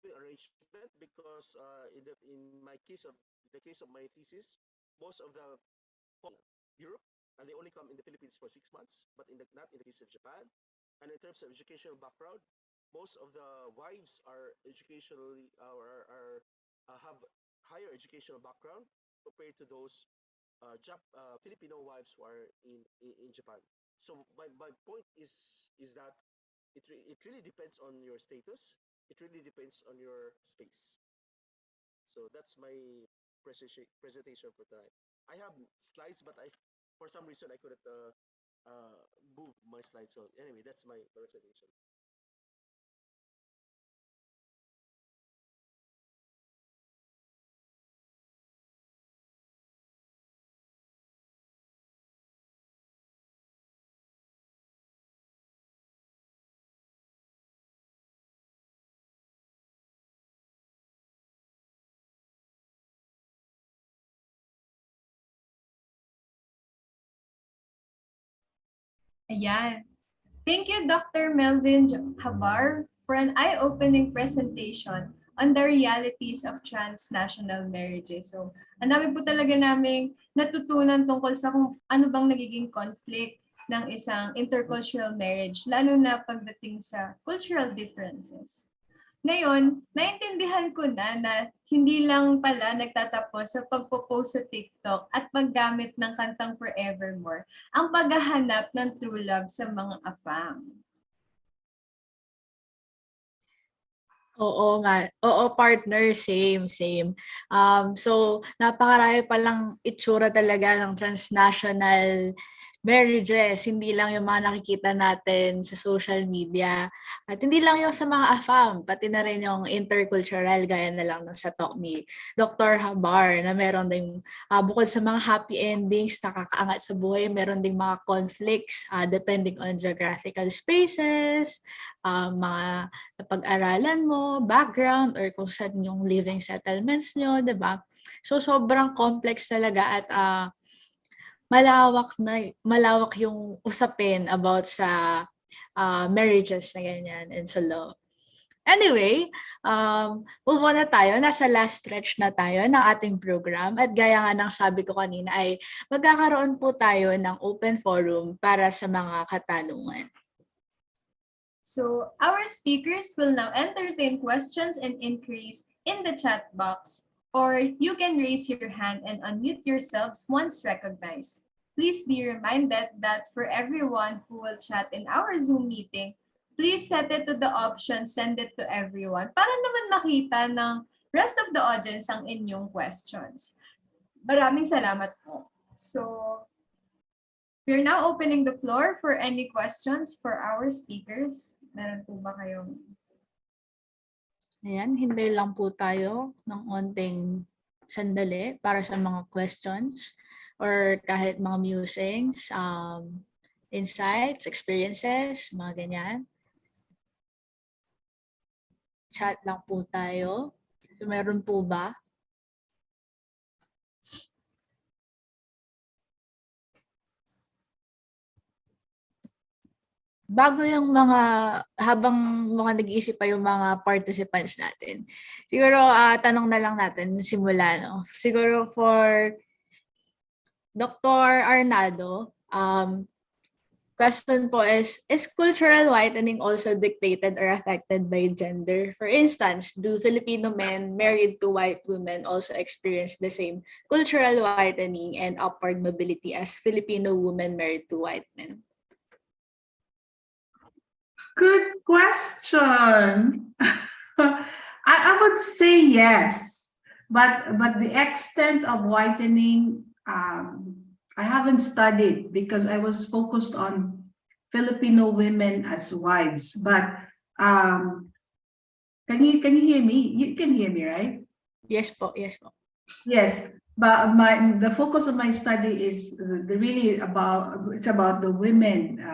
arrangement, because in my case of the case of my thesis, most of the Europe, and they only come in the Philippines for 6 months, but not in the case of Japan. And in terms of educational background, most of the wives are educationally have higher educational background compared to those Filipino wives who are in Japan. So my point is that it really depends on your status. It really depends on your space. So that's my presentation for tonight. I have slides, but for some reason I couldn't move my slides. So anyway, that's my presentation. Ayan. Thank you, Dr. Melvin Jabar, for an eye-opening presentation on the realities of transnational marriages. So, ang dami po talaga naming natutunan tungkol sa kung ano bang nagiging conflict ng isang intercultural marriage, lalo na pagdating sa cultural differences. Ngayon, naintindihan ko na hindi lang pala nagtatapos sa pagpo-post sa TikTok at paggamit ng kantang Forevermore ang paghahanap ng true love sa mga AFAM. Oo nga. Oo, partner. Same, same. So, napakarami palang itsura talaga ng transnational marriages. Hindi lang yung mga nakikita natin sa social media. At hindi lang yung sa mga AFAM, pati na rin yung intercultural, gaya na lang sa talk ni Dr. Jabar, na meron ding, bukod sa mga happy endings, nakakaangat sa buhay, meron ding mga conflicts depending on geographical spaces, mga napag-aralan mo, background, or kung saan yung living settlements nyo, di ba? So, sobrang complex talaga at malawak yung usapin about sa marriages na ganyan and so love. Anyway, move on na tayo. Nasa last stretch na tayo ng ating program. At gaya nga ng sabi ko kanina ay magkakaroon po tayo ng open forum para sa mga katanungan. So, our speakers will now entertain questions and inquiries in the chat box, or you can raise your hand and unmute yourselves once recognized. Please be reminded that for everyone who will chat in our Zoom meeting, please set it to the option send it to everyone para naman makita ng rest of the audience ang inyong questions. Maraming salamat po. So, we're now opening the floor for any questions for our speakers. Meron po ba kayong... Ayan, hintay lang po tayo ng onting sandali para sa mga questions or kahit mga musings, insights, experiences, mga ganyan. Chat lang po tayo. So, meron po ba? Bago yung habang nag-iisip pa yung mga participants natin, siguro tanong na lang natin simula, no? Siguro for Dr. Arnado, question po is cultural whitening also dictated or affected by gender? For instance, do Filipino men married to white women also experience the same cultural whitening and upward mobility as Filipino women married to white men? Good question. I would say yes, but the extent of whitening, I haven't studied because I was focused on Filipino women as wives. But can you hear me? You can hear me, right? Yes po, yes po. Yes, but the focus of my study is really about the women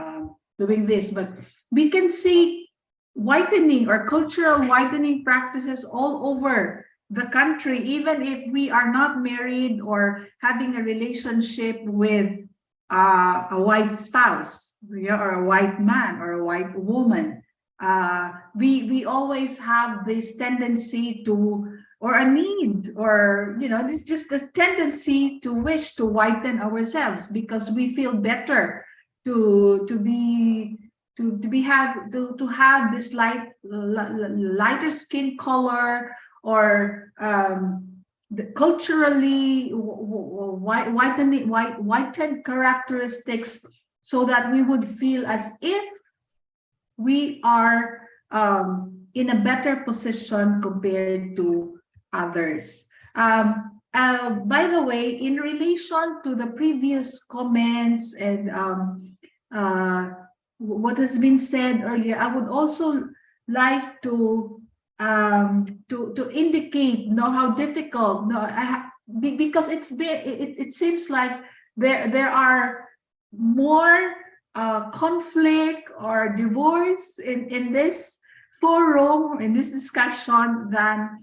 doing this, but we can see whitening or cultural whitening practices all over the country, even if we are not married or having a relationship with a white spouse, or a white man or a white woman. We always have this tendency to, or a need, or this just a tendency to wish to whiten ourselves because we feel better to have this lighter skin color, or culturally whitened characteristics, so that we would feel as if we are in a better position compared to others. By the way, in relation to the previous comments and what has been said earlier, I would also like to indicate how difficult because it seems like there are more conflict or divorce in this forum, in this discussion, than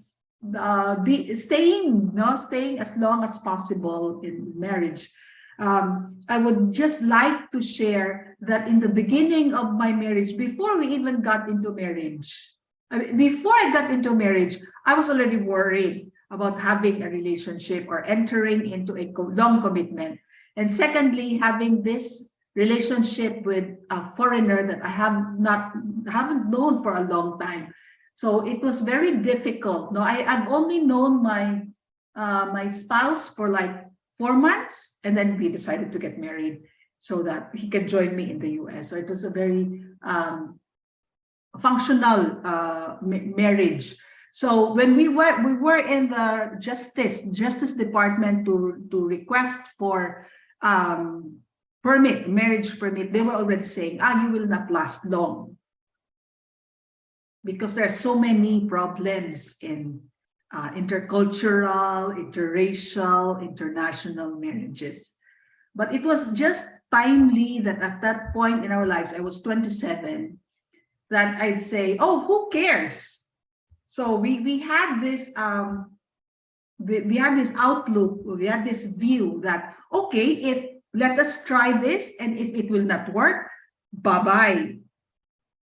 staying as long as possible in marriage. I would just like to share that in the beginning of my marriage, before we even got into marriage, before I got into marriage, I was already worried about having a relationship or entering into a long commitment. And secondly, having this relationship with a foreigner that I haven't known for a long time. So it was very difficult. I've only known my my spouse for like 4 months, and then we decided to get married so that he can join me in the US. So it was a very functional marriage. So when we were in the Justice Department to request for marriage permit, they were already saying, you will not last long because there are so many problems in intercultural, interracial, international marriages. But it was just timely that at that point in our lives, I was 27, that I'd say, oh, who cares? So we had this we had this outlook, we had this view that, okay, let us try this, and if it will not work, bye-bye.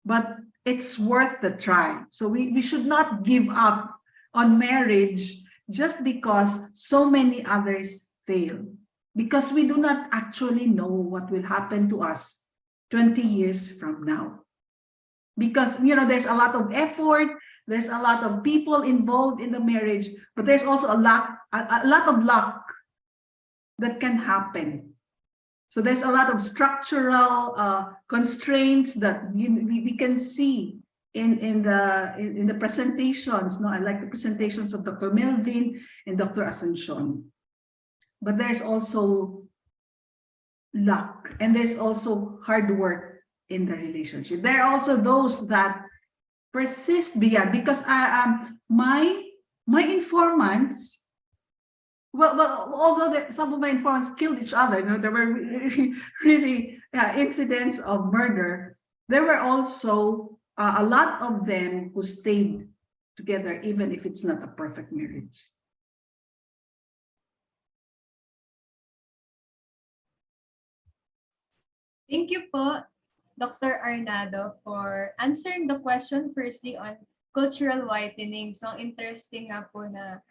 But it's worth the try. So we should not give up on marriage just because so many others fail, because we do not actually know what will happen to us 20 years from now. Because there's a lot of effort, there's a lot of people involved in the marriage, but there's also a lot of luck that can happen. So there's a lot of structural constraints that we can see in the presentations. I like the presentations of Dr. Melvin and Dr. Asuncion. But there's also luck, and there's also hard work in the relationship. There are also those that persist beyond, because my informants, well, although some of my informants killed each other, there were really incidents of murder. There were also a lot of them who stayed together, even if it's not a perfect marriage. Thank you po, Dr. Arnado, for answering the question firstly on cultural whitening. So interesting nga po na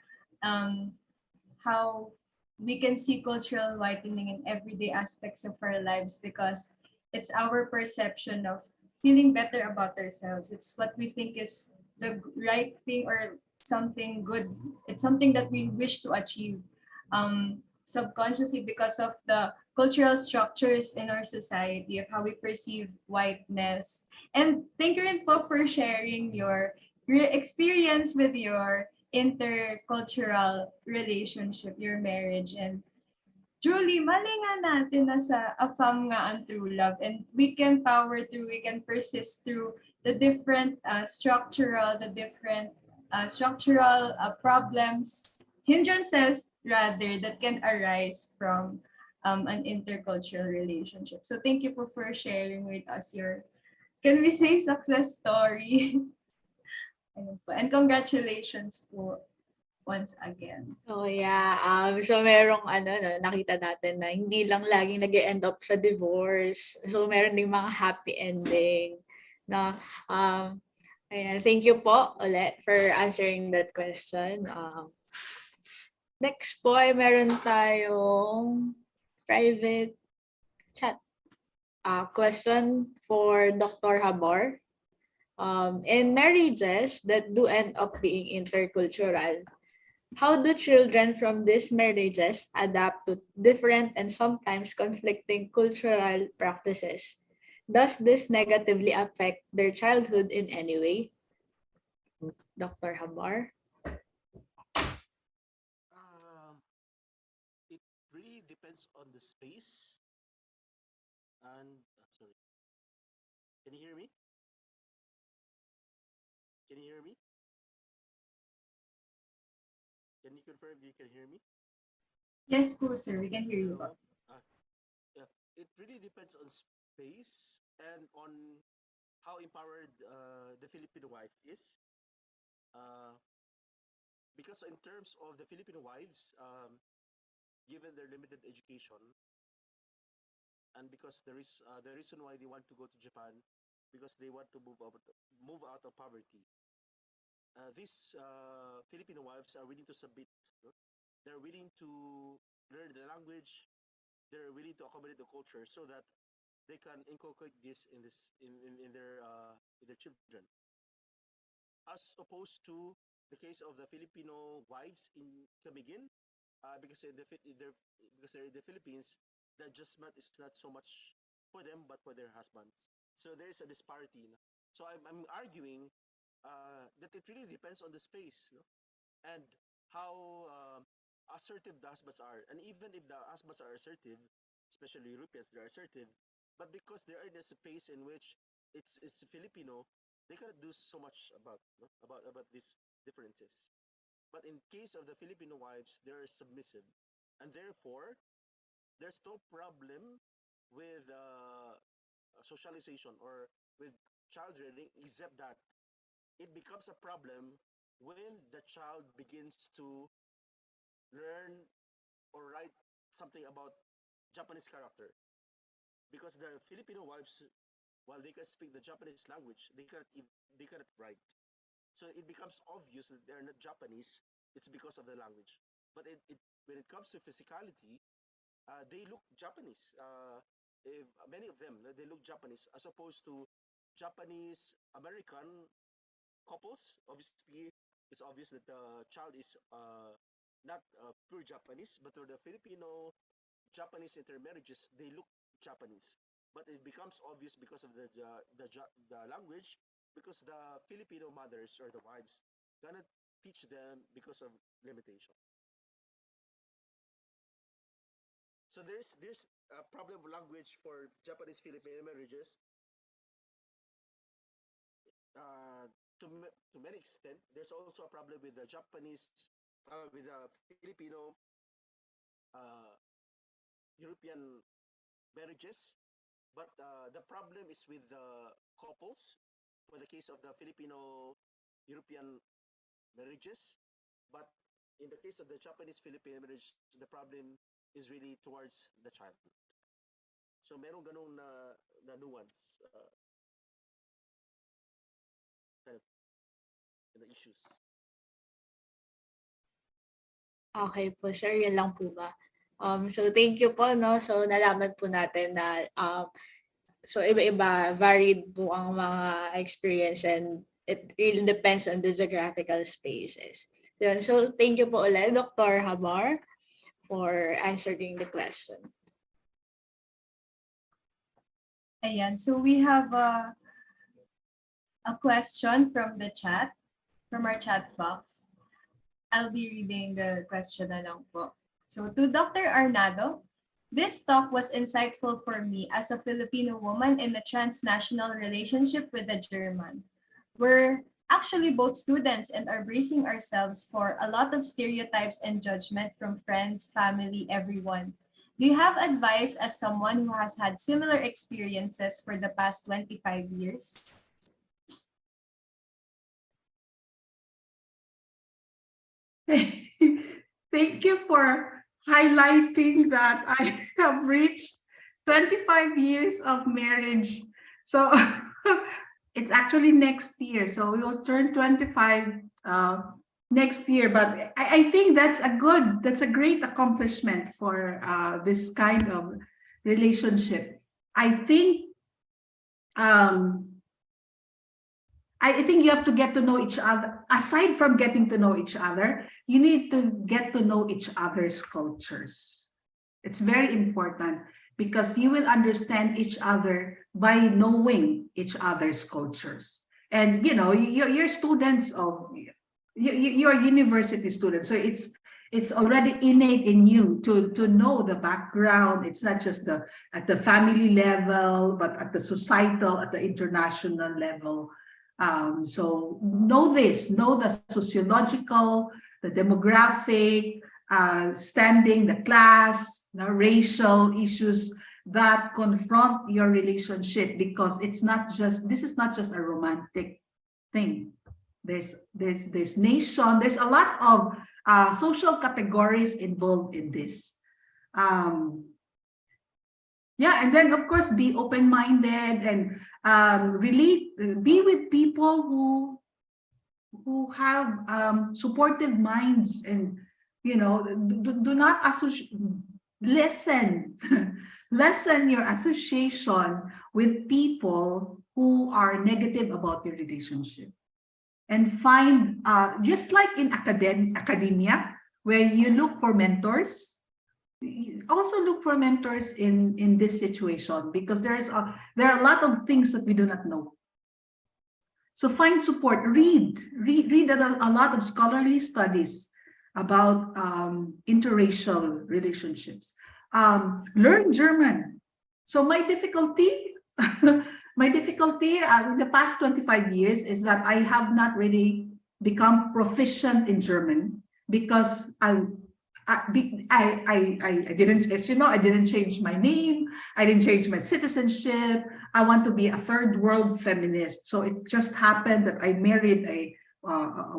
how we can see cultural whitening in everyday aspects of our lives, because it's our perception of feeling better about ourselves. It's what we think is the right thing or something good. It's something that we wish to achieve subconsciously because of the cultural structures in our society of how we perceive whiteness. And thank you rin po for sharing your experience with your intercultural relationship, your marriage. And truly, mali nga natin na sa AFAM nga ang true love, and we can power through, we can persist through the different structural problems, hindrances rather, that can arise from an intercultural relationship. So thank you po for sharing with us your Can we say success story? Ayun po. And congratulations po once again. Oh yeah, so merong nakita natin na hindi lang laging nag-end up sa divorce. So meron ding mga happy ending na ayan, thank you po ulit for answering that question. Next po ay meron tayong private chat. Question for Dr. Jabar. In marriages that do end up being intercultural, how do children from these marriages adapt to different and sometimes conflicting cultural practices? Does this negatively affect their childhood in any way? Dr. Jabar? It really depends on the space. And sorry, can you hear me? Can you hear me? Can you confirm you can hear me? Yes po, sir. We can hear you po. Yeah, it really depends on space and on how empowered the Filipino wife is. Because in terms of the Filipino wives, given their limited education, and because there is the reason why they want to go to Japan, because they want to move out of poverty. These Filipino wives are willing to submit. No? They're willing to learn the language. They're willing to accommodate the culture so that they can inculcate this in their children. As opposed to the case of the Filipino wives in Camiguin, because because they're in the Philippines, the adjustment is not so much for them but for their husbands. So there is a disparity. No? So I'm arguing that it really depends on the space, no? And how assertive the husbands are. And even if the husbands are assertive, especially Europeans, they're assertive, but because they're in a space in which it's Filipino, they cannot do so much about no? about these differences. But in case of the Filipino wives, they're submissive, and therefore there's no problem with socialization or with child rearing, except that it becomes a problem when the child begins to learn or write something about Japanese character. Because the Filipino wives, while they can speak the Japanese language, they cannot write. So it becomes obvious that they're not Japanese. It's because of the language. But when it comes to physicality, they look Japanese. If many of them, they look Japanese as opposed to Japanese American couples. Obviously, it's obvious that the child is not pure Japanese, but for the Filipino Japanese intermarriages, they look Japanese. But it becomes obvious because of the language, because the Filipino mothers or the wives cannot teach them because of limitation. So there's a problem of language for Japanese Filipino marriages. To many extent, there's also a problem with the Japanese, with the Filipino uh, European marriages. But the problem is with the couples for the case of the Filipino European marriages. But in the case of the Japanese Filipino marriage, the problem is really towards the child. So merong ganong na nuance, kind of issues. Okay po, sure. Yun lang po ba? So thank you po, no? So nalaman po natin na so iba-iba, varied po ang mga experience and it really depends on the geographical spaces. Yun. So thank you po ulit, Dr. Jabar, for answering the question. Ayan. So we have a question from the chat, from our chat box. I'll be reading the question na lang po. So to Dr. Arnado, this talk was insightful for me as a Filipino woman in a transnational relationship with a German. We're actually both students and are bracing ourselves for a lot of stereotypes and judgment from friends, family, everyone. Do you have advice as someone who has had similar experiences for the past 25 years? Thank you for highlighting that I have reached 25 years of marriage. So it's actually next year. So we will turn 25 next year. But I think that's a great accomplishment for this kind of relationship. I think um, I think you have to get to know each other. Aside from getting to know each other, you need to get to know each other's cultures. It's very important because you will understand each other by knowing each other's cultures. And you know, you're students of you're university students, so it's already innate in you to know the background. It's not just the at the family level, but at the societal, at the international level. So know this, know the sociological, the demographic, standing, the class, the racial issues that confront your relationship, because it's not just, this is not just a romantic thing. There's nation, there's a lot of social categories involved in this. Yeah, and then of course be open-minded and really be with people who have supportive minds, and you know, do not associate, lessen lessen your association with people who are negative about your relationship, and find just like in academia, where you look for mentors, also look for mentors in this situation, because there are a lot of things that we do not know. So find support, read a lot of scholarly studies about interracial relationships. Learn German. So my difficulty in the past 25 years is that I have not really become proficient in German, because I didn't, as you know, I didn't change my name. I didn't change my citizenship. I want to be a third world feminist. So it just happened that I married a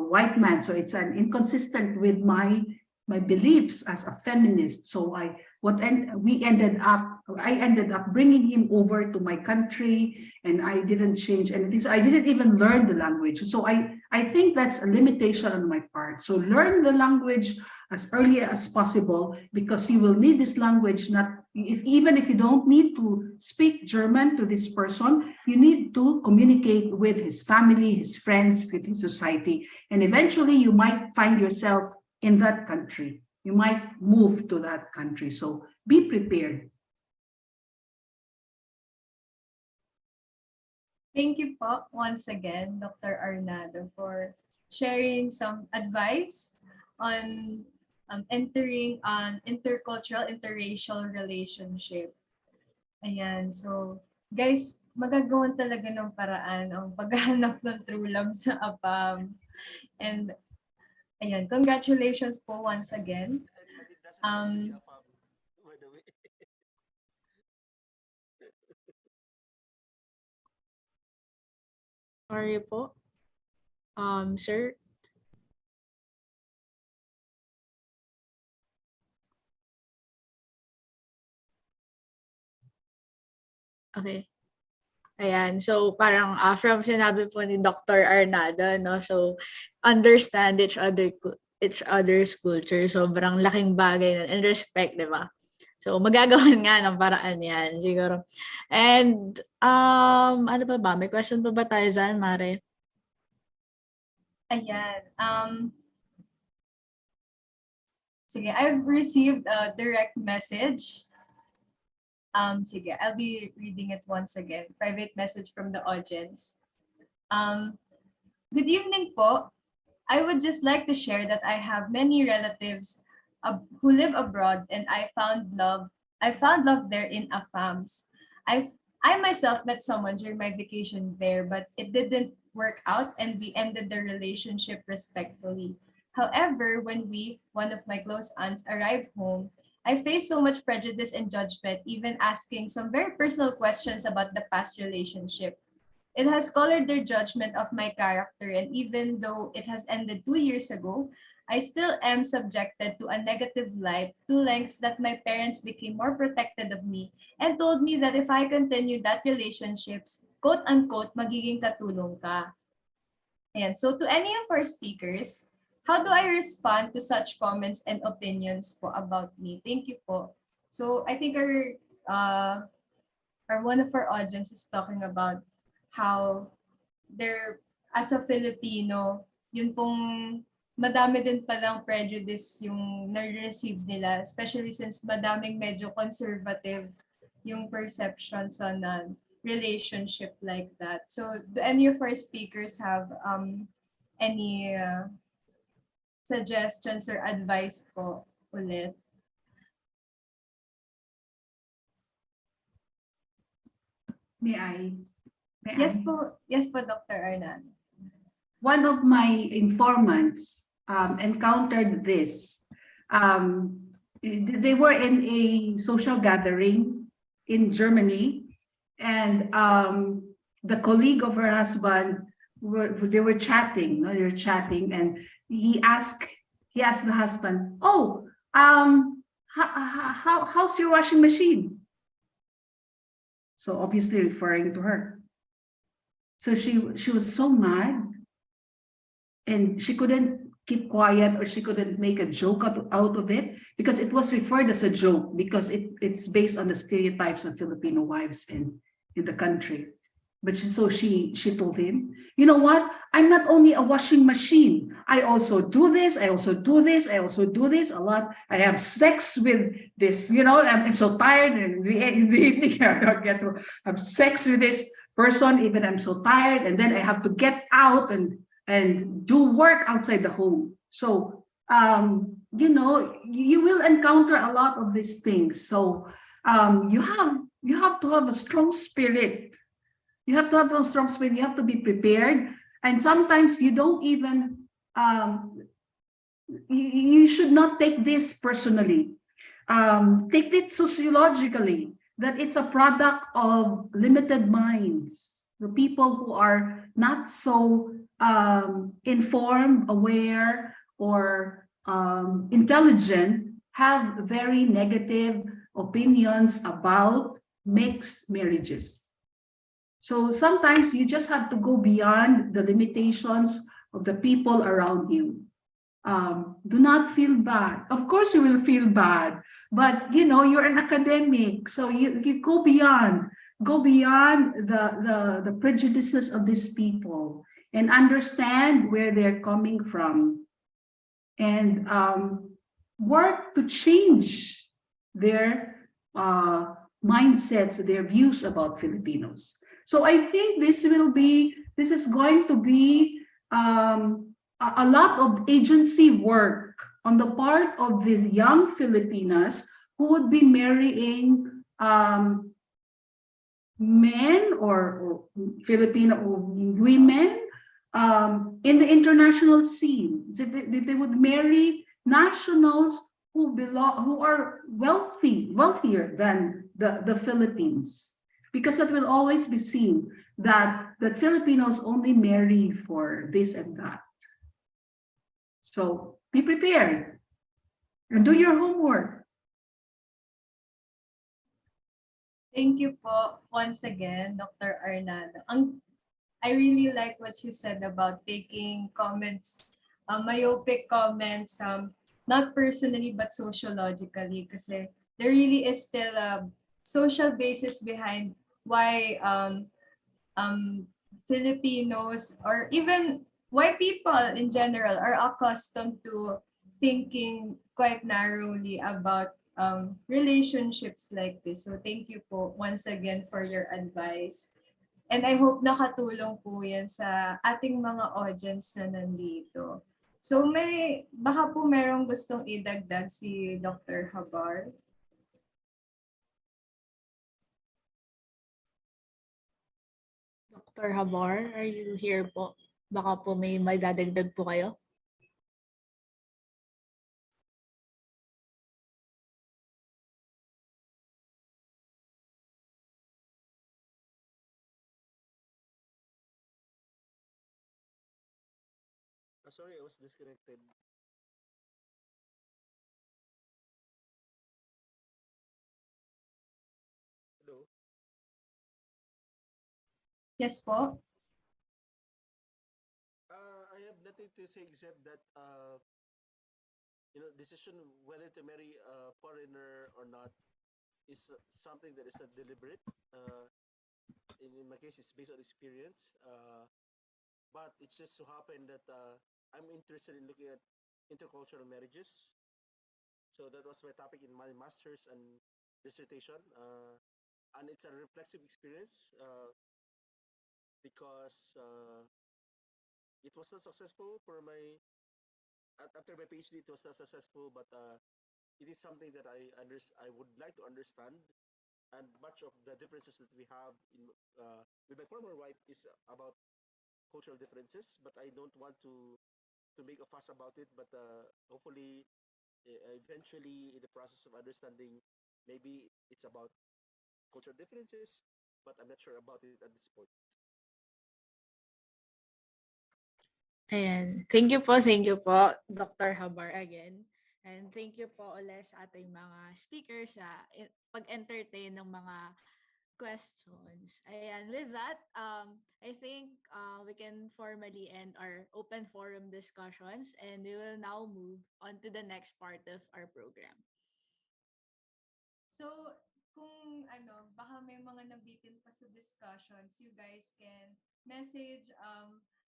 white man. So it's an inconsistent with my beliefs as a feminist. So I ended up bringing him over to my country, and I didn't change anything. So I didn't even learn the language. So I think that's a limitation on my part. So learn the language as early as possible, because you will need this language, even if you don't need to speak German to this person, you need to communicate with his family, his friends, with his society, and eventually you might find yourself in that country. You might move to that country. So be prepared. Thank you po once again, Dr. Arnado, for sharing some advice on entering an intercultural, interracial relationship. Ayan, so guys, magagawan talaga ng paraan ang paghahanap ng true love sa AFAM. And ayan, congratulations po once again. And it doesn't have to be a farm, by the way. Sorry po. Sir? Okay. Ayan. So, parang from sinabi po ni Dr. Arnado, no? So, understand each other's culture. Sobrang laking bagay and respect, di ba? So, magagawan nga ng paraan yan, siguro. And, ano pa ba? May question pa ba tayo dyan, Mare? Ayan. Sige, I've received a direct message. Sige, I'll be reading it once again. Private message from the audience. Good evening po. I would just like to share that I have many relatives who live abroad, and I found love there in AFAMs. I myself met someone during my vacation there, but it didn't work out and we ended the relationship respectfully. However, when one of my close aunts arrived home, I faced so much prejudice and judgment, even asking some very personal questions about the past relationship. It has colored their judgment of my character, and even though it has ended 2 years ago, I still am subjected to a negative light to lengths that my parents became more protected of me and told me that if I continue that relationships, quote unquote, magiging katulong ka. And so to any of our speakers, how do I respond to such comments and opinions po about me? Thank you po. So I think our one of our audience is talking about how they're, as a Filipino, yun pong madami din palang prejudice yung na-receive nila, especially since madaming medyo conservative yung perceptions on a relationship like that. So do any of our speakers have any suggestions or advice po ulit? May I? Yes po, Dr. Arnado. One of my informants encountered this. They were in a social gathering in Germany, and the colleague of her husband, they were chatting. No, they were chatting, and he asked the husband, "Oh, how's your washing machine?" So obviously referring to her. So she was so mad, and she couldn't keep quiet, or she couldn't make a joke out of it, because it was referred as a joke, because it's based on the stereotypes of Filipino wives in the country. But she told him, "You know what? I'm not only a washing machine. I also do this. I also do this. I also do this a lot. I have sex with this. You know, I'm so tired. And in the evening, I don't get to have sex with this person. Even I'm so tired, and then I have to get out and do work outside the home." So you know, you will encounter a lot of these things. So you have to have a strong spirit. You have to have a strong spirit. You have to be prepared. And sometimes you don't even you should not take this personally. Take it sociologically, that it's a product of limited minds. The people who are not so informed, aware, or intelligent have very negative opinions about mixed marriages. So sometimes you just have to go beyond the limitations of the people around you. Do not feel bad. Of course you will feel bad, but you know, you're an academic, so you go beyond the prejudices of these people and understand where they're coming from, and work to change their mindsets, their views about Filipinos. So I think this is going to be a lot of agency work on the part of these young Filipinas who would be marrying men or Filipino women in the international scene. So they would marry nationals who are wealthier than the Philippines. Because it will always be seen that Filipinos only marry for this and that. So be prepared and do your homework. Thank you po once again, Dr. Arnado. I really like what you said about taking comments, myopic comments, not personally but sociologically, kasi there really is still a social basis behind why Filipinos, or even why people in general, are accustomed to thinking quite narrowly about relationships like this. So thank you po once again for your advice. And I hope nakatulong po yan sa ating mga audience na nandito. So baka po merong gustong idagdag si Dr. Jabar. Dr. Jabar, are you here po? Baka po may dadagdag po kayo. Sorry, I was disconnected. Hello. Yes po. I have nothing to say except that decision whether to marry a foreigner or not is something that is deliberate. Uh, in my case, it's based on experience. But it's just so happened that I'm interested in looking at intercultural marriages. So that was my topic in my master's and dissertation. And it's a reflexive experience because it was not successful for after my PhD. It was not successful, but it is something that I would like to understand. And much of the differences that we have with my former wife is about cultural differences, but I don't want to make a fuss about it. But hopefully, eventually, in the process of understanding, maybe it's about cultural differences, but I'm not sure about it at this point. Ayan. Thank you po, Dr. Jabar again. And thank you po ulit sa ating mga speakers sa pag-entertain ng mga questions. Ayan, with that, I think we can formally end our open forum discussions and we will now move on to the next part of our program. So, kung baka may mga nabitin pa sa discussions, you guys can message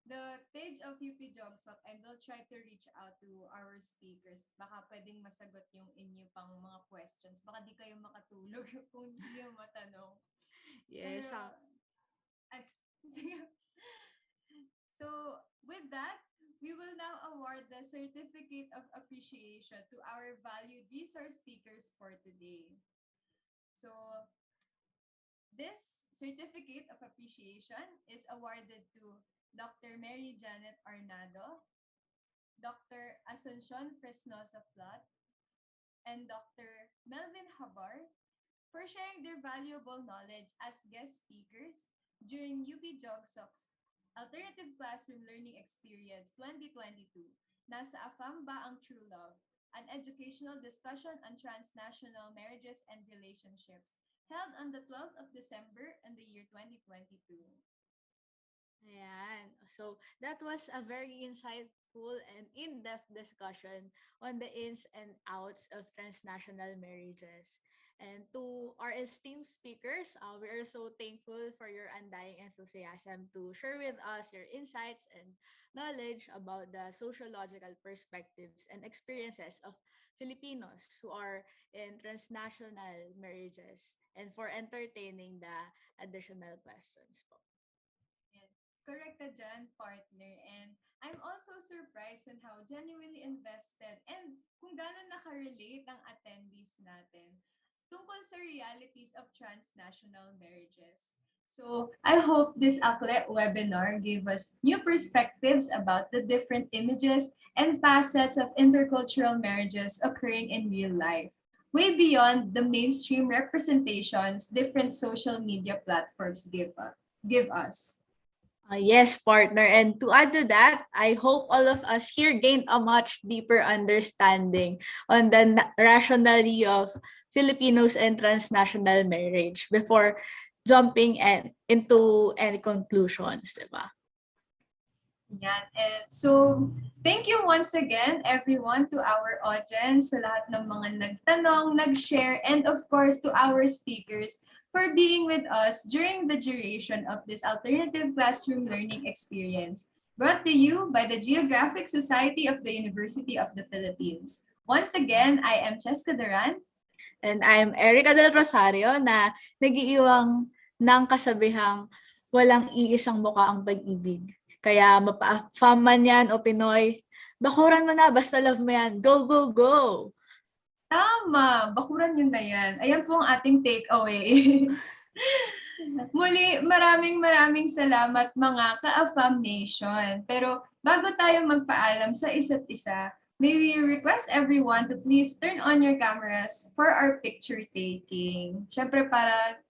the page of UP GeogSoc and we'll try to reach out to our speakers. Baka pwedeng masagot yung inyo pang mga questions. Baka di kayo makatulog kung hindi yung matanong. Yes. Pero, sige. So, with that, we will now award the Certificate of Appreciation to our valued resource speakers for today. So, this Certificate of Appreciation is awarded to Dr. Mary Janet Arnado, Dr. Asuncion Fresnoza-Flot, and Dr. Melvin Jabar for sharing their valuable knowledge as guest speakers during UP GeogSoc's Alternative Classroom Learning Experience 2022, Nasa AFAM ba ang True Love? An educational discussion on transnational marriages and relationships, held on the 12th of December in the year 2022. Ayan. So that was a very insightful and in-depth discussion on the ins and outs of transnational marriages. And to our esteemed speakers, we are so thankful for your undying enthusiasm to share with us your insights and knowledge about the sociological perspectives and experiences of Filipinos who are in transnational marriages and for entertaining the additional questions po. Correct ka dyan, partner. And I'm also surprised on how genuinely invested and kung gano'n nakarelate ang attendees natin tungkol sa realities of transnational marriages. So, I hope this ACLE webinar gave us new perspectives about the different images and facets of intercultural marriages occurring in real life, way beyond the mainstream representations different social media platforms give us. Yes, partner. And to add to that, I hope all of us here gained a much deeper understanding on the rationality of Filipinos and transnational marriage before jumping into any conclusions, diba? Yan. And so, thank you once again, everyone, to our audience, sa lahat ng mga nagtanong, nag-share, and of course, to our speakers for being with us during the duration of this alternative classroom learning experience, brought to you by the Geographic Society of the University of the Philippines. Once again, I am Cheska Duran. And I'm Erica Del Rosario na nag-iiwang ng kasabihang walang iisang muka ang pag-ibig. Kaya mapa-AFAM man yan o Pinoy, bakuran mo na, basta love mo yan. Go, go, go! Tama! Bakuran yun na yan. Ayan po ang ating takeaway. Muli, maraming salamat mga ka-AFAM Nation. Pero bago tayo magpaalam sa isa't isa, may we request everyone to please turn on your cameras for our picture taking. Siyempre para